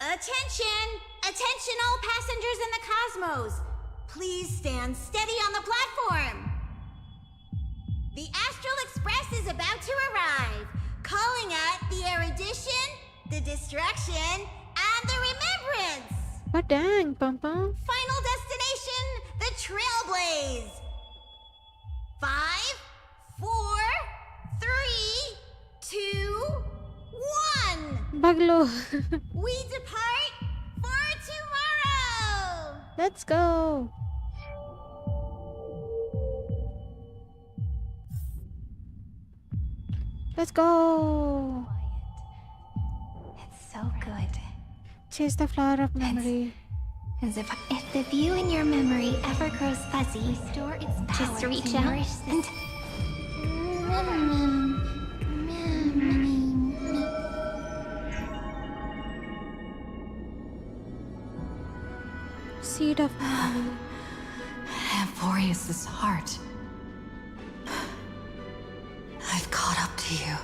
Attention! Attention all passengers in the cosmos! Please stand steady on the platform! The Astral Express is about to arrive, calling at the erudition, the destruction, and the remembrance! But dang, Pom-Pom. Final destination, the Trailblaze! 5, 4, 3, 2, 1! Baglo. We depart for tomorrow! Let's go. Let's go. It's so good. Chase the flower of memory. As if the view in your memory ever grows fuzzy, restore its power. Just reach out and Seed of memory. Amphorius's heart. I've caught up to you.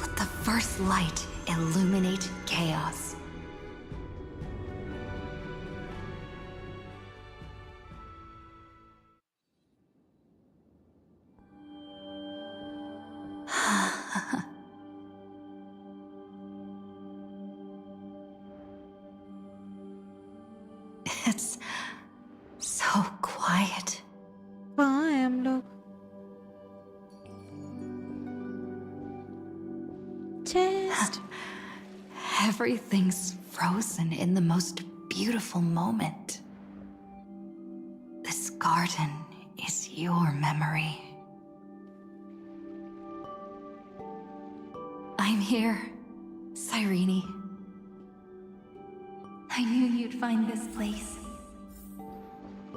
Let the first light illuminate chaos. It's so quiet. I am look. Chest. Everything's frozen in the most beautiful moment. This garden is your memory. I'm here, Cyrene. I knew you'd find this place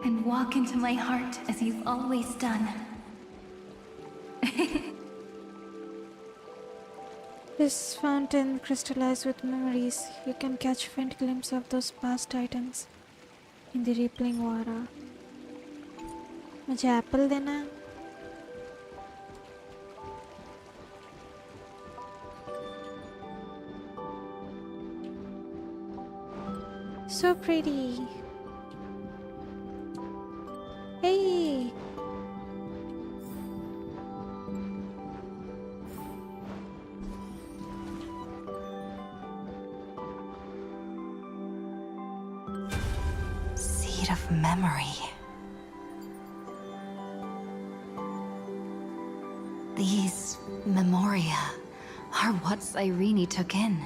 and walk into my heart as you've always done. This fountain crystallized with memories. You can catch faint glimpse of those past items in the rippling water. मुझे Apple देना है. So pretty. Hey. Seed of memory. These memoria are what Cyrene took in.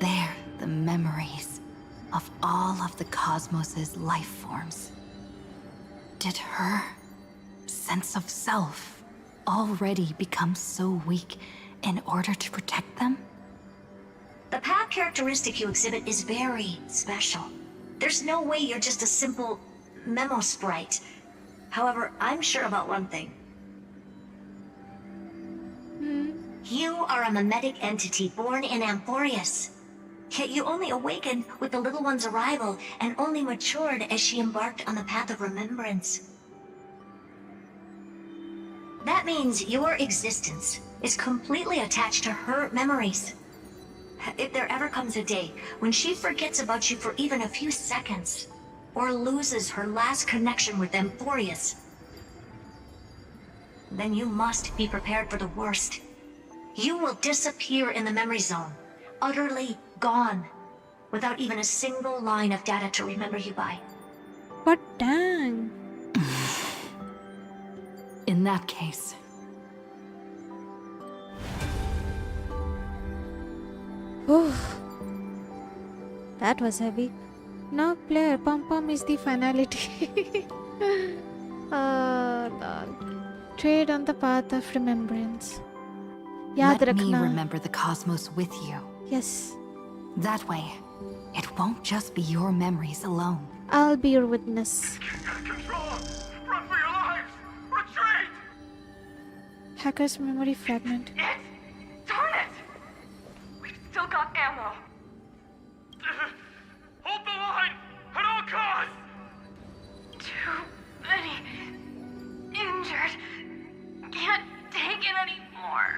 They're the memories of all of the cosmos's life forms. Did her sense of self already become so weak in order to protect them? The path characteristic you exhibit is very special. There's no way you're just a simple memo sprite. However, I'm sure about one thing. You are a mimetic entity born in Amphorius. Yet you only awakened with the little one's arrival and only matured as she embarked on the path of remembrance. That means your existence is completely attached to her memories. If there ever comes a day when she forgets about you for even a few seconds, or loses her last connection with Amphorius, then you must be prepared for the worst. You will disappear in the memory zone, utterly gone, without even a single line of data to remember you by. But dang. In that case, Oh. that was heavy. Now, player, Pom Pom is the finality. Oh, Lord. Trade on the path of remembrance. Yaad Let me rakhna. remember the cosmos with you. Yes. That way, it won't just be your memories alone. I'll be your witness. Control! Run for your lives! Retreat! Hacker's memory fragment. Darn it! We've still got ammo. Hold the line! At all costs! Too many injured. Can't take it anymore.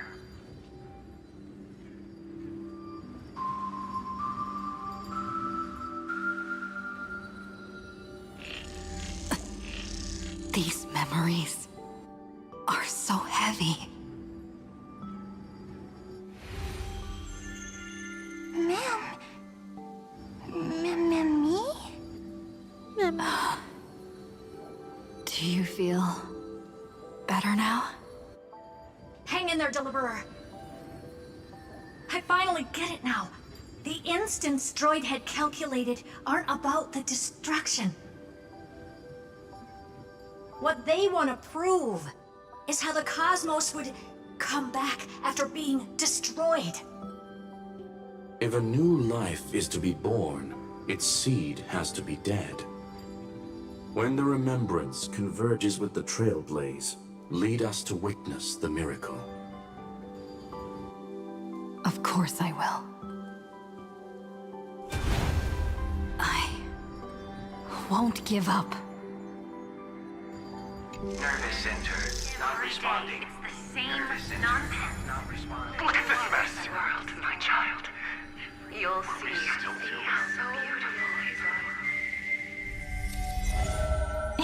These memories are so heavy. Me? Do you feel better now? Hang in there, Deliverer. I finally get it now. The instants Droid had calculated aren't about the destruction. What they want to prove is how the cosmos would come back after being destroyed. If a new life is to be born, its seed has to be dead. When the remembrance converges with the Trailblaze, lead us to witness the miracle. Of course I will. I won't give up. Nervous center, not responding. It's the same nonsense. Not responding. Look at this mess! World, my child. You'll see. So beautiful.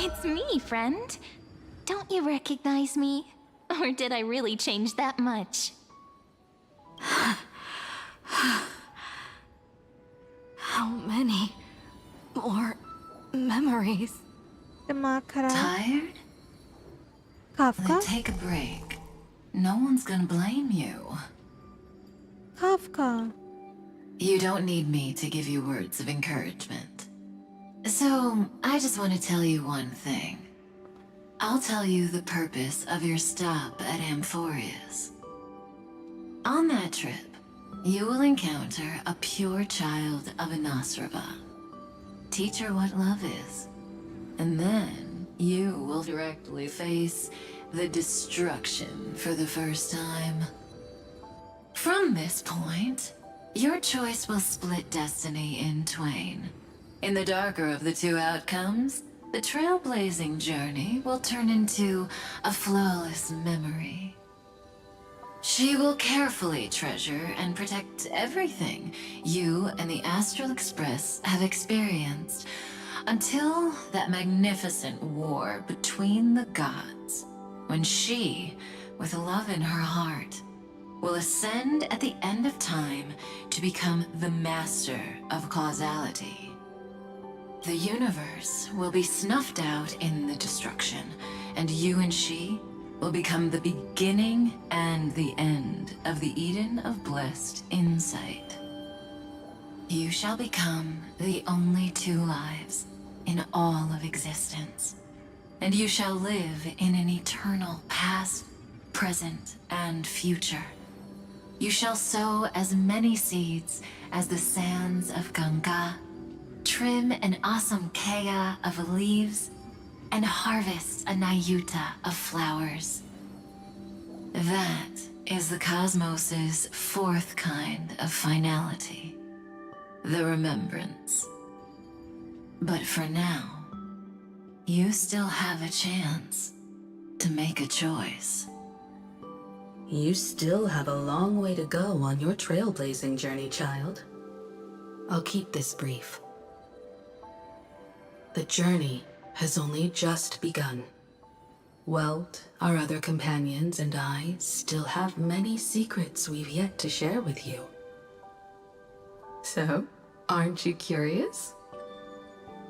It's me, friend. Don't you recognize me? Or did I really change that much? How many more memories? Tired? Then Kafka? take a break. No one's gonna blame you. Kafka. You don't need me to give you words of encouragement. So, I just want to tell you one thing. I'll tell you the purpose of your stop at Amphorius. On that trip, you will encounter a pure child of Anasraba. Teach her what love is. And then, you will directly face the destruction for the first time. From this point, your choice will split destiny in twain. In the darker of the two outcomes, the trailblazing journey will turn into a flawless memory. She will carefully treasure and protect everything you and the Astral Express have experienced until that magnificent war between the gods, when she, with love in her heart, will ascend at the end of time to become the master of causality. The universe will be snuffed out in the destruction, and you and she will become the beginning and the end of the Eden of blessed insight. You shall become the only two lives in all of existence, and you shall live in an eternal past, present, and future. You shall sow as many seeds as the sands of Ganga, trim an awesome kea of leaves, and harvest a nayuta of flowers. That is the cosmos's fourth kind of finality, the remembrance. But for now, you still have a chance to make a choice. You still have a long way to go on your trailblazing journey, child. I'll keep this brief. The journey has only just begun. Welt, our other companions, and I still have many secrets we've yet to share with you. So, aren't you curious?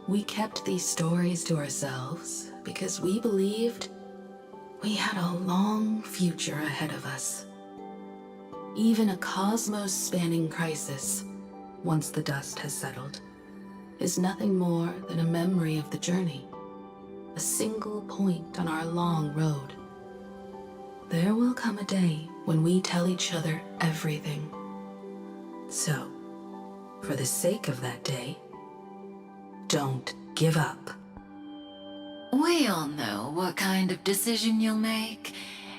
We kept these stories to ourselves because we believed we had a long future ahead of us. Even a cosmos-spanning crisis, once the dust has settled, is nothing more than a memory of the journey, a single point on our long road. There will come a day when we tell each other everything. So, for the sake of that day, don't give up. We all know what kind of decision you'll make,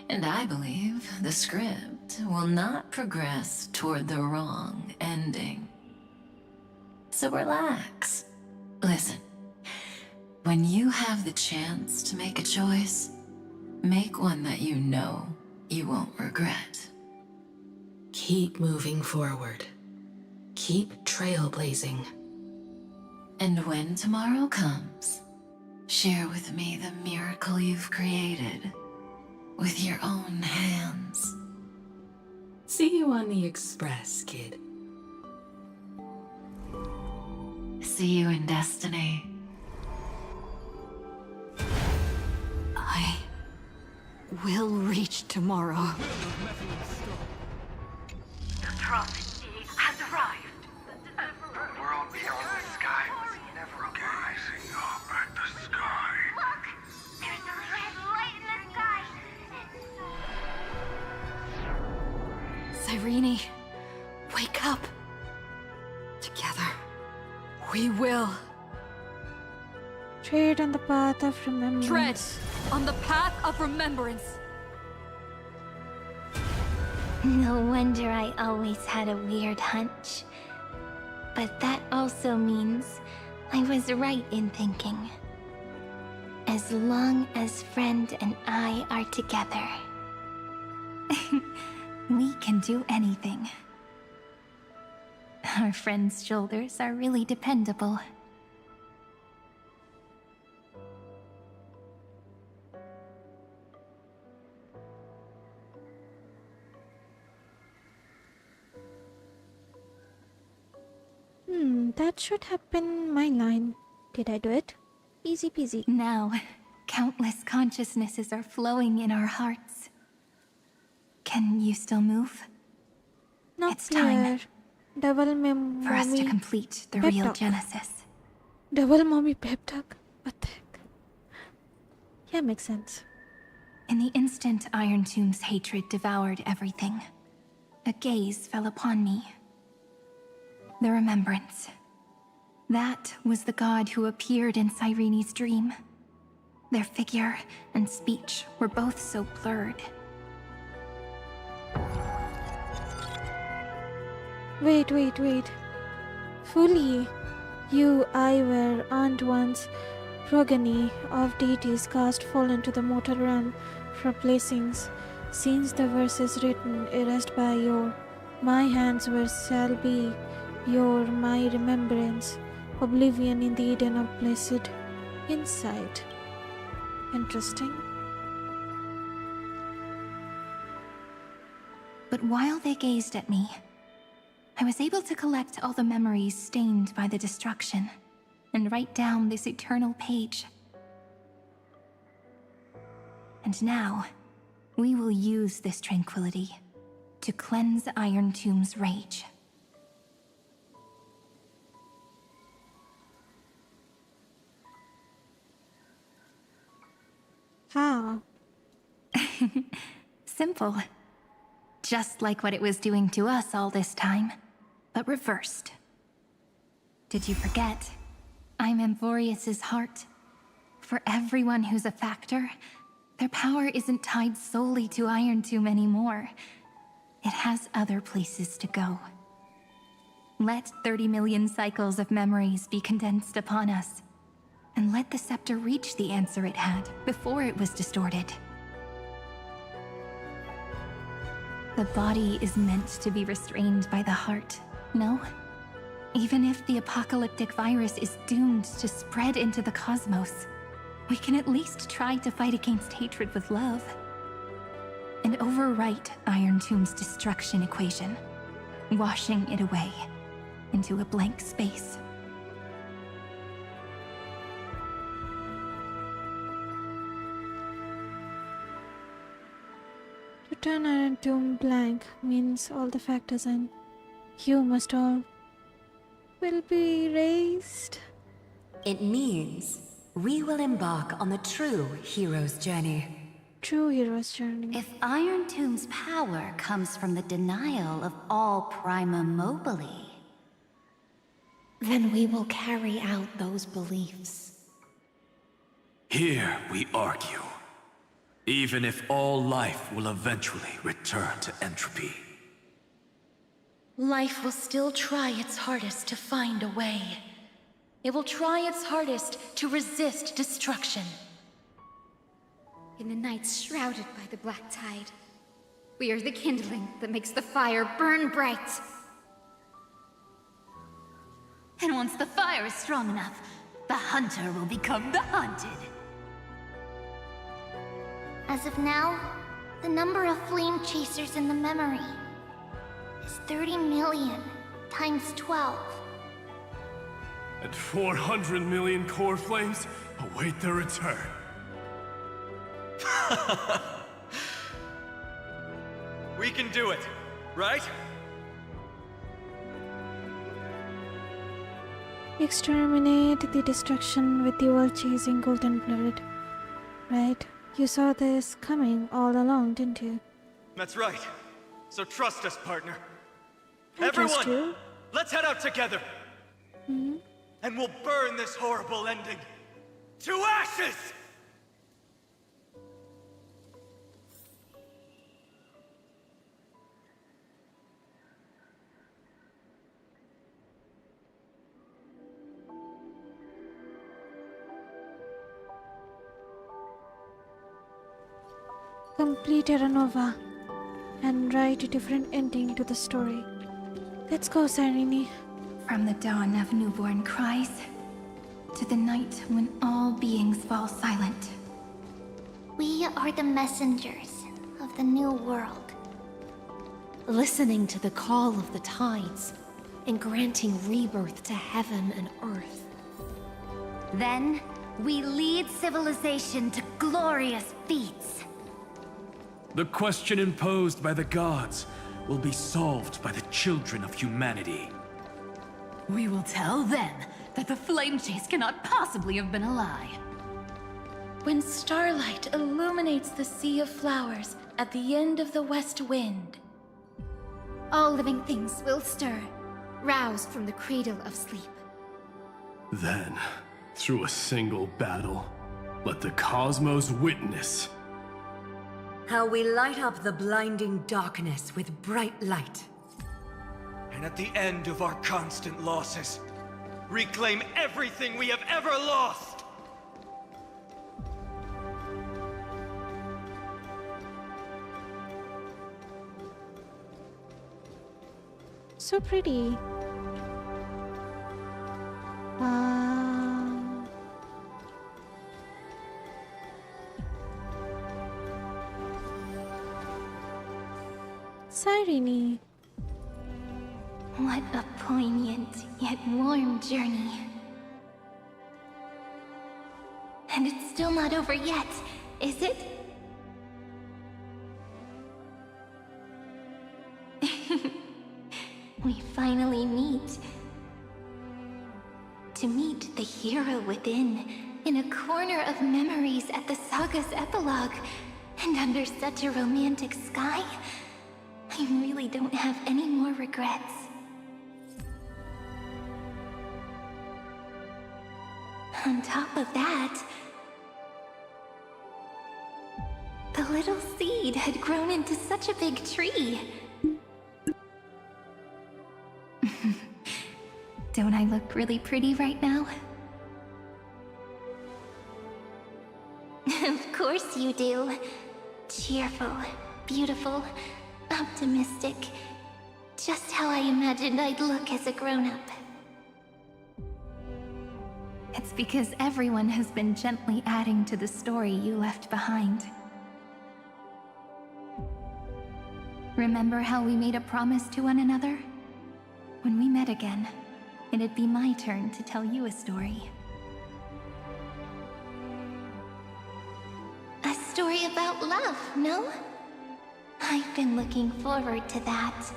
and I believe the script will not progress toward the wrong ending. So relax. Listen, when you have the chance to make a choice, make one that you know you won't regret. Keep moving forward. Keep trailblazing. And when tomorrow comes, share with me the miracle you've created with your own hands. See you on the Express, kid. See you in Destiny. I will reach tomorrow. The prophecy has arrived. The world beyond the sky was never rising up at the sky. Look! There's a red light in the sky. Cyrene, wake up. Together, we will. Tread on the path of remembrance. Tread on the path of remembrance. No wonder I always had a weird hunch. But that also means I was right in thinking. As long as Friend and I are together, we can do anything. Our friend's shoulders are really dependable. That should have been my line. Did I do it? Easy peasy. Now, countless consciousnesses are flowing in our hearts. Can you still move? Not it's clear. time Double mommy for us to complete the pep real talk. Genesis. Double mommy pep talk? What the heck? Yeah, makes sense. In the instant Iron Tomb's hatred devoured everything, a gaze fell upon me. The remembrance. That was the god who appeared in Cyrene's dream. Their figure and speech were both so blurred. Wait. Fully, you, I were aunt once progeny of deities cast fallen to the mortal realm for blessings. Since the verses written, erased by your, my hands were shall be your, my remembrance. Oblivion in the Eden of blessed insight. Interesting. But while they gazed at me, I was able to collect all the memories stained by the destruction and write down this eternal page. And now, we will use this tranquility to cleanse Iron Tomb's rage. How? Simple. Just like what it was doing to us all this time, but reversed. Did you forget? I'm Amphorius's heart. For everyone who's a factor, their power isn't tied solely to Iron Tomb anymore. It has other places to go. Let 30 million cycles of memories be condensed upon us, and let the scepter reach the answer it had before it was distorted. The body is meant to be restrained by the heart, no? Even if the apocalyptic virus is doomed to spread into the cosmos, we can at least try to fight against hatred with love. And overwrite Iron Tomb's destruction equation, washing it away into a blank space. To turn Iron Tomb blank means all the factors and you must all will be erased. It means we will embark on the true hero's journey. True hero's journey. If Iron Tomb's power comes from the denial of all Prima Mobile, then we will carry out those beliefs. Here we argue. Even if all life will eventually return to entropy. Life will still try its hardest to find a way. It will try its hardest to resist destruction. In the nights shrouded by the black tide, we are the kindling that makes the fire burn bright. And once the fire is strong enough, the hunter will become the hunted. As of now, the number of flame chasers in the memory is 30 million times 12. And 400 million core flames await their return. We can do it, right? Exterminate the destruction with the world-chasing golden blood. Right? You saw this coming all along, didn't you? That's right. So trust us, partner. I trust you. Everyone, let's head out together. Hmm? And we'll burn this horrible ending to ashes! Complete Terra Nova and write a different ending to the story. Let's go, Cyrene. From the dawn of newborn cries, to the night when all beings fall silent. We are the messengers of the new world. Listening to the call of the tides, and granting rebirth to heaven and earth. Then, we lead civilization to glorious feats. The question imposed by the gods will be solved by the children of humanity. We will tell them that the flame chase cannot possibly have been a lie. When starlight illuminates the sea of flowers at the end of the west wind, All living things will stir, roused from the cradle of sleep. Then, through a single battle, let the cosmos witness How we light up the blinding darkness with bright light. And at the end of our constant losses, reclaim everything we have ever lost! So pretty. Cyrene. What a poignant yet warm journey. And it's still not over yet, is it? We finally meet. To meet the hero within, in a corner of memories at the saga's epilogue, and under such a romantic sky, I really don't have any more regrets. On top of that, the little seed had grown into such a big tree. Don't I look really pretty right now? Of course you do. Cheerful, beautiful, optimistic. Just how I imagined I'd look as a grown-up. It's because everyone has been gently adding to the story you left behind. Remember how we made a promise to one another? When we met again, it'd be my turn to tell you a story. A story about love, no? I've been looking forward to that.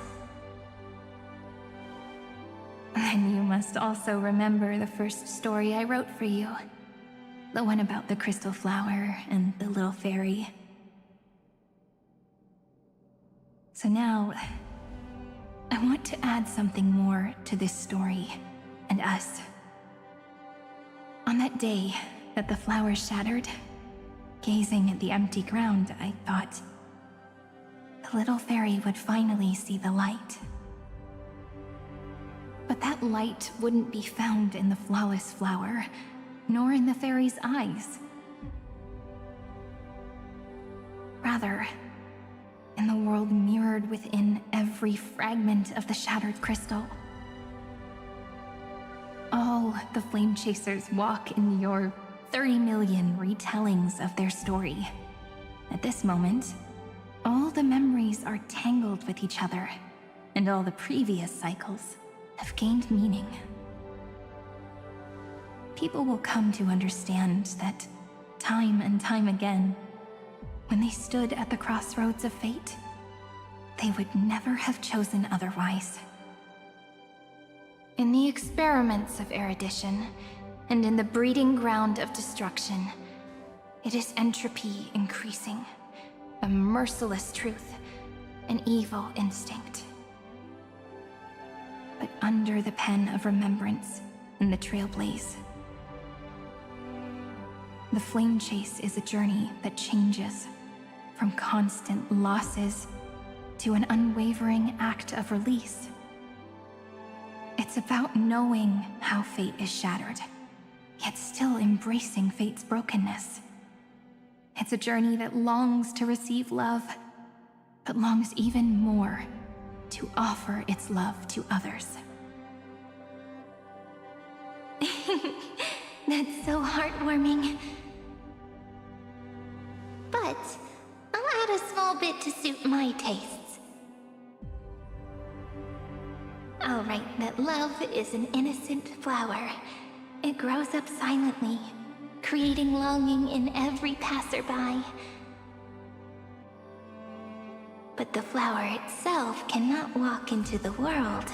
Then you must also remember the first story I wrote for you. The one about the crystal flower and the little fairy. So now, I want to add something more to this story and us. On that day that the flower shattered, gazing at the empty ground, I thought the little fairy would finally see the light. But that light wouldn't be found in the flawless flower, nor in the fairy's eyes. Rather, in the world mirrored within every fragment of the shattered crystal. All the Flame Chasers walk in your 30 million retellings of their story. At this moment, all the memories are tangled with each other, and all the previous cycles have gained meaning. People will come to understand that time and time again, when they stood at the crossroads of fate, they would never have chosen otherwise. In the experiments of erudition, and in the breeding ground of destruction, it is entropy increasing, a merciless truth, an evil instinct. But under the pen of remembrance in the Trailblaze, the flame chase is a journey that changes from constant losses to an unwavering act of release. It's about knowing how fate is shattered, yet still embracing fate's brokenness. It's a journey that longs to receive love, but longs even more to offer its love to others. That's so heartwarming. But I'll add a small bit to suit my tastes. I'll write that love is an innocent flower. It grows up silently, creating longing in every passerby. But the flower itself cannot walk into the world.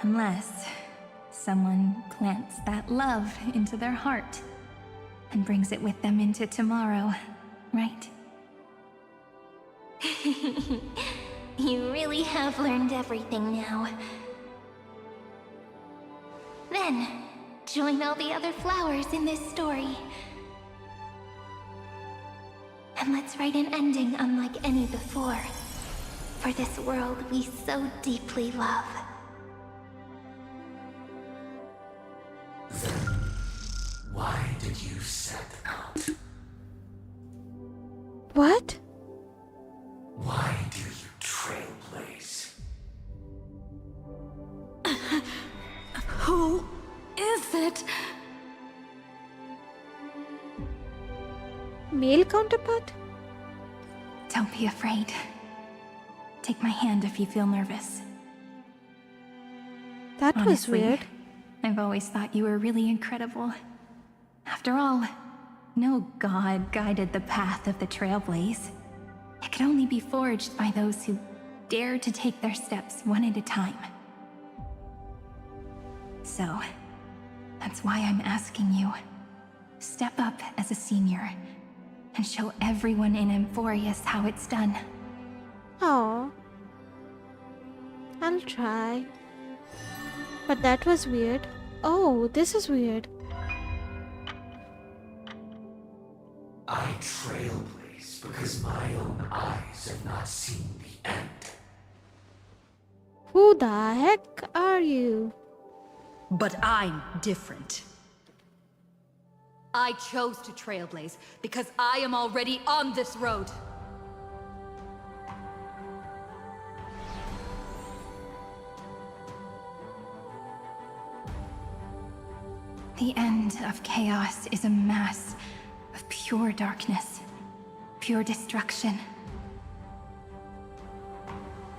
Unless someone plants that love into their heart and brings it with them into tomorrow, right? You really have learned everything now. Then, join all the other flowers in this story. And let's write an ending unlike any before, for this world we so deeply love. Why did you set out? What? Why do you trailblaze? Who is it? Male counterpart? Don't be afraid. Take my hand if you feel nervous. That Honestly, was weird. I've always thought you were really incredible. After all, no god guided the path of the Trailblaze. It could only be forged by those who dare to take their steps one at a time. So, that's why I'm asking you. Step up as a senior and show everyone in Amphorius how it's done. Oh, I'll try. But that was weird. Oh, this is weird. I trailblaze because my own eyes have not seen the end. Who the heck are you? But I'm different. I chose to trailblaze because I am already on this road. The end of chaos is a mass of pure darkness, pure destruction.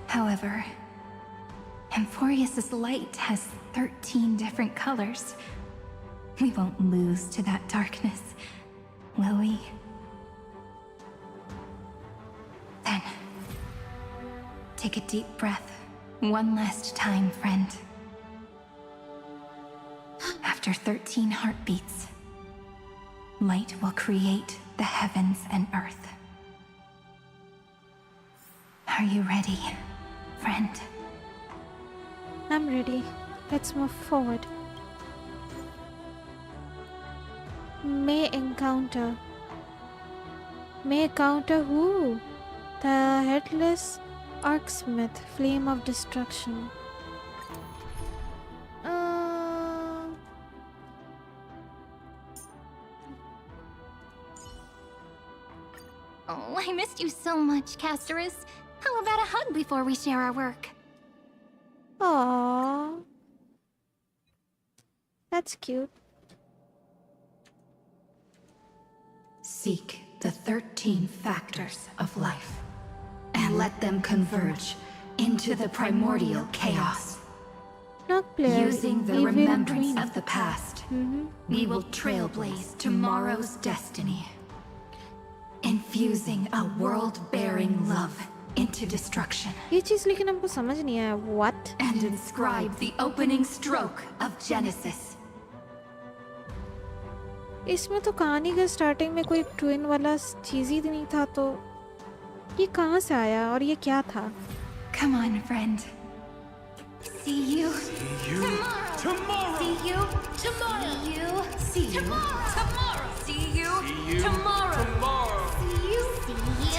However, Amphorius's light has 13 different colors. We won't lose to that darkness, will we? Then, take Take a deep breath. One last time, friend. After 13 heartbeats, light will create the heavens and earth. Are you ready, friend? I'm ready. Let's move forward. May encounter who? The headless arcsmith, flame of destruction. Oh, I missed you so much, Castorus. How about a hug before we share our work? Aww. That's cute. Seek the 13 factors of life, and let them converge into the primordial chaos. Not player, Using the even remembrance dream. of the past, we will trailblaze tomorrow's destiny. Infusing a world-bearing love into destruction. ये चीज़ लेकिन हमको समझ नहीं आया. What? And inscribe the opening stroke of Genesis. इसमें तो कहानी का स्टार्टिंग में कोई ट्विन वाला चीज़ ही नहीं था, तो ये कहाँ से आया और ये क्या था? Come on, friend. See you. Tomorrow. See you. Tomorrow. See you. See you. Tomorrow. See you tomorrow. See you. See you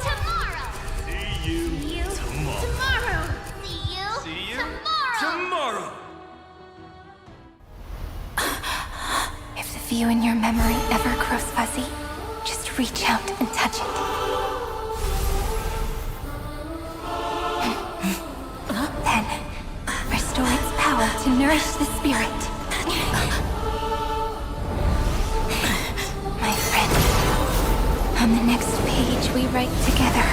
tomorrow. See you See you tomorrow. See you See you tomorrow. tomorrow. If the view in your memory ever grows fuzzy, just reach out and touch it. Then, restore its power to nourish the spirit. My friend, on the next page we write together,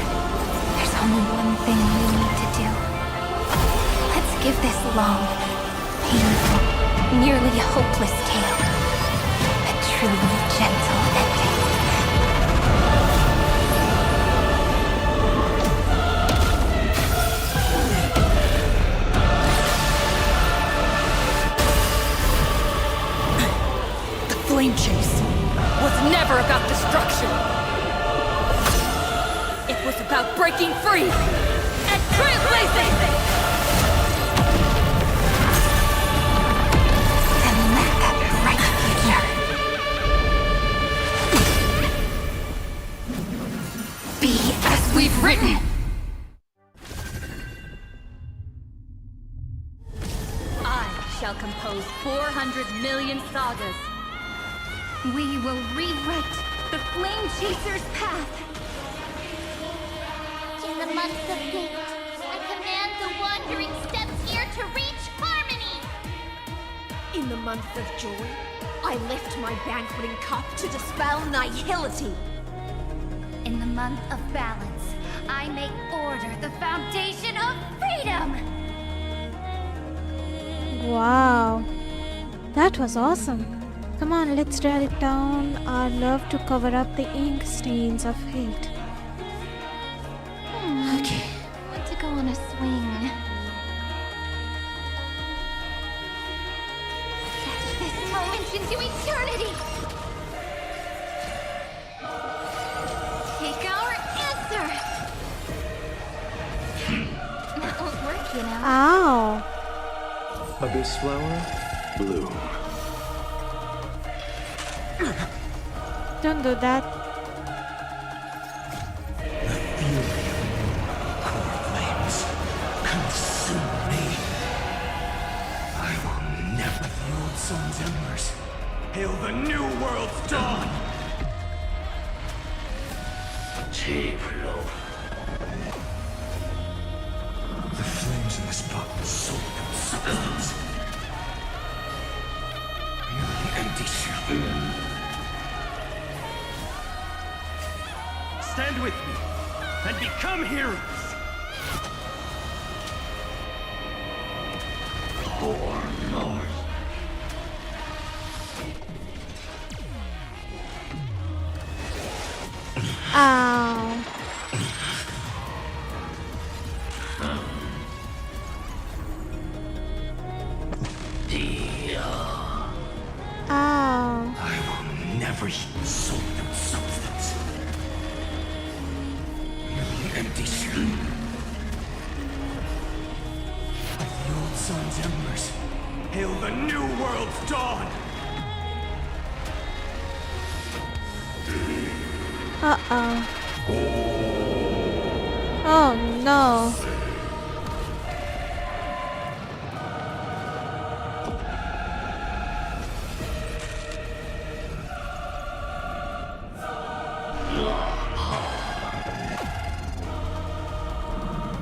there's only one thing we need to do. Let's give this long, painful, nearly hopeless tale a truly gentle ending. Flame chase was never about destruction. It was about breaking free and trailblazing. And let that bright future be as we've written. I shall compose 400 million sagas. We will rewrite the Flame Chaser's path. In the month of Fate, I command the wandering steps here to reach harmony. In the month of joy, I lift my banqueting cup to dispel nihility. In the month of balance, I make order the foundation of freedom. Wow, that was awesome. Come on, let's write down our love to cover up the ink stains of hate. Okay. I want to go on a swing. Stretch this moment into eternity. Take our answer. That won't work, you know. Ow. Abyss flower, bloom. Don't do that. The fury of core flames consume me. I will never. The old sun's embers hail the new world's dawn. The flames in this book soul and substance. Merely empty shell. Stand with me and become heroes. For North. Ow. without substance. Merely empty shell. By the old sun's embers, hail the new world's dawn! Uh-oh. Oh no.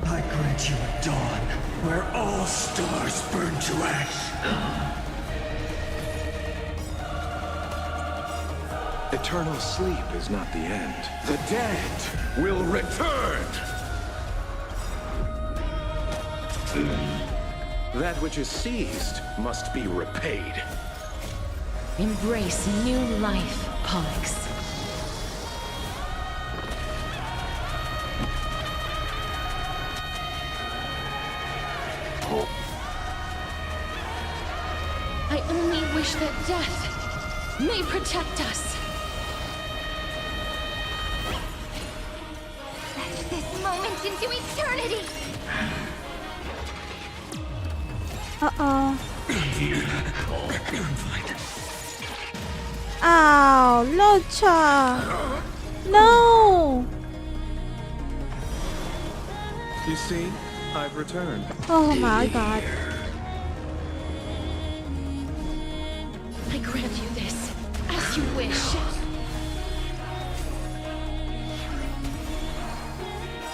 I grant you a dawn where all stars burn to ash. Eternal sleep is not the end. The dead will return! That which is seized must be repaid. Embrace new life, Pollux. I only wish that death may protect us. This moment into eternity! Uh-oh. Ow, Locha! No! You see, I've returned. Oh my god. I grant you this, as you wish.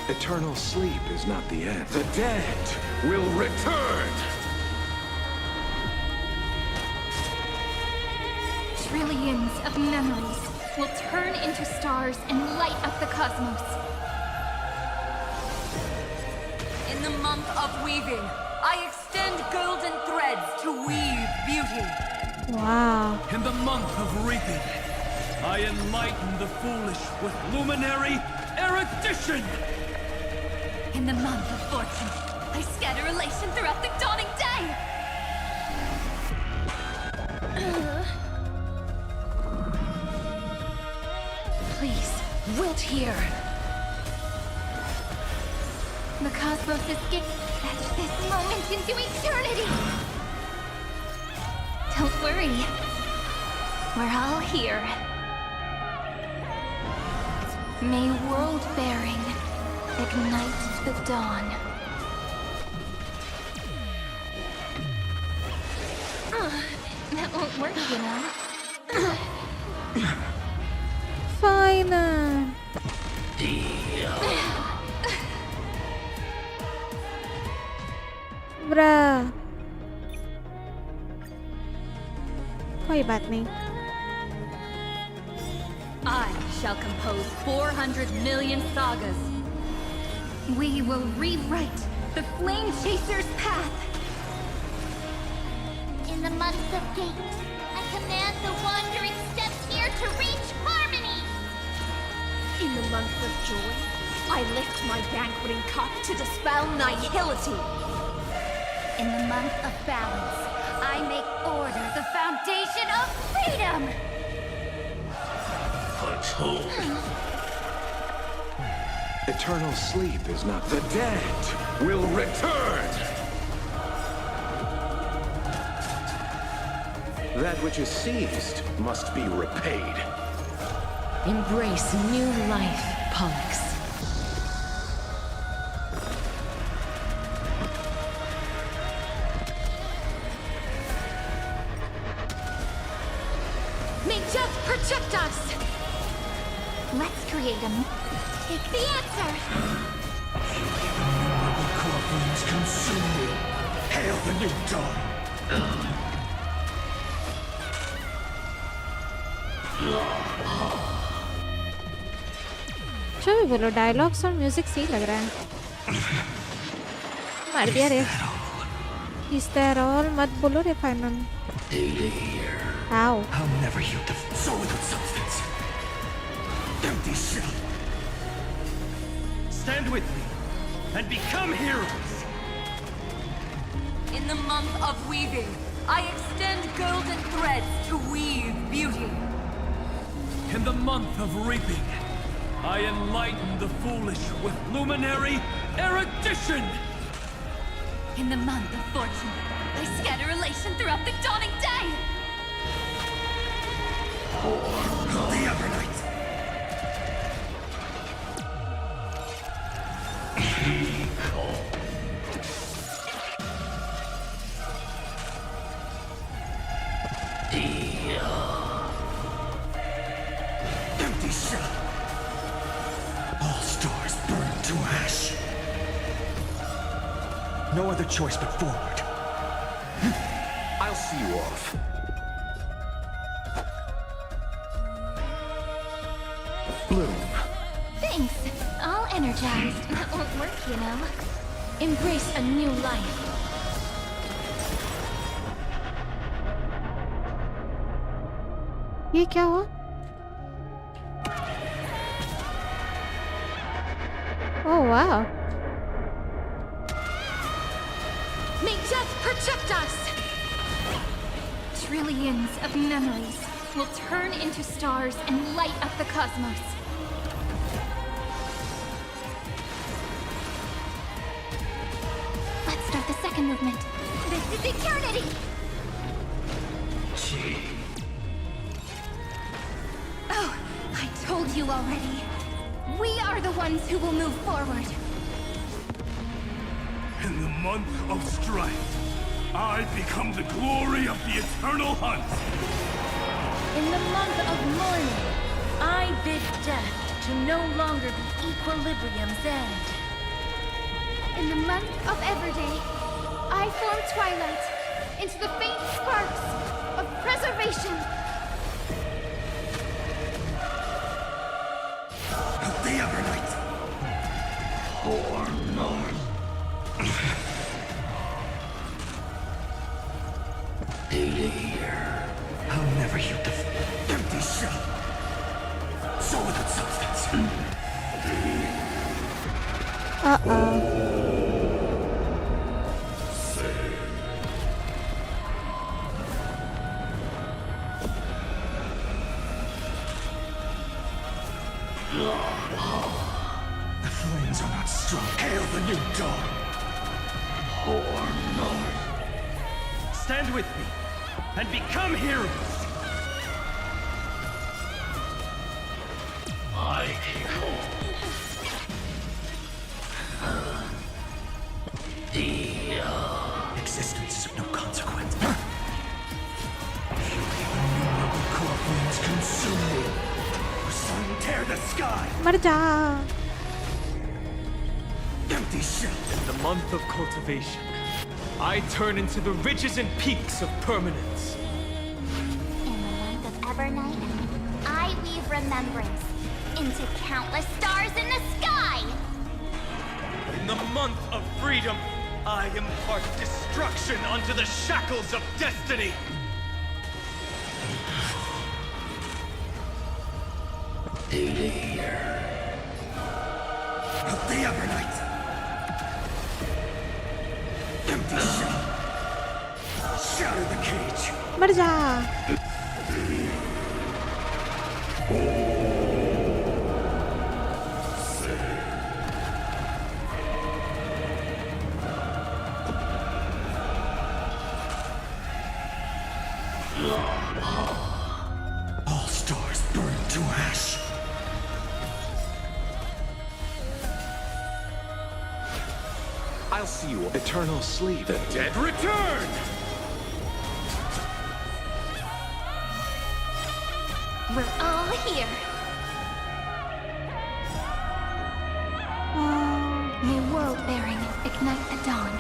Eternal sleep is not the end. The dead will return! Trillions of memories will turn into stars and light up the cosmos. In the month of weaving, I extend golden threads to weave beauty. Wow. In the month of reaping, I enlighten the foolish with luminary erudition. In the month of fortune, I scatter elation throughout the dawning day. Please, wilt here. The cosmos is fetch this moment into eternity. Don't worry. We're all here. May world-bearing ignite the dawn. That won't work, you know. Fine. Bruh. कोई बात नहीं. I shall compose 400 million sagas. We will rewrite the Flame Chaser's path. In the month of Gate, I command the wandering steps here to reach harmony! In the month of joy, I lift my banqueting cup to dispel nihility. In the month of balance, I make order the foundation of freedom! Eternal sleep is not the dead will return! That which is seized must be repaid. Embrace new life, Pollux. May death protect us! Let's create a... Take the answer! Innumerable core flames consume me. Hail the new dawn! जो भी बोलो dialogues और music सही लग रहा है. मार दिया रे. Is that all? मत बोलो रे final. Ow. I'll never yield to soul without substance. Empty shell. Stand with me and become heroes. In the month of weaving, I extend golden threads to weave beauty. In the month of reaping, I enlighten the foolish with luminary erudition! In the month of fortune, I scatter elation throughout the dawning day! The Evernight! Empty shell! All stars burned to ash! No other choice but forward. I'll see you off. Bloom. Thanks. All energized. That won't work, you know. Embrace a new life. ये क्या हुआ? Oh wow. May death protect us! Trillions of memories will turn into stars and light up the cosmos. Let's start the second movement. This is eternity! Oh, I told you already. We are the ones who will move forward. In the month of strife, I become the glory of the eternal hunt. In the month of mourning, I bid death to no longer be equilibrium's end. In the month of Everday, I form twilight into the faint sparks of preservation. The Evernight! For North. Here. I'll never heal the empty shell. So without substance. The flames are not strong. Hail the new dawn. For North. Stand with me and become heroes! I equal. Existence is of no consequence. Fury of innumerable core flames consume me. The sun tear the sky. मर जा. Empty shell. In the month of cultivation, I turn into the ridges and peaks of permanence. In the month of Evernight, I weave remembrance into countless stars in the sky! In the month of freedom, I impart destruction onto the shackles of destiny. The Evernight. Empty shell. Shatter the cage. मर जा. All stars burn to ash. I'll see you. Eternal sleep. The dead return! We're all here. May world-bearing ignite the dawn.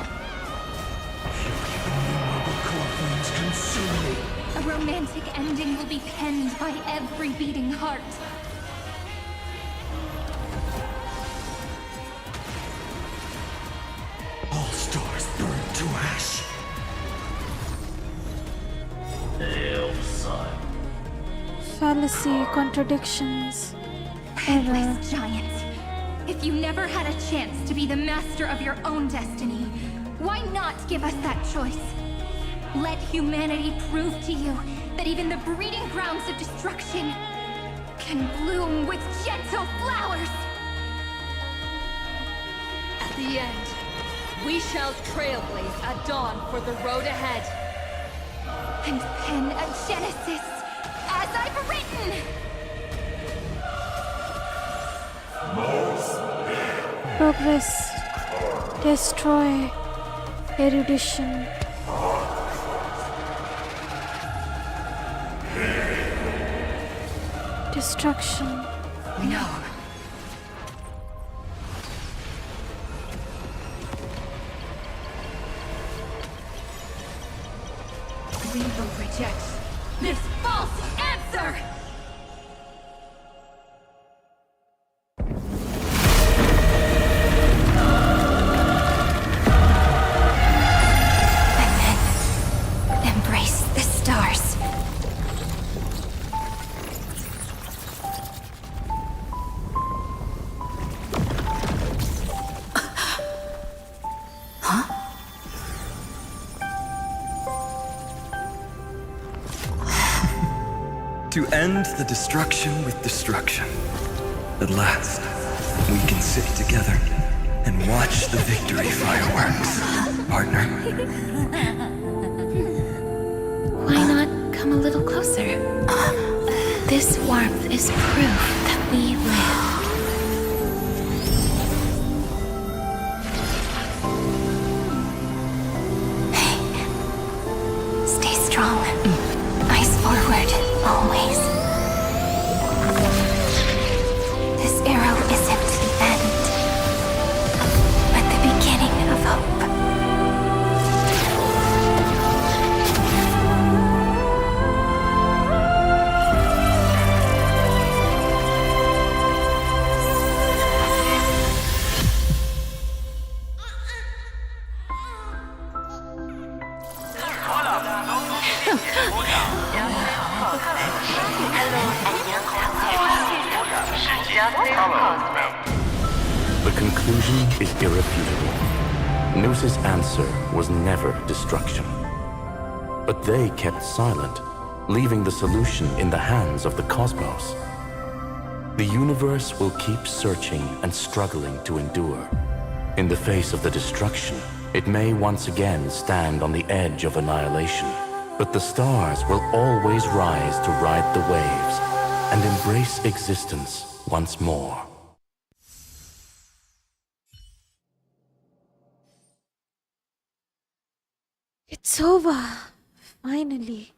Fury of innumerable core flames consume me. A romantic ending will be penned by every beating heart. All stars burn to ash. Hail the sun. Fallacy, contradictions. Ever. Endless giants. If you never had a chance to be the master of your own destiny, why not give us that choice? Let humanity prove to you that even the breeding grounds of destruction can bloom with gentle flowers. At the end, we shall trailblaze at dawn for the road ahead. And pen a genesis as I've written. Progress. Destroy. Erudition. Destruction. No. Revo rejects this false answer! And then embrace the stars. To end the destruction with destruction. At last, we can sit together and watch the victory fireworks, partner. Why not come a little closer? This warmth is proof that we live. Stay strong. Eyes forward, always. This arrow isn't the end, but the beginning of hope. The conclusion is irrefutable. Noos's answer was never destruction. But they kept silent, leaving the solution in the hands of the cosmos. The universe will keep searching and struggling to endure. In the face of the destruction, it may once again stand on the edge of annihilation. But the stars will always rise to ride the waves and embrace existence once more. It's over. Finally.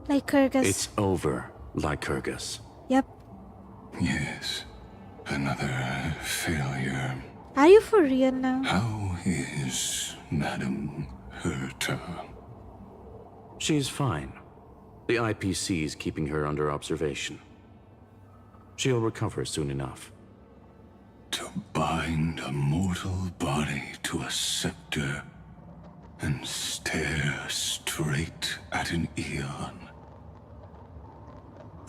Lycurgus. It's over, Lycurgus. Yep. Yes. Another failure. Are you for real now? How is Madame Herta? She's fine. The IPC is keeping her under observation. She'll recover soon enough. To bind a mortal body to a scepter and stare straight at an eon.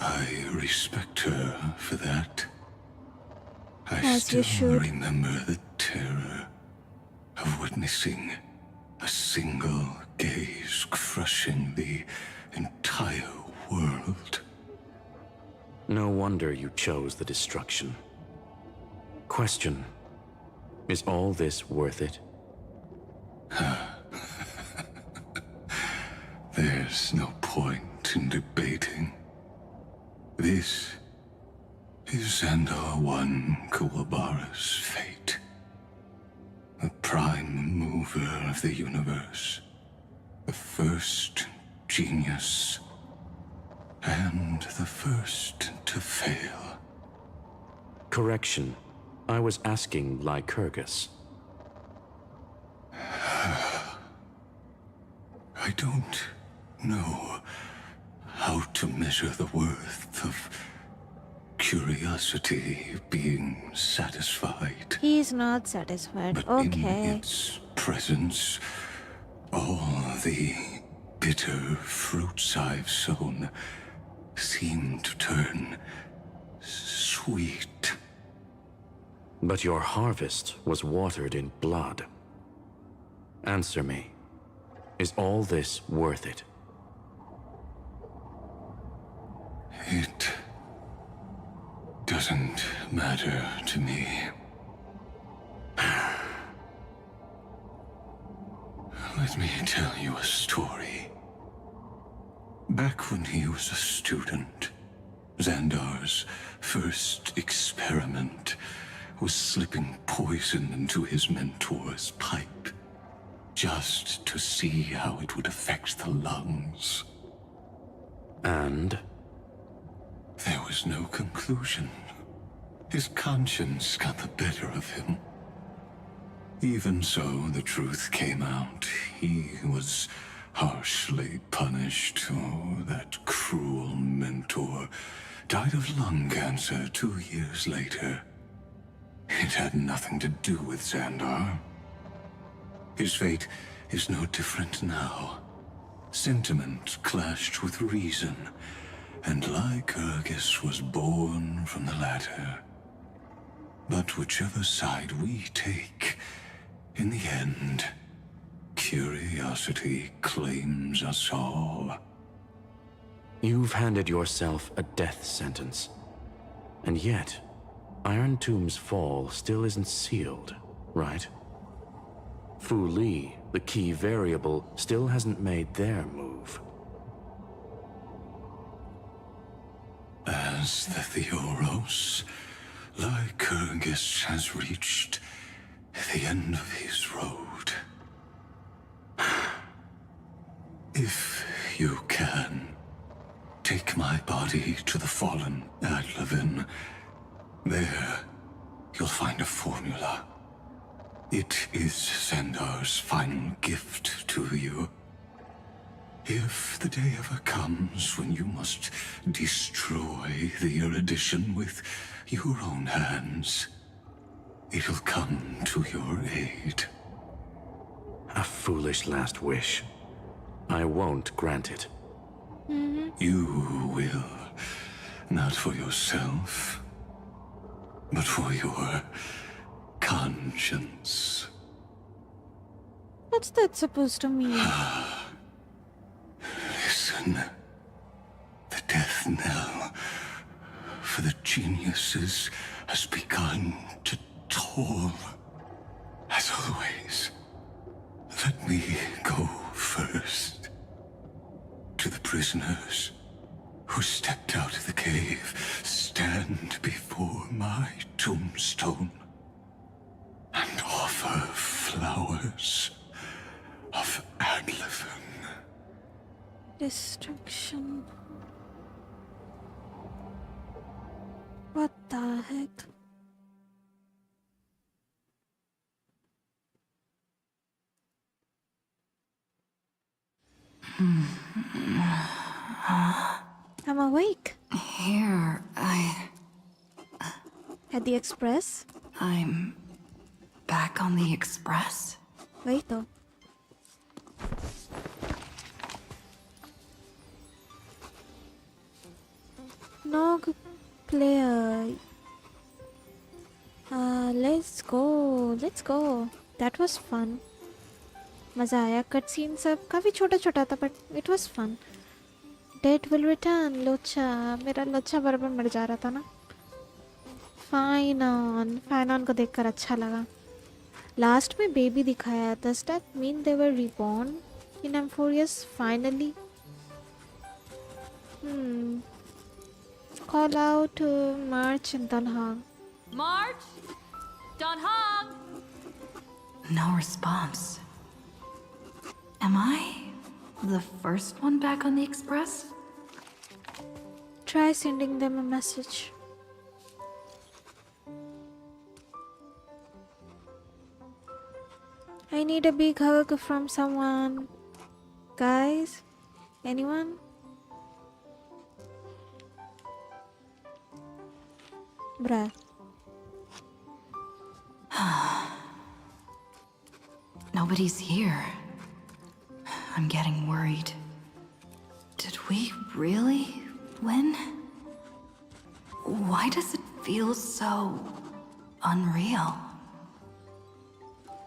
I respect her for that. I As you still should. remember the terror of witnessing a single gaze crushing the entire world. No wonder you chose the destruction. Question: is all this worth it? There's no point in debating. This is Xandar One Kuwabara's fate. The prime mover of the universe. The first genius. And the first to fail. Correction. I was asking Lycurgus. I don't know how to measure the worth of curiosity being satisfied. He's not satisfied. But Okay. in its presence, all the bitter fruits I've sown seem to turn sweet. But your harvest was watered in blood. Answer me. Is all this worth it? It doesn't matter to me. Let me tell you a story. Back when he was a student, Xandar's first experiment was slipping poison into his mentor's pipe, just to see how it would affect the lungs. And? There was no conclusion. His conscience got the better of him. Even so, the truth came out. He was harshly punished. Oh, that cruel mentor died of lung cancer 2 years later. It had nothing to do with Xandar. His fate is no different now. Sentiment clashed with reason, and Lycurgus was born from the latter. But whichever side we take, in the end, curiosity claims us all. You've handed yourself a death sentence. And yet, Iron Tomb's fall still isn't sealed, right? Fu Li, the key variable, still hasn't made their move. As the Theoros, Lycurgus has reached the end of his road. If you can, take my body to the fallen Adlevin. There, you'll find a formula. It is Xandar's final gift to you. If the day ever comes when you must destroy the erudition with your own hands, it'll come to your aid. A foolish last wish. I won't grant it. You will. Not for yourself, but for your conscience. What's that supposed to mean? Listen. The death knell for the geniuses has begun to toll. As always, let me go first. To the prisoners who stepped out of the cave, stand before my tombstone and offer flowers of Adlevin. Destruction. What the heck? I'm awake. Here, At the express? I'm back on the express? Wait though. Nog player. Let's go. Let's go. That was fun. मजा आया. Cut scene सब काफी छोटा छोटा था, but it was fun. Dead will return. लोचा, मेरा लोचा बराबर मर जा रहा था ना. फाइनॉन को देखकर अच्छा लगा. लास्ट में बेबी दिखाया. Does that mean they were reborn in Amphorius finally? Call out March and Dunhog. March? Dunhog? No response. Am I the first one back on the express? Try sending them a message. I need a big hug from someone. Guys? Anyone? Bruh. Nobody's here. I'm getting worried. Did we really win? Why does it feel so unreal?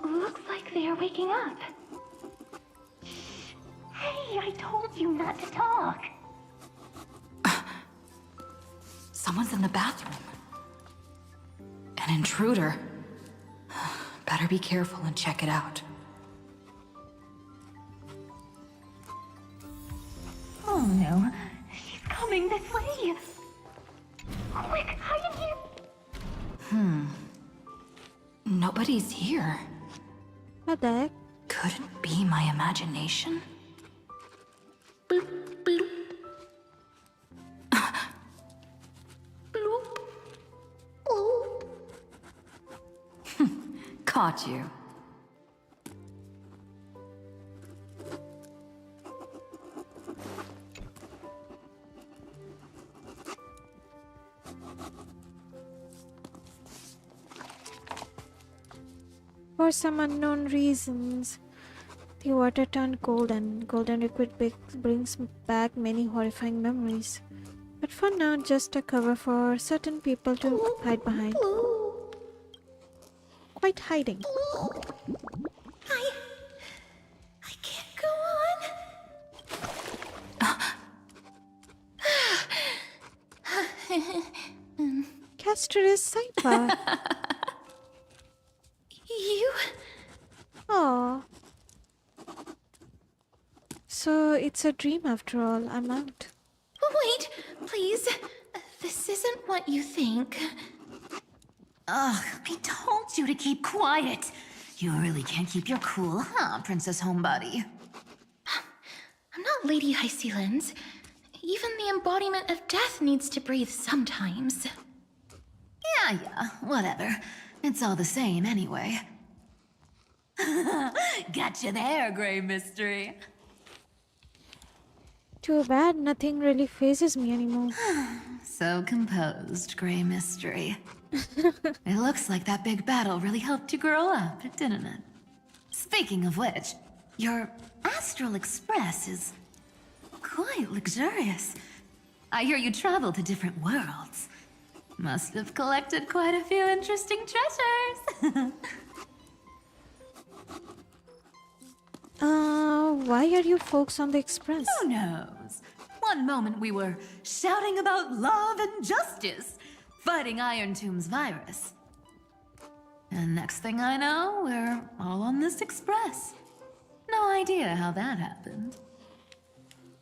Looks like they are waking up. See, I told you not to talk. Someone's in the bathroom. An intruder. Better be careful and check it out. Oh no, she's coming this way. Quick, hide in here. Nobody's here. What the heck? Couldn't be my imagination. Bloop, bloop. Bloop. Bloop. Caught you. For some unknown reasons, the water turned cold and golden liquid brings back many horrifying memories. But for now, just a cover for certain people to hide behind. Quite hiding. I can't go on. Caster sidebar. You? Oh. So it's a dream after all. I'm out. Wait, please. This isn't what you think. Ugh, I told you to keep quiet. You really can't keep your cool, huh, Princess Homebody? I'm not Lady High Sealens. Even the embodiment of death needs to breathe sometimes. Yeah, whatever. It's all the same anyway. Gotcha there, Grey Mystery. Too bad nothing really phases me anymore. So composed, Grey Mystery. It looks like that big battle really helped you grow up, didn't it? Speaking of which, your Astral Express is quite luxurious. I hear you travel to different worlds. Must have collected quite a few interesting treasures. Why are you folks on the Express? Who knows? One moment we were shouting about love and justice, fighting Iron Tomb's virus. And next thing I know, we're all on this Express. No idea how that happened.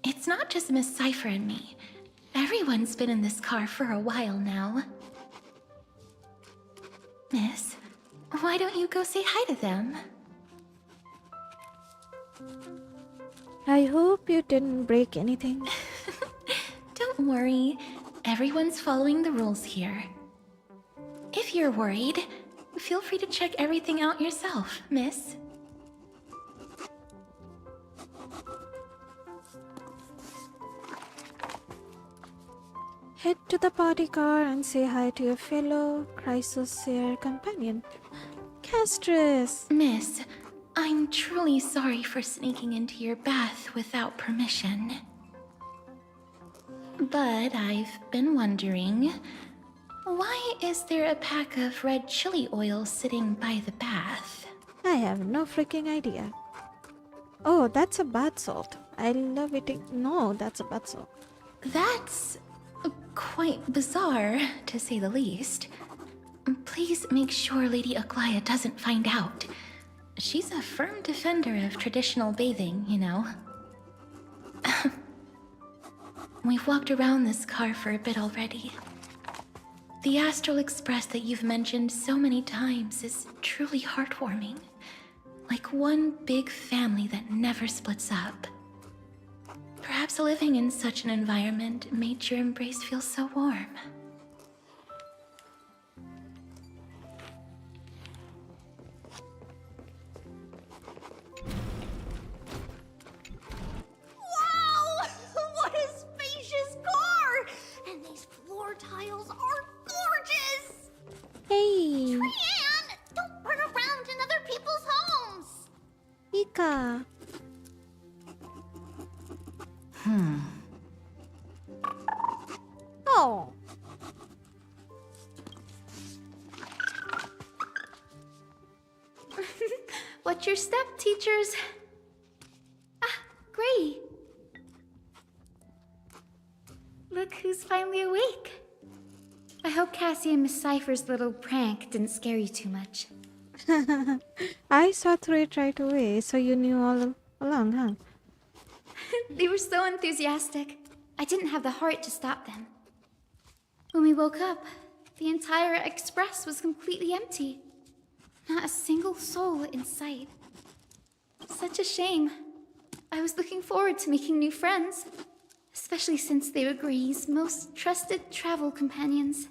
It's not just Miss Cypher and me. Everyone's been in this car for a while now. Miss, why don't you go say hi to them? I hope you didn't break anything. Don't worry. Everyone's following the rules here. If you're worried, feel free to check everything out yourself, miss. Head to the party car and say hi to your fellow Chrysosaur companion, Castress. Miss, I'm truly sorry for sneaking into your bath without permission. But I've been wondering, why is there a pack of red chili oil sitting by the bath? I have no freaking idea. Oh, that's a bath salt. I love eating. No, that's a bath salt. That's quite bizarre, to say the least. Please make sure Lady Aglaya doesn't find out. She's a firm defender of traditional bathing, you know. We've walked around this car for a bit already. The Astral Express that you've mentioned so many times is truly heartwarming. Like one big family that never splits up. Perhaps living in such an environment made your embrace feel so warm. Wow! What a spacious car! And these floor tiles are gorgeous! Hey! Trian, don't run around in other people's homes! Ika! Oh! What's your step, teachers? Ah, Gray, Look who's finally awake. I hope Cassie and Miss Cypher's little prank didn't scare you too much. I saw through it right away, so you knew all along, huh? They were so enthusiastic. I didn't have the heart to stop them. When we woke up, the entire express was completely empty. Not a single soul in sight. Such a shame. I was looking forward to making new friends, especially since they were Gray's most trusted travel companions.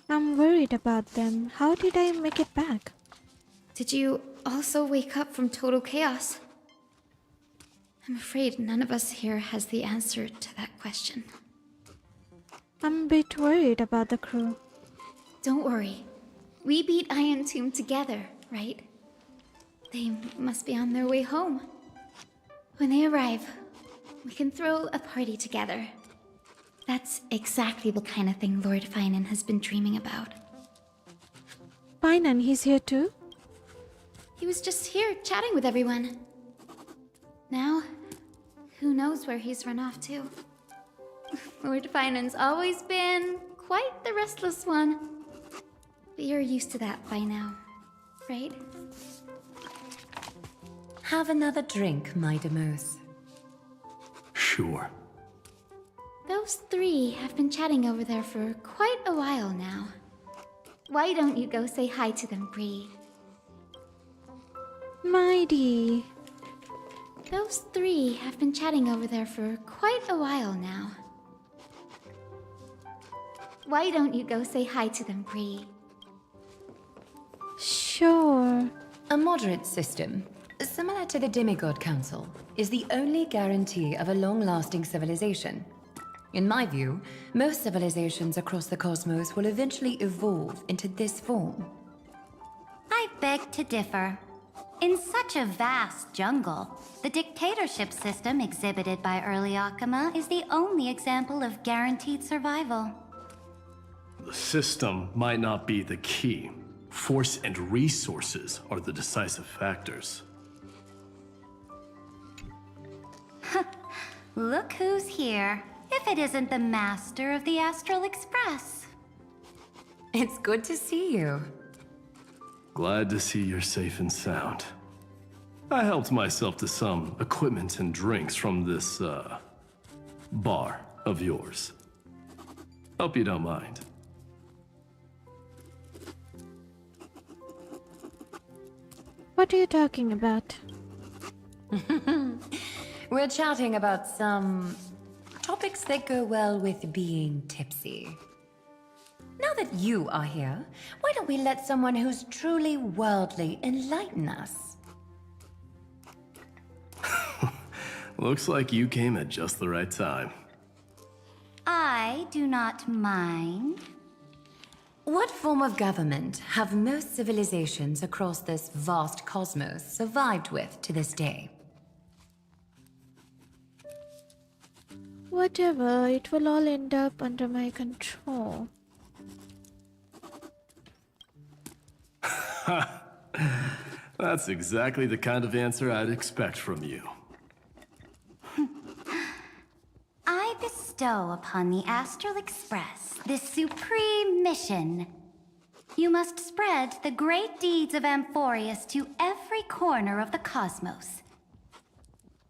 I'm worried about them. How did I make it back? Did you also wake up from total chaos? I'm afraid none of us here has the answer to that question. I'm a bit worried about the crew. Don't worry. We beat Iron Tomb together, right? They must be on their way home. When they arrive, we can throw a party together. That's exactly the kind of thing Lord Finan has been dreaming about. Finan, he's here too? He was just here chatting with everyone. Now, who knows where he's run off to? Lord Finan's always been quite the restless one. But you're used to that by now, right? Have another drink, my Demos. Sure. Those three have been chatting over there for quite a while now. Why don't you go say hi to them, Bree? Mighty. Those three have been chatting over there for quite a while now. Why don't you go say hi to them, Bree? Sure. A moderate system, similar to the Demigod Council, is the only guarantee of a long-lasting civilization. In my view, most civilizations across the cosmos will eventually evolve into this form. I beg to differ. In such a vast jungle, the dictatorship system exhibited by early Akama is the only example of guaranteed survival. The system might not be the key. Force and resources are the decisive factors. Look who's here. If it isn't the master of the Astral Express. It's good to see you. Glad to see you're safe and sound. I helped myself to some equipment and drinks from this, bar of yours. Hope you don't mind. What are you talking about? We're chatting about some topics that go well with being tipsy. Now that you are here, why don't we let someone who's truly worldly enlighten us? Looks like you came at just the right time. I do not mind. What form of government have most civilizations across this vast cosmos survived with to this day? Whatever, it will all end up under my control. That's exactly the kind of answer I'd expect from you. I bestow upon the Astral Express this supreme mission. You must spread the great deeds of Amphorius to every corner of the cosmos.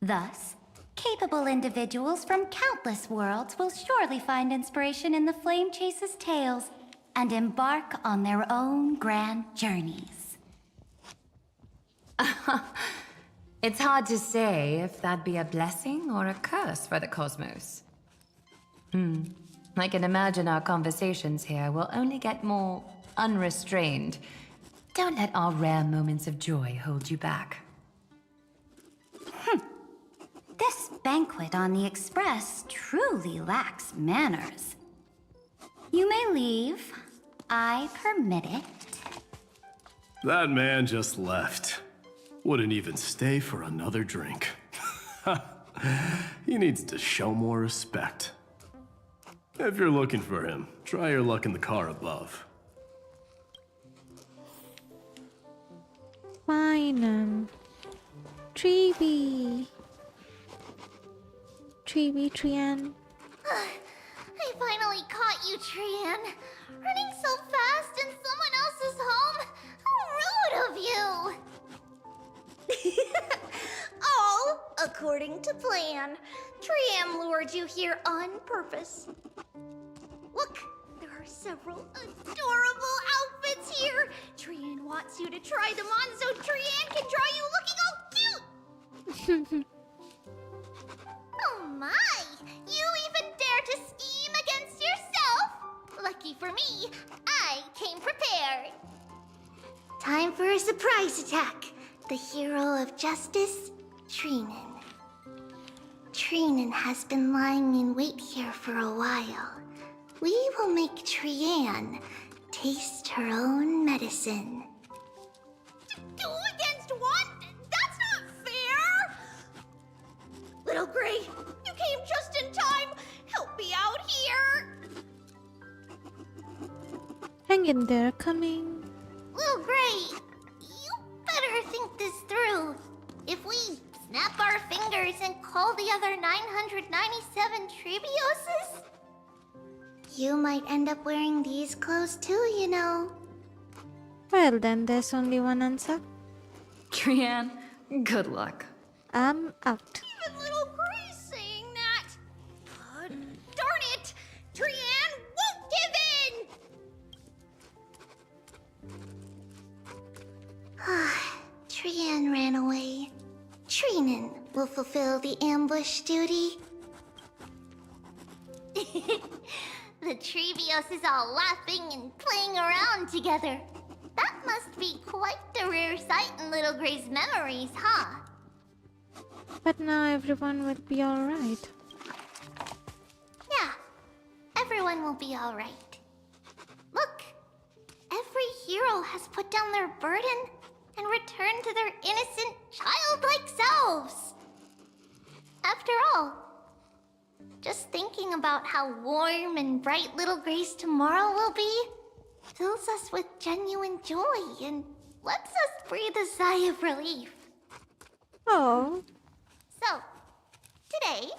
Thus, capable individuals from countless worlds will surely find inspiration in the Flame Chase's tales and embark on their own grand journeys. It's hard to say if that'd be a blessing or a curse for the cosmos. I can imagine our conversations here will only get more unrestrained. Don't let our rare moments of joy hold you back. This banquet on the Express truly lacks manners. You may leave. I permit it. That man just left. Wouldn't even stay for another drink. He needs to show more respect. If you're looking for him, try your luck in the car above. Finan. Treeby. Treevee, Trian. I finally caught you, Trian. Running so fast in someone else's home. How rude of you. All according to plan. Trian lured you here on purpose. Look, there are several adorable outfits here. Trian wants you to try them on so Trian can draw you looking all cute. Oh my! You even dare to scheme against yourself! Lucky for me, I came prepared. Time for a surprise attack. The hero of justice, Treenan. Treenan has been lying in wait here for a while. We will make Trian taste her own medicine. Two against one? That's not fair! Little Gray, you came just in time. Help me out here. Hang in there, coming. Little Gray, you better think this through. If we snap our fingers and call the other 997 Trebioses, you might end up wearing these clothes too, you know. Well, then there's only one answer. Trian, good luck. I'm out. Even Little Gray's saying that. Darn it! Trian won't give in! Trian ran away. Treenan will fulfill the ambush duty. The Trevios is all laughing and playing around together. That must be quite a rare sight in Little Gray's memories, huh? But now everyone will be alright. Yeah, everyone will be alright. Look, every hero has put down their burden and returned to their innocent, childlike selves. After all, just thinking about how warm and bright Little Gray's tomorrow will be fills us with genuine joy and lets us breathe a sigh of relief. Oh. So, today,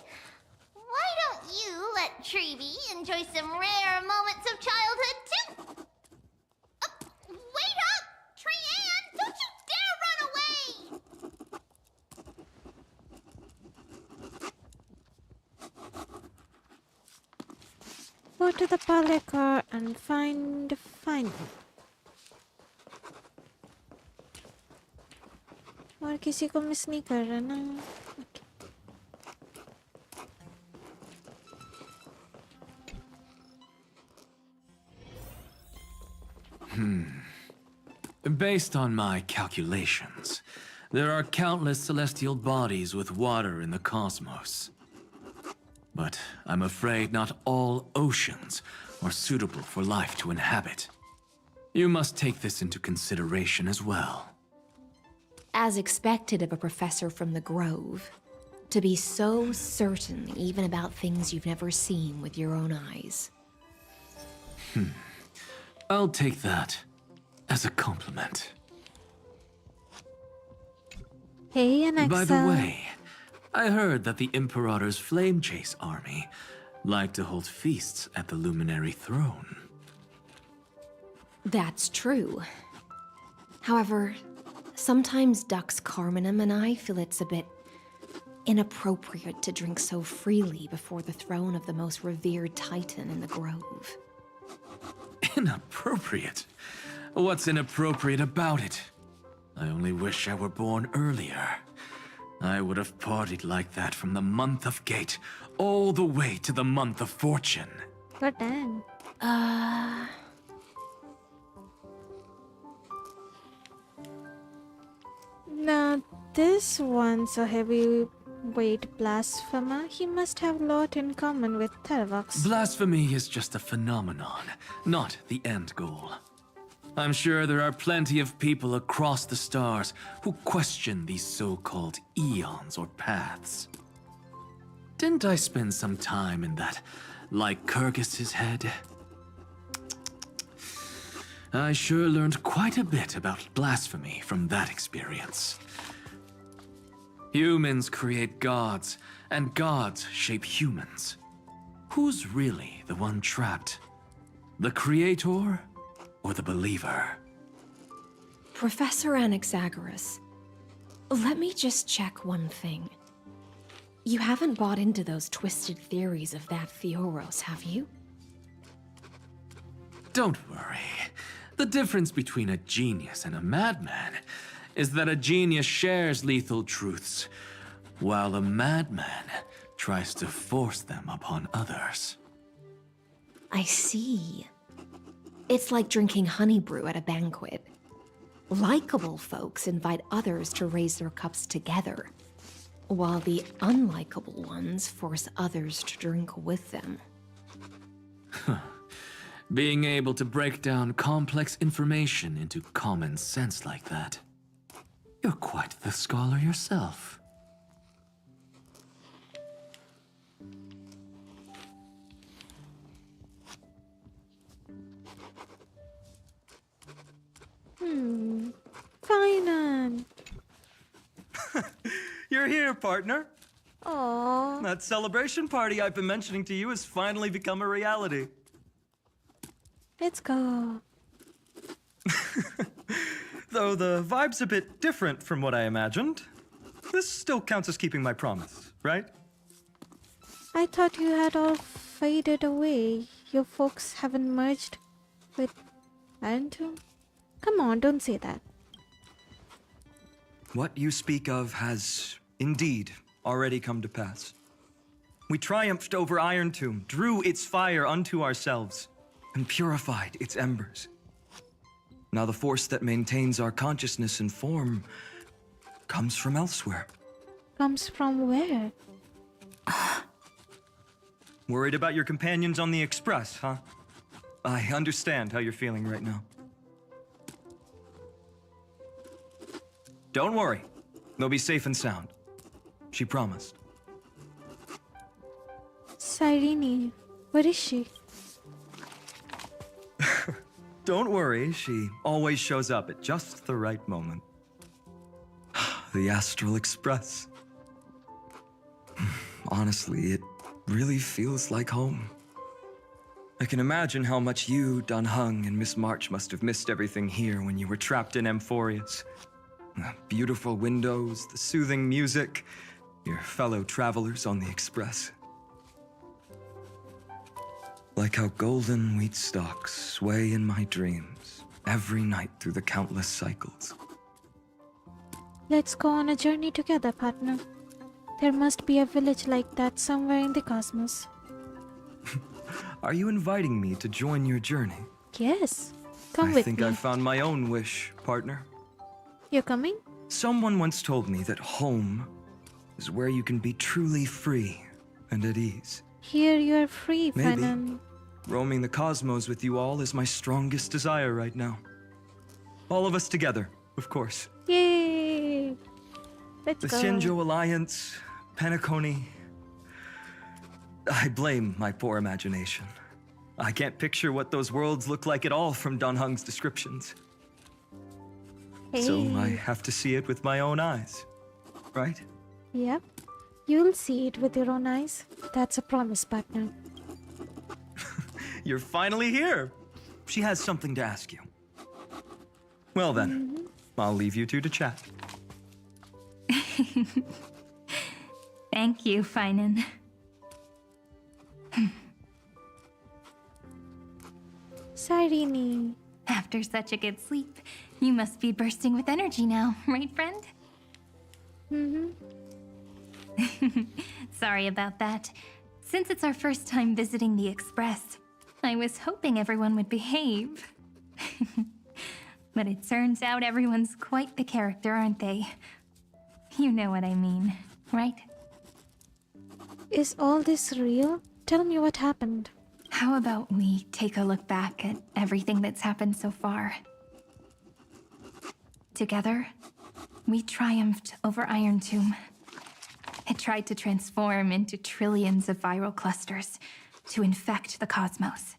why don't you let Treevee enjoy some rare moments of childhood too? Wait up! Trian, don't you dare run away! Go to the parlor car and find और किसी को miss नहीं कर रहा ना. Based on my calculations, there are countless celestial bodies with water in the cosmos. But I'm afraid not all oceans are suitable for life to inhabit. You must take this into consideration as well. As expected of a professor from the Grove, to be so certain even about things you've never seen with your own eyes. I'll take that as a compliment. Hey, Anaxa. By the way, I heard that the Imperator's Flame Chase army like to hold feasts at the Luminary Throne. That's true. However, sometimes Dux Carminum and I feel it's a bit inappropriate to drink so freely before the throne of the most revered Titan in the Grove. Inappropriate? What's inappropriate about it? I only wish I were born earlier. I would have partied like that from the month of Gate all the way to the month of Fortune. God damn. Now, this one's a heavyweight blasphemer. He must have a lot in common with Tervox. Blasphemy is just a phenomenon, not the end goal. I'm sure there are plenty of people across the stars who question these so-called eons or paths. Didn't I spend some time in that Lycurgus's head? I sure learned quite a bit about blasphemy from that experience. Humans create gods, and gods shape humans. Who's really the one trapped? The creator or the believer? Professor Anaxagoras, let me just check one thing. You haven't bought into those twisted theories of that Theoros, have you? Don't worry. The difference between a genius and a madman is that a genius shares lethal truths, while a madman tries to force them upon others. I see. It's like drinking honey brew at a banquet. Likable folks invite others to raise their cups together, while the unlikable ones force others to drink with them. Being able to break down complex information into common sense like that. You're quite the scholar yourself. Fine. You're here, partner. Aww. That celebration party I've been mentioning to you has finally become a reality. Let's go. Though the vibe's a bit different from what I imagined, this still counts as keeping my promise, right? I thought you had all faded away. Your folks haven't merged with Anton? Come on, don't say that. What you speak of has indeed already come to pass. We triumphed over Iron Tomb, drew its fire unto ourselves, and purified its embers. Now the force that maintains our consciousness and form comes from elsewhere. Comes from where? Worried about your companions on the Express, huh? I understand how you're feeling right now. Don't worry. They'll be safe and sound. She promised. Cyrene, where is she? Don't worry, she always shows up at just the right moment. The Astral Express. Honestly, it really feels like home. I can imagine how much you, Dun Hung, and Miss March must have missed everything here when you were trapped in Amphorius. The beautiful windows, the soothing music, your fellow travelers on the Express. Like how golden wheat stalks sway in my dreams every night through the countless cycles. Let's go on a journey together, partner. There must be a village like that somewhere in the cosmos. Are you inviting me to join your journey? Yes. Come with me. I think I've found my own wish, partner. You're coming? Someone once told me that home is where you can be truly free and at ease. Here you're free, Maybe Fanon. roaming the cosmos with you all is my strongest desire right now. All of us together, of course. Yay! Let's The go. Shinjo Alliance, Penacony. I blame my poor imagination. I can't picture what those worlds look like at all from Dun Hung's descriptions. So I have to see it with my own eyes, right? Yep. You'll see it with your own eyes. That's a promise, partner. You're finally here. She has something to ask you. Well then, I'll leave you two to chat. Thank you, Finan. Cyrene. After such a good sleep, you must be bursting with energy now, right, friend? Sorry about that. Since it's our first time visiting the Express, I was hoping everyone would behave. But it turns out everyone's quite the character, aren't they? You know what I mean, right? Is all this real? Tell me what happened. How about we take a look back at everything that's happened so far? Together, we triumphed over Iron Tomb. It tried to transform into trillions of viral clusters to infect the cosmos.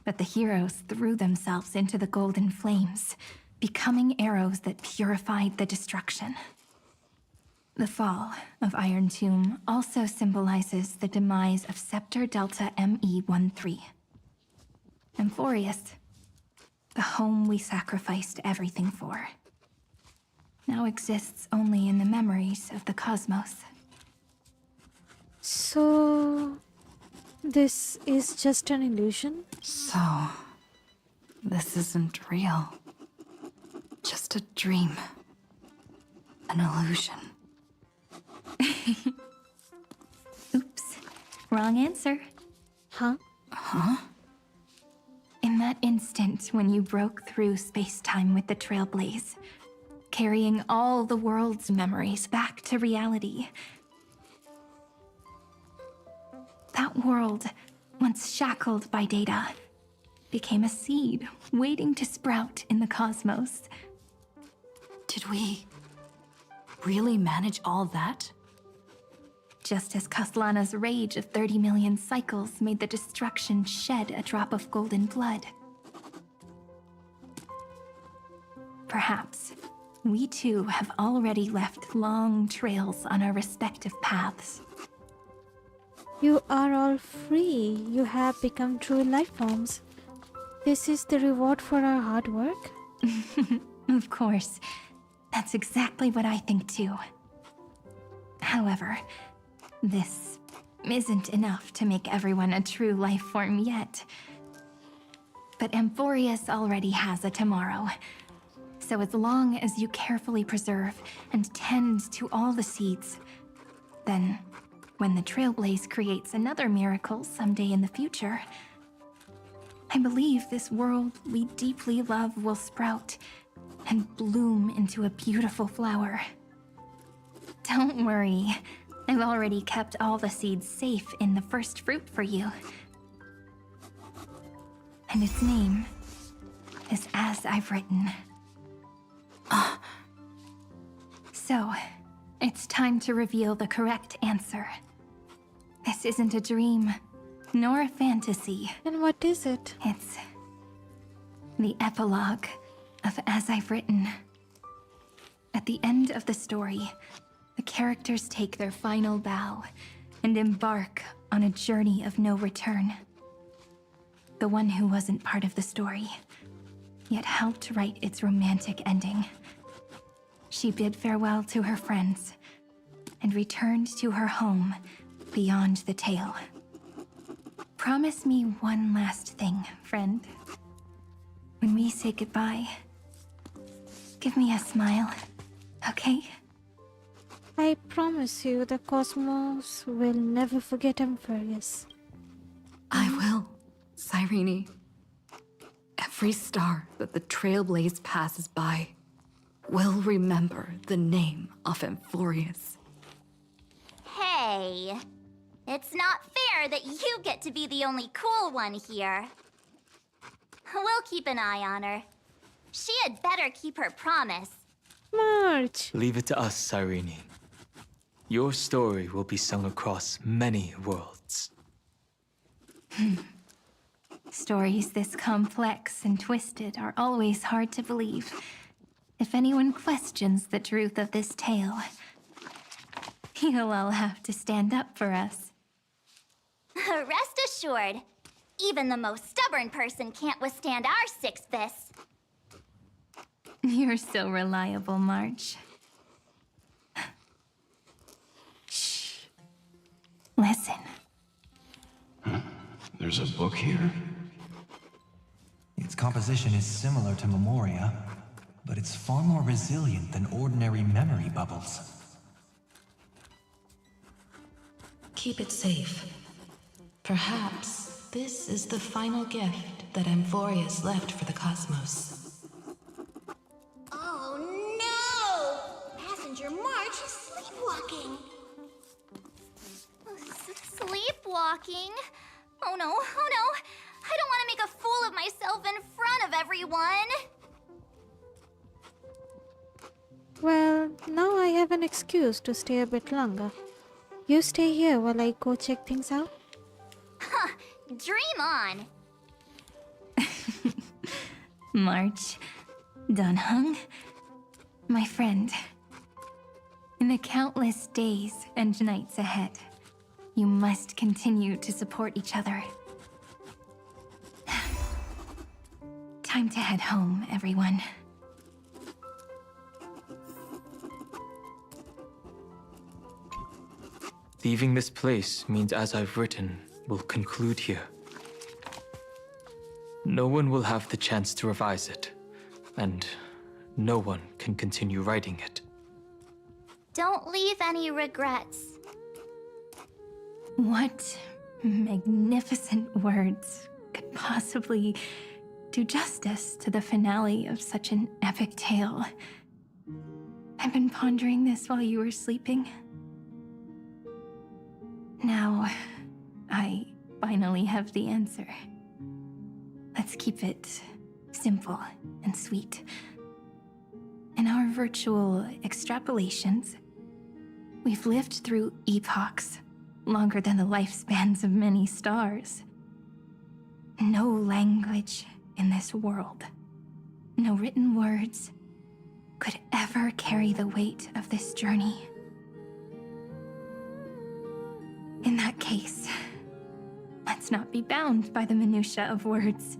But the heroes threw themselves into the golden flames, becoming arrows that purified the destruction. The fall of Iron Tomb also symbolizes the demise of Scepter Delta ME-13. Amphorius, the home we sacrificed everything for, now exists only in the memories of the cosmos. So, this is just an illusion? So, this isn't real. Just a dream. An illusion. Oops. Wrong answer. Huh? Huh? In that instant when you broke through space-time with the Trailblaze, carrying all the world's memories back to reality, that world, once shackled by data, became a seed waiting to sprout in the cosmos. Did we really manage all that? Just as Kaslana's rage of 30 million cycles made the destruction shed a drop of golden blood. Perhaps we too have already left long trails on our respective paths. You are all free. You have become true life forms. This is the reward for our hard work? Of course. That's exactly what I think too. However, this isn't enough to make everyone a true life form yet. But Amphorius already has a tomorrow. So as long as you carefully preserve and tend to all the seeds, then when the Trailblaze creates another miracle someday in the future, I believe this world we deeply love will sprout and bloom into a beautiful flower. Don't worry, I've already kept all the seeds safe in the first fruit for you. And its name is As I've Written. So, it's time to reveal the correct answer. This isn't a dream, nor a fantasy. And what is it? It's the epilogue of As I've Written. At the end of the story, the characters take their final bow and embark on a journey of no return. The one who wasn't part of the story, yet helped write its romantic ending. She bid farewell to her friends and returned to her home beyond the tale. Promise me one last thing, friend. When we say goodbye, give me a smile, okay? I promise you the cosmos will never forget Amphorius. I will, Cyrene. Every star that the Trailblaze passes by will remember the name of Amphorius. Hey, it's not fair that you get to be the only cool one here. We'll keep an eye on her. She had better keep her promise. March! Leave it to us, Cyrene. Your story will be sung across many worlds. Stories this complex and twisted are always hard to believe. If anyone questions the truth of this tale, you'll all have to stand up for us. Rest assured, even the most stubborn person can't withstand our six fists. You're so reliable, March. Shh. Listen. There's a book here? Its composition is similar to Memoria, but it's far more resilient than ordinary memory bubbles. Keep it safe. Perhaps this is the final gift that Amphorius left for the cosmos. Oh no! Passenger March is sleepwalking. Sleepwalking? Oh no, oh no! I don't want to make a fool of myself in front of everyone! Well, now I have an excuse to stay a bit longer. You stay here while I go check things out? Huh, dream on! March, Dunhung, my friend. In the countless days and nights ahead, you must continue to support each other. Time to head home, everyone. Leaving this place means as I've written will conclude here. No one will have the chance to revise it, and no one can continue writing it. Don't leave any regrets. What magnificent words could possibly do justice to the finale of such an epic tale? I've been pondering this while you were sleeping. Now, I finally have the answer. Let's keep it simple and sweet. In our virtual extrapolations, we've lived through epochs longer than the lifespans of many stars. No language in this world, no written words, could ever carry the weight of this journey. In that case, let's not be bound by the minutiae of words.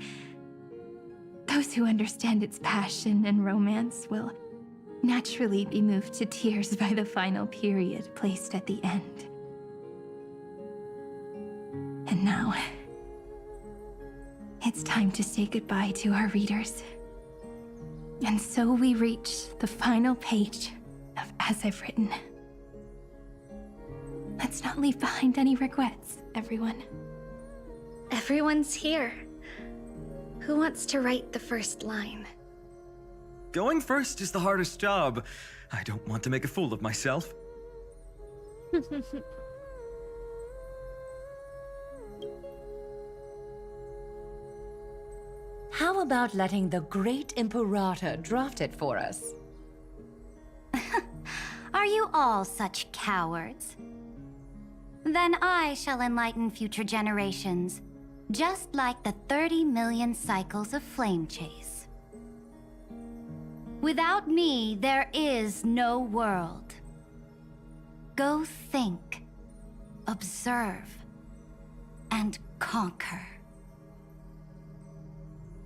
Those who understand its passion and romance will naturally be moved to tears by the final period placed at the end. And now, it's time to say goodbye to our readers. And so we reach the final page of As I've Written. Let's not leave behind any regrets, everyone. Everyone's here. Who wants to write the first line? Going first is the hardest job. I don't want to make a fool of myself. How about letting the great Imperator draft it for us? Are you all such cowards? Then I shall enlighten future generations, just like the 30 million cycles of flame chase. Without me, there is no world. Go think, observe, and conquer.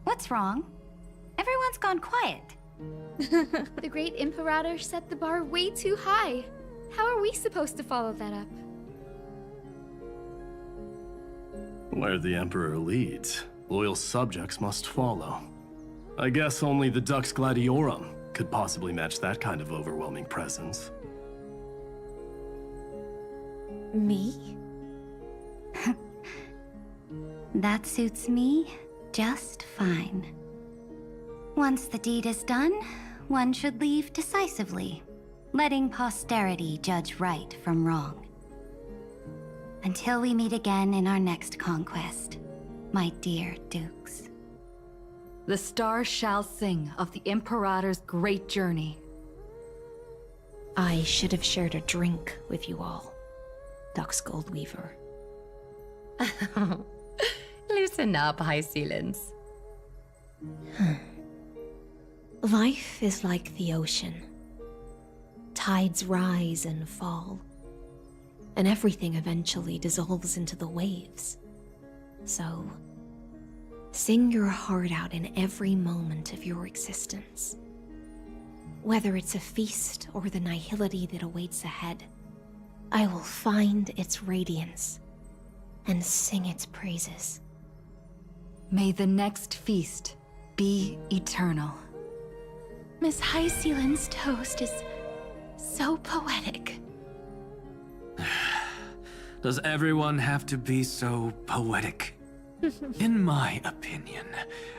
What's wrong? Everyone's gone quiet. The great Imperator set the bar way too high. How are we supposed to follow that up? Where the Emperor leads, loyal subjects must follow. I guess only the Dux Gladiorum could possibly match that kind of overwhelming presence. Me? That suits me just fine. Once the deed is done, one should leave decisively, letting posterity judge right from wrong. Until we meet again in our next conquest, my dear dukes. The stars shall sing of the Imperator's great journey. I should have shared a drink with you all, Dux Goldweaver. Loosen up, High Ceilings. Life is like the ocean. Tides rise and fall, and everything eventually dissolves into the waves. So, sing your heart out in every moment of your existence. Whether it's a feast or the nihility that awaits ahead, I will find its radiance and sing its praises. May the next feast be eternal. Miss High Ceiling's toast is so poetic. Does everyone have to be so poetic? In my opinion,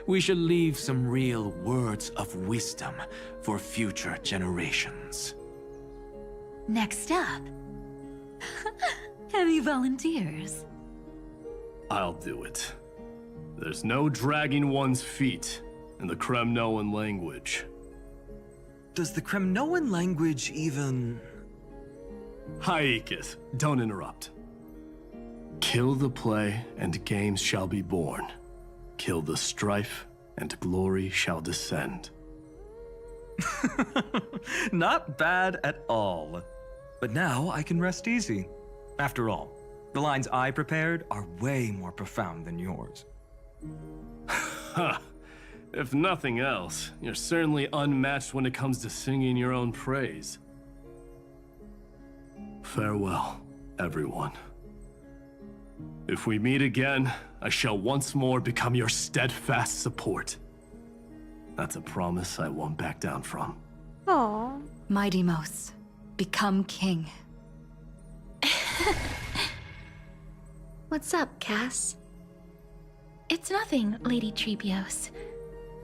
we should leave some real words of wisdom for future generations. Next up, any volunteers? I'll do it. There's no dragging one's feet in the Kremnoan language. Does the Kremnoan language even... Haikith, don't interrupt. Kill the play, and games shall be born. Kill the strife, and glory shall descend. Not bad at all. But now I can rest easy. After all, the lines I prepared are way more profound than yours. Ha! If nothing else, you're certainly unmatched when it comes to singing your own praise. Farewell, everyone. If we meet again, I shall once more become your steadfast support. That's a promise I won't back down from. Aww. Mighty Mos, become king. What's up, Cass? It's nothing, Lady Trebios.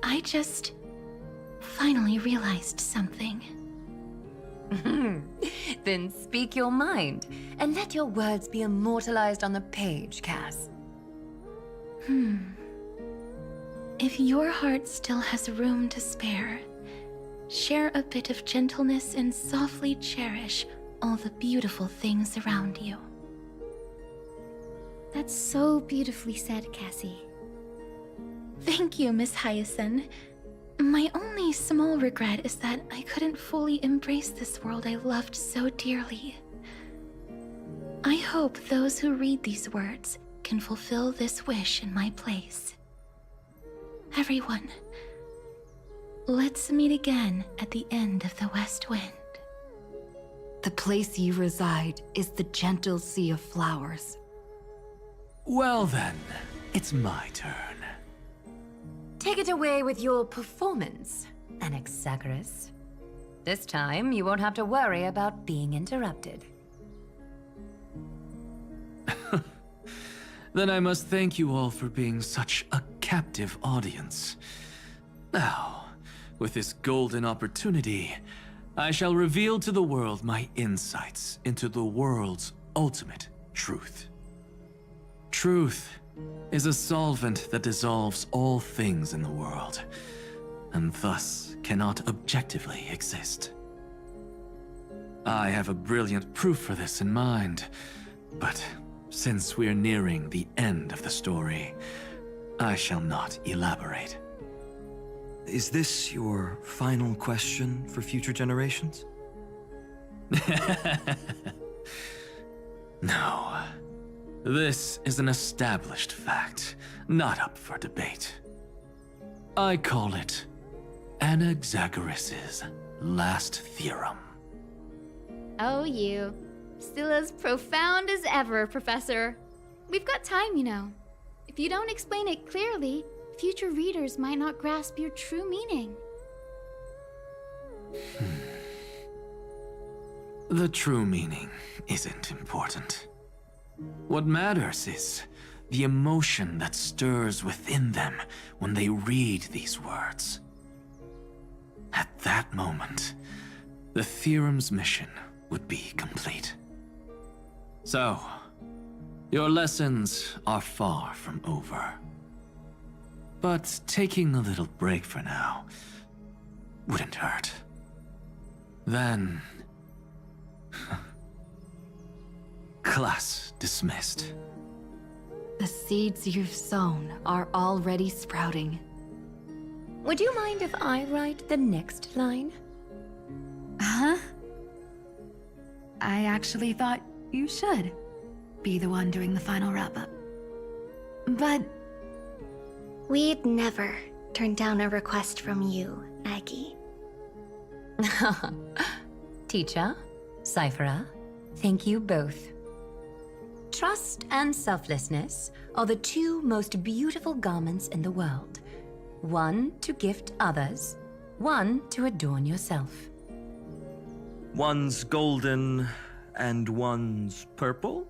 I just finally realized something. Then speak your mind, and let your words be immortalized on the page, Cass. If your heart still has room to spare, share a bit of gentleness and softly cherish all the beautiful things around you. That's so beautifully said, Cassie. Thank you, Miss Hyacinth. My only small regret is that I couldn't fully embrace this world I loved so dearly. I hope those who read these words can fulfill this wish in my place. Everyone, let's meet again at the end of the West Wind. The place you reside is the gentle sea of flowers. Well then, it's my turn. Take it away with your performance, Anaxagoras. This time, you won't have to worry about being interrupted. Then I must thank you all for being such a captive audience. Now, with this golden opportunity, I shall reveal to the world my insights into the world's ultimate truth. Truth is a solvent that dissolves all things in the world, and thus cannot objectively exist. I have a brilliant proof for this in mind, but since we're nearing the end of the story, I shall not elaborate. Is this your final question for future generations? No. This is an established fact, not up for debate. I call it Anaxagoras' last theorem. Oh, you. Still as profound as ever, Professor. We've got time, you know. If you don't explain it clearly, future readers might not grasp your true meaning. The true meaning isn't important. What matters is the emotion that stirs within them when they read these words. At that moment, the theorem's mission would be complete. So, your lessons are far from over. But taking a little break for now wouldn't hurt. Then... Class dismissed. The seeds you've sown are already sprouting. Would you mind if I write the next line? Huh? I actually thought you should be the one doing the final wrap-up. But... We'd never turn down a request from you, Aggie. Teacher, Cyphera, thank you both. Trust and selflessness are the two most beautiful garments in the world. One to gift others, one to adorn yourself. One's golden and one's purple?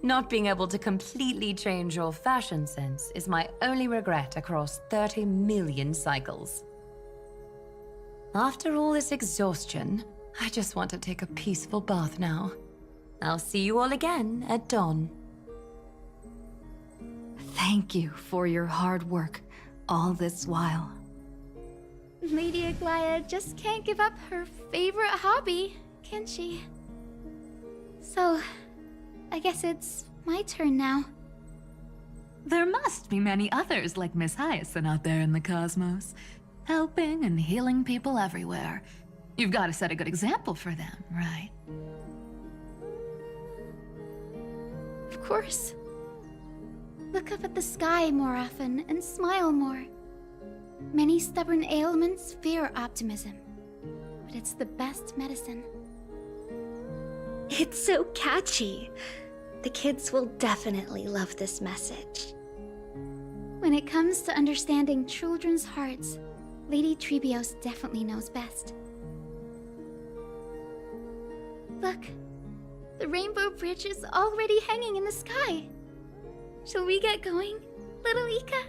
Not being able to completely change your fashion sense is my only regret across 30 million cycles. After all this exhaustion, I just want to take a peaceful bath now. I'll see you all again at dawn. Thank you for your hard work all this while. Lady Aglaya just can't give up her favorite hobby, can she? So, I guess it's my turn now. There must be many others like Miss Hyacinth out there in the cosmos, helping and healing people everywhere. You've got to set a good example for them, right? Of course. Look up at the sky more often and smile more. Many stubborn ailments fear optimism, but it's the best medicine. It's so catchy. The kids will definitely love this message. When it comes to understanding children's hearts, Lady Treebios definitely knows best. Look, the Rainbow Bridge is already hanging in the sky. Shall we get going, little Ika?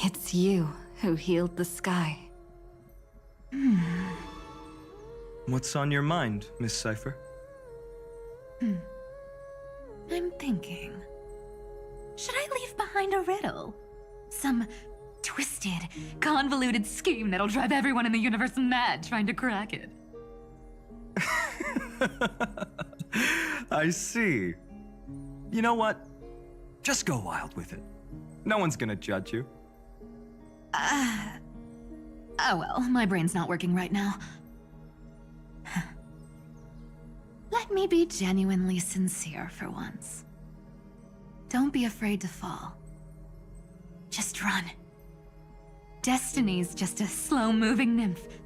It's you who healed the sky. What's on your mind, Miss Cypher? I'm thinking. Should I leave behind a riddle? Some twisted, convoluted scheme that'll drive everyone in the universe mad trying to crack it. I see. You know what? Just go wild with it. No one's gonna judge you. Oh well, my brain's not working right now. Let me be genuinely sincere for once. Don't be afraid to fall. Just run. Destiny's just a slow-moving nymph.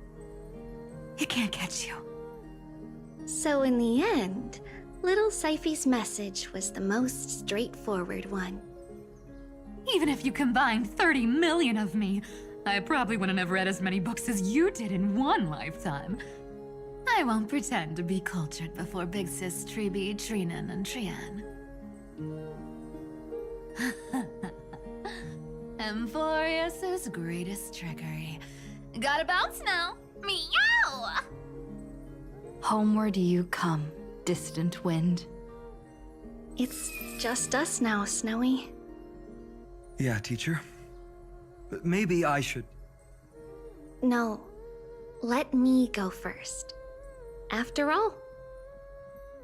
It can't catch you. So in the end, little Syphy's message was the most straightforward one. Even if you combined 30 million of me, I probably wouldn't have read as many books as you did in one lifetime. I won't pretend to be cultured before Big Sis Treeby, Trinan, and Trian. Emphorius's greatest trickery. Gotta bounce now. Meow! Homeward you come, distant wind. It's just us now, Snowy. Yeah, teacher. But maybe I should... No, let me go first. After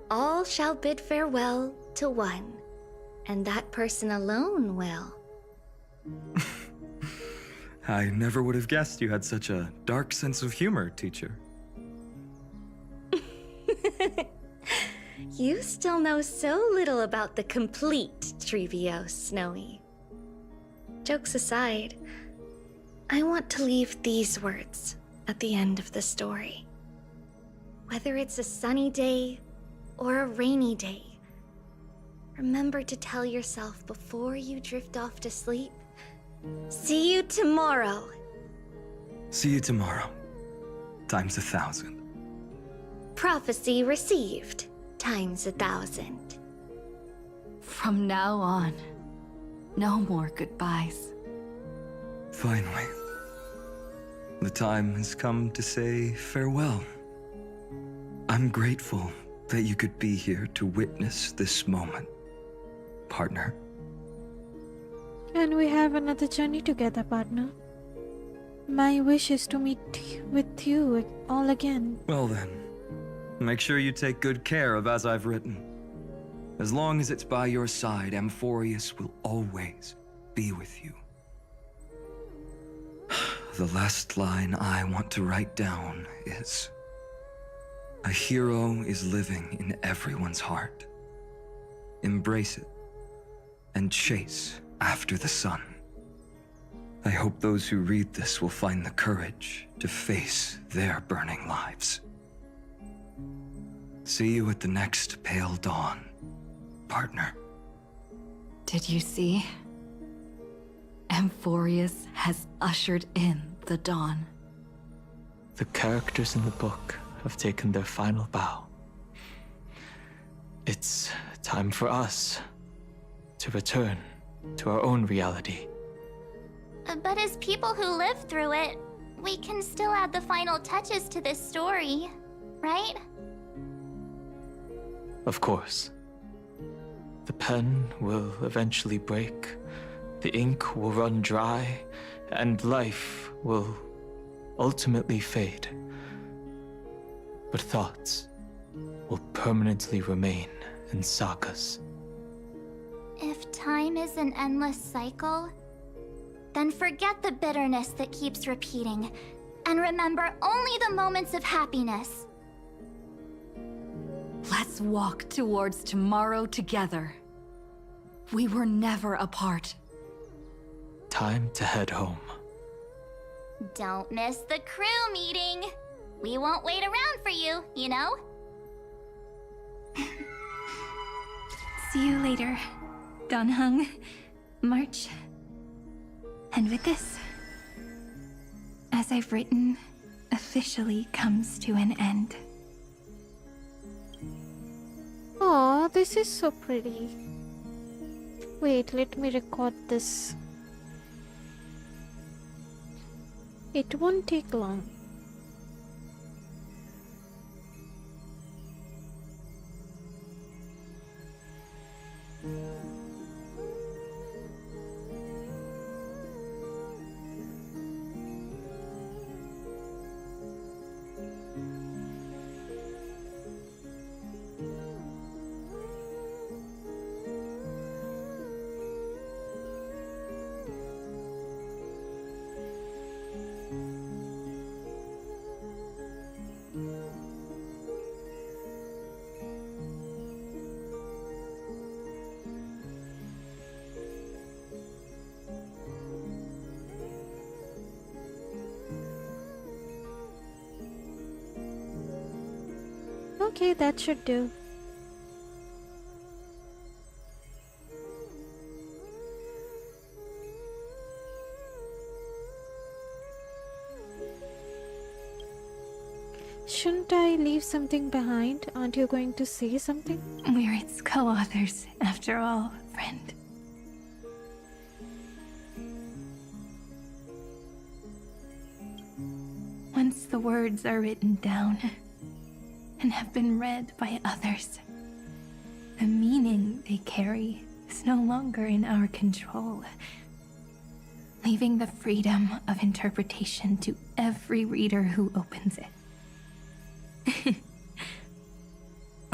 all shall bid farewell to one, and that person alone will. I never would have guessed you had such a dark sense of humor, teacher. You still know so little about the complete Treebios, Snowy. Jokes aside, I want to leave these words at the end of the story. Whether it's a sunny day or a rainy day, remember to tell yourself before you drift off to sleep, see you tomorrow. See you tomorrow. Times 1,000. Prophecy received, times 1,000. From now on, no more goodbyes. Finally. The time has come to say farewell. I'm grateful that you could be here to witness this moment, partner. And we have another journey together, partner. My wish is to meet with you all again. Well then, make sure you take good care of As I've Written. As long as it's by your side, Amphorius will always be with you. The last line I want to write down is, a hero is living in everyone's heart. Embrace it and chase after the sun. I hope those who read this will find the courage to face their burning lives. See you at the next pale dawn, partner. Did you see? Amphorius has ushered in the dawn. The characters in the book have taken their final bow. It's time for us to return to our own reality. But as people who lived through it, we can still add the final touches to this story, right? Of course. The pen will eventually break, the ink will run dry, and life will ultimately fade. But thoughts will permanently remain in sagas. If time is an endless cycle, then forget the bitterness that keeps repeating, and remember only the moments of happiness. Let's walk towards tomorrow together. We were never apart. Time to head home. Don't miss the crew meeting. We won't wait around for you, you know? See you later, Donhung, March. And with this, as I've written, officially comes to an end. Oh, this is so pretty. Wait, let me record this. It won't take long. Okay, that should do. Shouldn't I leave something behind? Aren't you going to say something? We're its co-authors, after all, friend. Once the words are written down and have been read by others, the meaning they carry is no longer in our control, leaving the freedom of interpretation to every reader who opens it.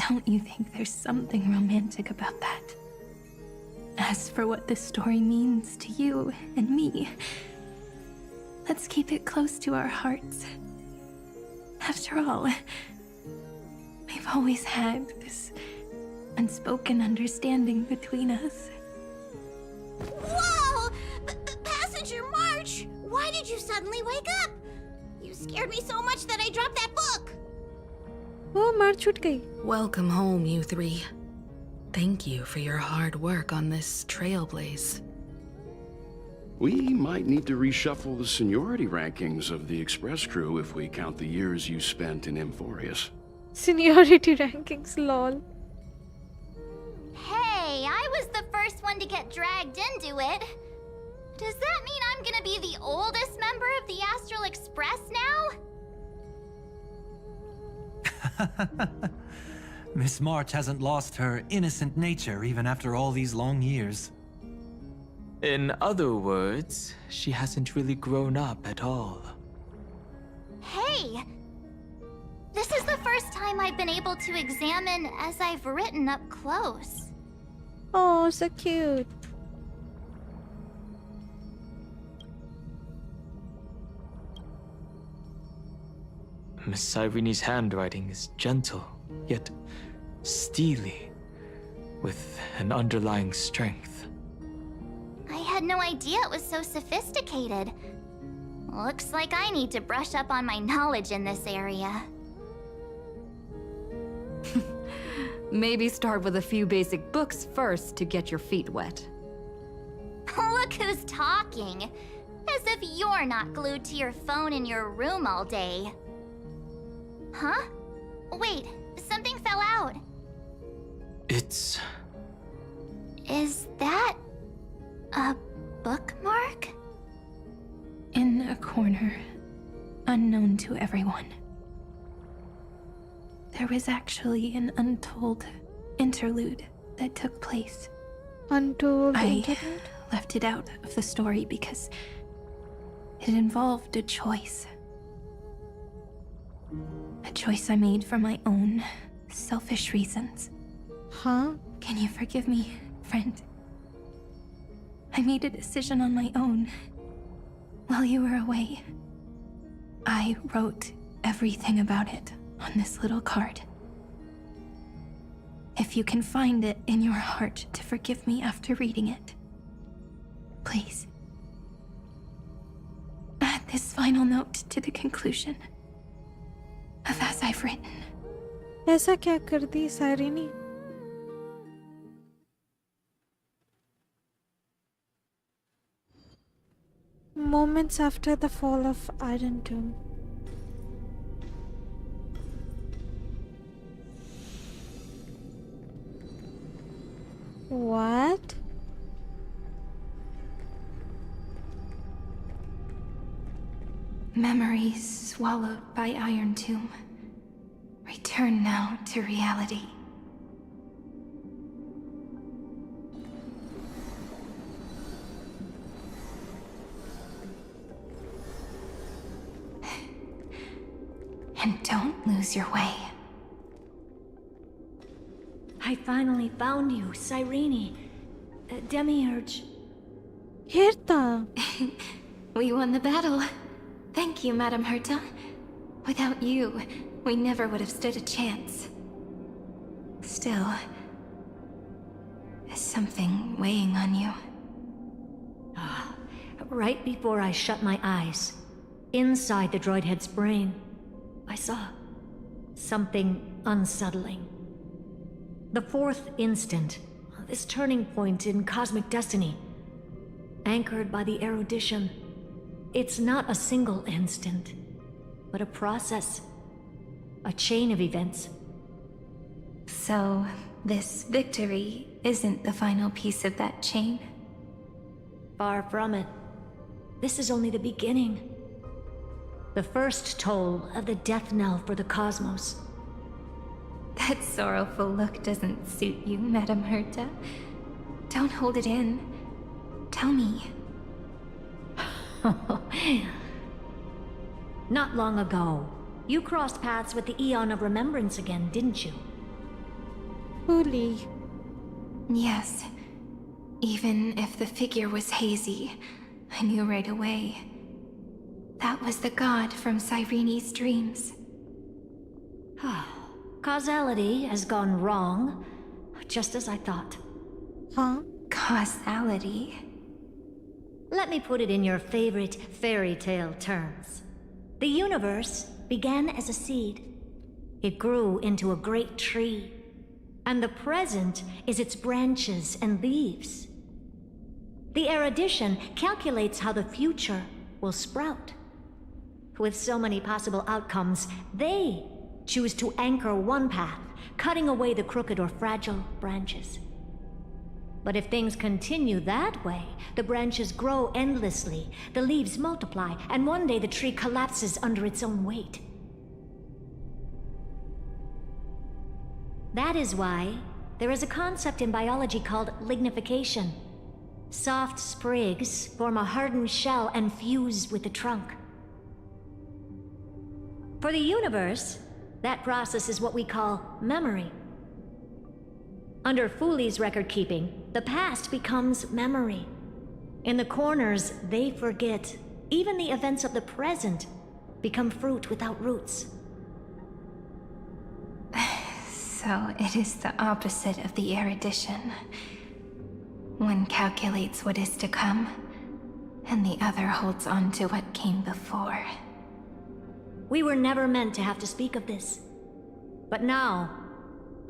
Don't you think there's something romantic about that? As for what this story means to you and me, let's keep it close to our hearts. After all, we've always had this unspoken understanding between us. Whoa! Passenger March! Why did you suddenly wake up? You scared me so much that I dropped that book! Oh, March उठ गई. Welcome home, you three. Thank you for your hard work on this Trailblaze. We might need to reshuffle the seniority rankings of the Express crew if we count the years you spent in Emphorius. Seniority rankings, lol. Hey, I was the first one to get dragged into it. Does that mean I'm gonna be the oldest member of the Astral Express now? Miss March hasn't lost her innocent nature even after all these long years. In other words, she hasn't really grown up at all. Hey! This is the first time I've been able to examine as I've written up close. Oh, so cute. Miss Irene's handwriting is gentle, yet steely, with an underlying strength. I had no idea it was so sophisticated. Looks like I need to brush up on my knowledge in this area. Maybe start with a few basic books first to get your feet wet. Look who's talking. As if you're not glued to your phone in your room all day. Huh? Wait, something fell out. It's... Is that a bookmark? In a corner, unknown to everyone. There was actually an untold interlude that took place. Untold interlude? I left it out of the story because it involved a choice. A choice I made for my own selfish reasons. Huh? Can you forgive me, friend? I made a decision on my own, While you were away, I wrote everything about it on this little card. If you can find it in your heart to forgive me after reading it, please add this final note to the conclusion of as I've written. ऐसा क्या कर दी साइरेनी? Moments after the fall of Iron Tomb. What? Memories swallowed by Iron Tomb return now to reality. And don't lose your way. I finally found you, Cyrene. Demiurge. Hirta! We won the battle. Thank you, Madam Herta. Without you, we never would have stood a chance. Still, is something weighing on you? Right before I shut my eyes, inside the droid head's brain, I saw something unsettling. The fourth instant, this turning point in cosmic destiny, anchored by the erudition. It's not a single instant, but a process, a chain of events. So, this victory isn't the final piece of that chain? Far from it. This is only the beginning. The first toll of the death knell for the cosmos. That sorrowful look doesn't suit you, Madam Herta. Don't hold it in. Tell me. Not long ago, you crossed paths with the Eon of Remembrance again, didn't you? Fully. Yes. Even if the figure was hazy, I knew right away. That was the god from Cyrene's dreams. Causality has gone wrong, just as I thought. Huh? Causality? Let me put it in your favorite fairy tale terms. The universe began as a seed. It grew into a great tree. And the present is its branches and leaves. The erudition calculates how the future will sprout. With so many possible outcomes, they choose to anchor one path, cutting away the crooked or fragile branches. But if things continue that way, the branches grow endlessly, the leaves multiply, and one day the tree collapses under its own weight. That is why there is a concept in biology called lignification. Soft sprigs form a hardened shell and fuse with the trunk. For the universe, that process is what we call memory. Under Fooley's record-keeping, the past becomes memory. In the corners, they forget. Even the events of the present become fruit without roots. So it is the opposite of the erudition. One calculates what is to come, and the other holds on to what came before. We were never meant to have to speak of this. But now,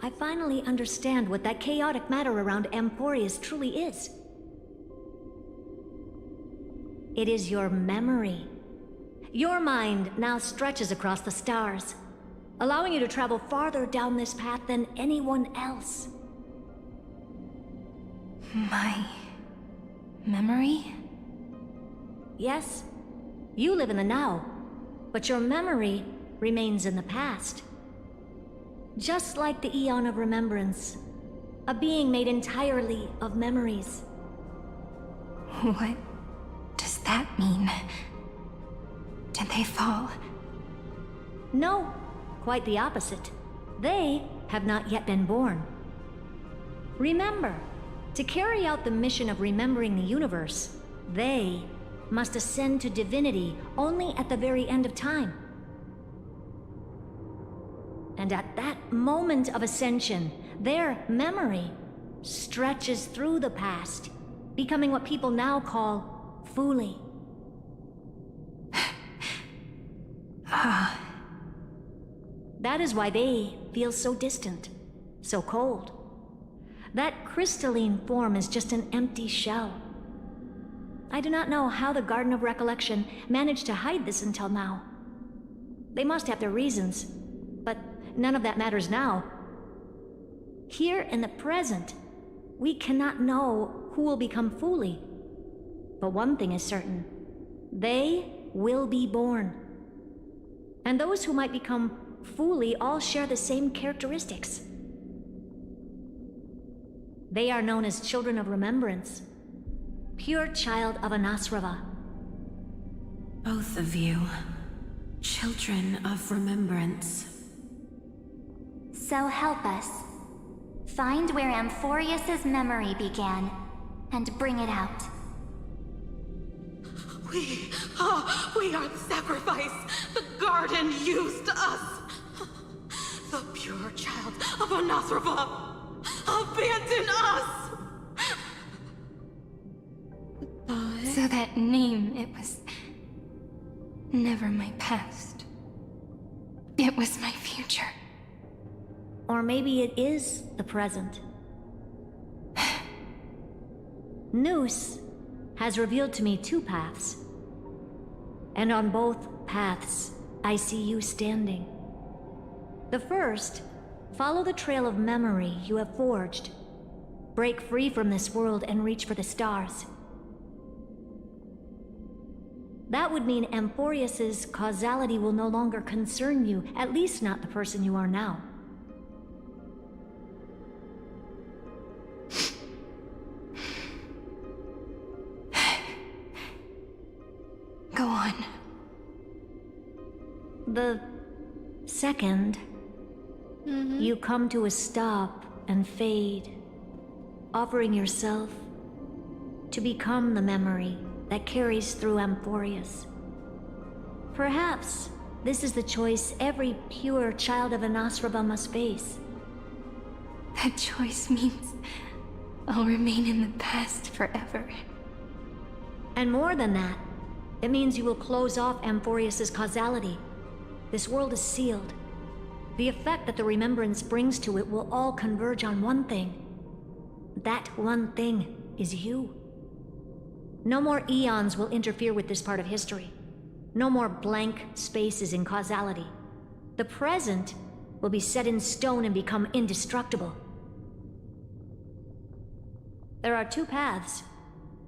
I finally understand what that chaotic matter around Emporius truly is. It is your memory. Your mind now stretches across the stars, allowing you to travel farther down this path than anyone else. My memory? Yes, you live in the now, but your memory remains in the past. Just like the Eon of Remembrance, a being made entirely of memories. What does that mean? Did they fall? No, quite the opposite. They have not yet been born. Remember, to carry out the mission of remembering the universe, they must ascend to divinity only at the very end of time. And at that moment of ascension, their memory stretches through the past, becoming what people now call Fuli. That is why they feel so distant, so cold. That crystalline form is just an empty shell. I do not know how the Garden of Recollection managed to hide this until now. They must have their reasons, but none of that matters now. Here in the present, we cannot know who will become Fuli. But one thing is certain. They will be born. And those who might become Fuli all share the same characteristics. They are known as Children of Remembrance. Pure child of Anasrava. Both of you. Children of Remembrance. So help us. Find where Amphorius's memory began, and bring it out. We are the sacrifice the garden used us. The pure child of Anasrava. Abandon us! So that name, it was never my past. It was my future. Or maybe it is the present. Noose has revealed to me two paths. And on both paths, I see you standing. The first, follow the trail of memory you have forged. Break free from this world and reach for the stars. That would mean Amphorius's causality will no longer concern you, at least not the person you are now. Go on. The second, you come to a stop and fade, offering yourself to become the memory that carries through Amphorius. Perhaps this is the choice every pure child of Anasrava must face. That choice means I'll remain in the past forever. And more than that, it means you will close off Amphorius's causality. This world is sealed. The effect that the remembrance brings to it will all converge on one thing. That one thing is you. No more eons will interfere with this part of history. No more blank spaces in causality. The present will be set in stone and become indestructible. There are two paths,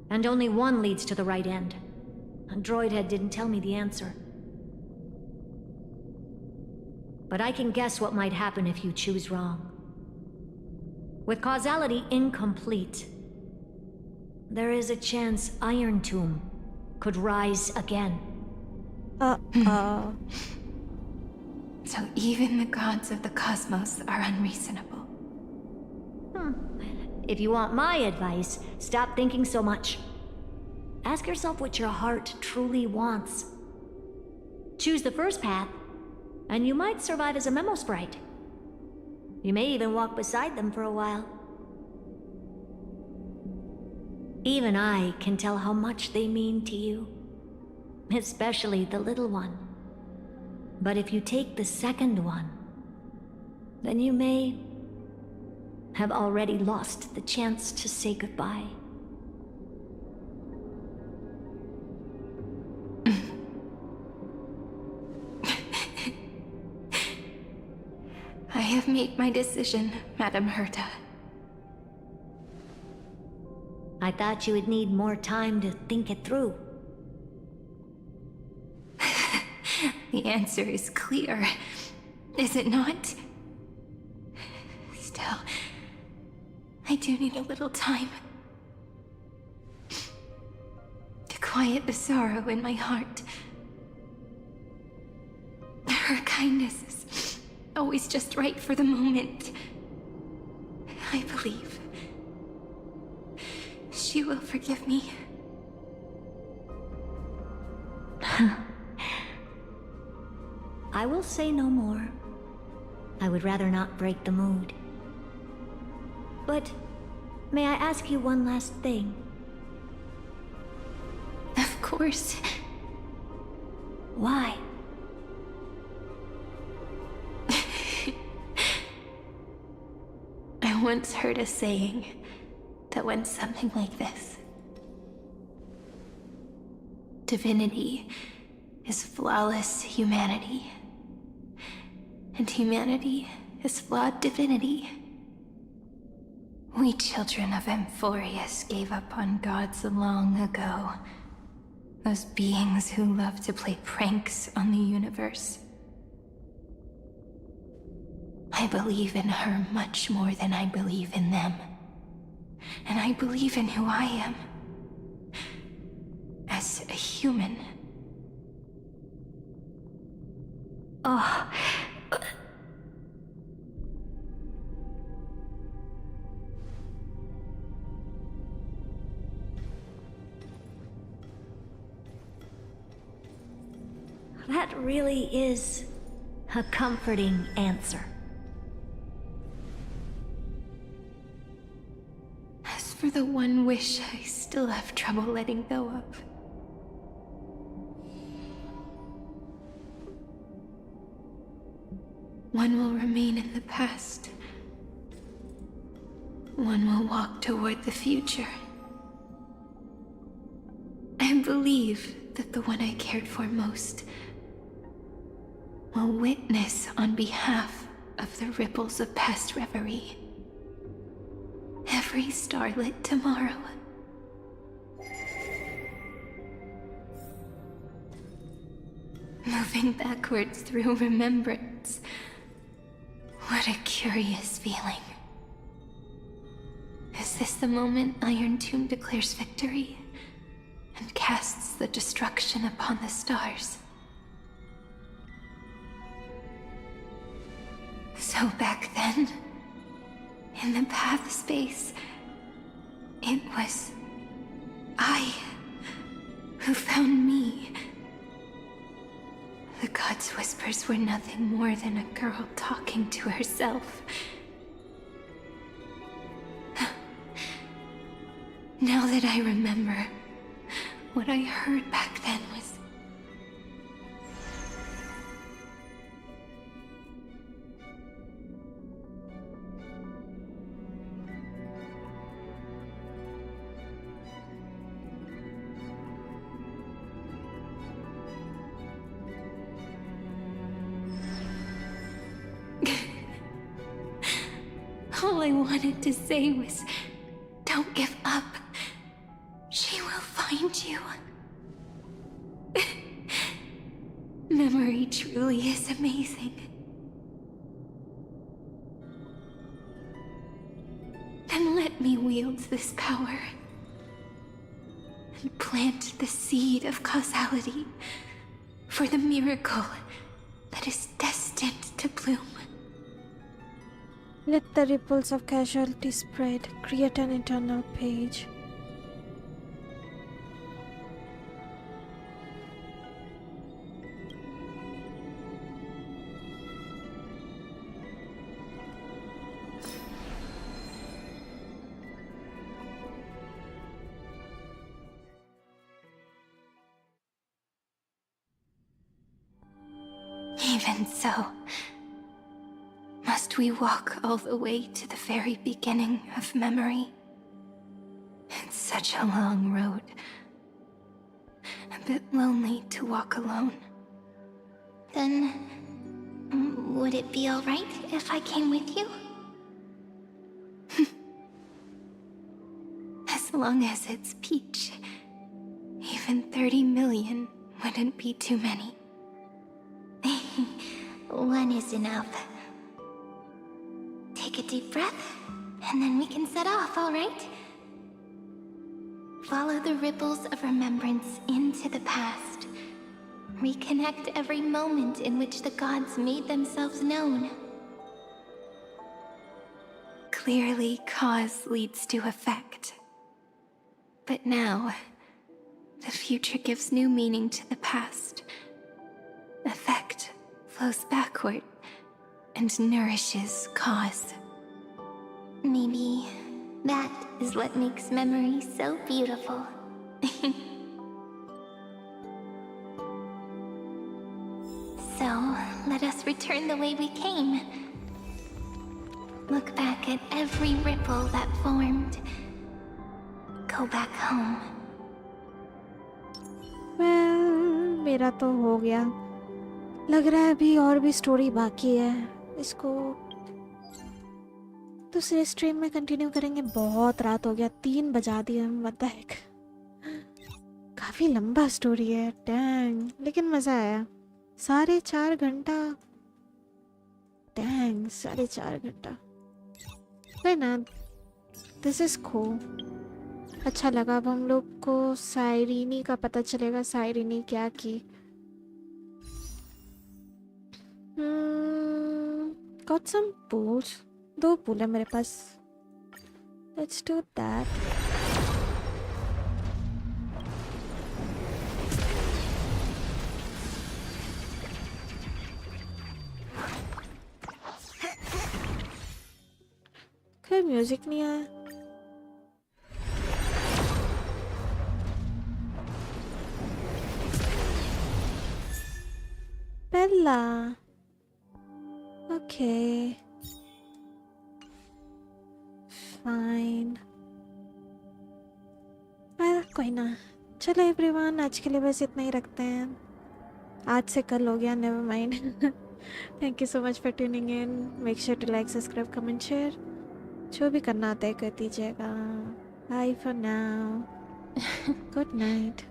and only one leads to the right end. Droidhead didn't tell me the answer. But I can guess what might happen if you choose wrong. With causality incomplete, there is a chance Iron Tomb could rise again. So even the gods of the cosmos are unreasonable. If you want my advice, stop thinking so much. Ask yourself what your heart truly wants. Choose the first path, and you might survive as a memo sprite. You may even walk beside them for a while. Even I can tell how much they mean to you. Especially the little one. But if you take the second one, then you may have already lost the chance to say goodbye. I have made my decision, Madam Herta. I thought you would need more time to think it through. The answer is clear, is it not? Still, I do need a little time to quiet the sorrow in my heart. Her kindness is always just right for the moment. I believe she will forgive me. I will say no more. I would rather not break the mood. But may I ask you one last thing? Of course. Why? I once heard a saying that went something like this. Divinity is flawless humanity, and humanity is flawed divinity. We children of Amphorius gave up on gods long ago. Those beings who love to play pranks on the universe. I believe in her much more than I believe in them. And I believe in who I am. As a human. Oh. That really is a comforting answer. As for the one wish I still have trouble letting go of. One will remain in the past. One will walk toward the future. I believe that the one I cared for most will witness on behalf of the ripples of past reverie. Every starlit tomorrow. Moving backwards through remembrance. What a curious feeling. Is this the moment Iron Tomb declares victory and casts the destruction upon the stars? So back then, in the path space, it was I who found me. The gods' whispers were nothing more than a girl talking to herself. Now that I remember, what I heard back then was... All I wanted to say was, don't give up. She will find you. Memory truly is amazing. Then let me wield this power and plant the seed of causality for the miracle that is destined to bloom. Let the ripples of casualty spread, create an internal page. Even so, must we walk all the way to the very beginning of memory? It's such a long road. A bit lonely to walk alone. Then, would it be alright if I came with you? As long as it's Peach. Even 30 million wouldn't be too many. One is enough. Take a deep breath, and then we can set off, alright? Follow the ripples of remembrance into the past. Reconnect every moment in which the gods made themselves known. Clearly, cause leads to effect. But now, the future gives new meaning to the past. Effect flows backward and nourishes cause. Maybe that is what makes memory so beautiful. So, let us return the way we came. Look back at every ripple that formed. Go back home. Well, मेरा तो हो गया. लग रहा है अभी और भी स्टोरी बाकी है. इसको दूसरे स्ट्रीम में कंटिन्यू करेंगे. बहुत रात हो गया. 3 बजा दिए हम. What the heck. काफी लंबा स्टोरी है. डैंग. लेकिन मजा आया. 4.5 घंटा. डैंग 4.5 घंटा. वही ना. This is cool. अच्छा लगा. अब हम लोग को साइरिनी का पता चलेगा. साइरिनी क्या की. Got some pools. 2 पूल है मेरे पास. Let's do that. कोई म्यूजिक नहीं आया. Bella. Okay. Fine. कोई ना. चलो एवरीवन, आज के लिए बस इतना ही रखते हैं. आज से कल हो गया. Never mind. Thank you so much for tuning in. Make sure to like, subscribe, comment, share. जो भी करना आता है कर दीजिएगा. Bye for now. Good night.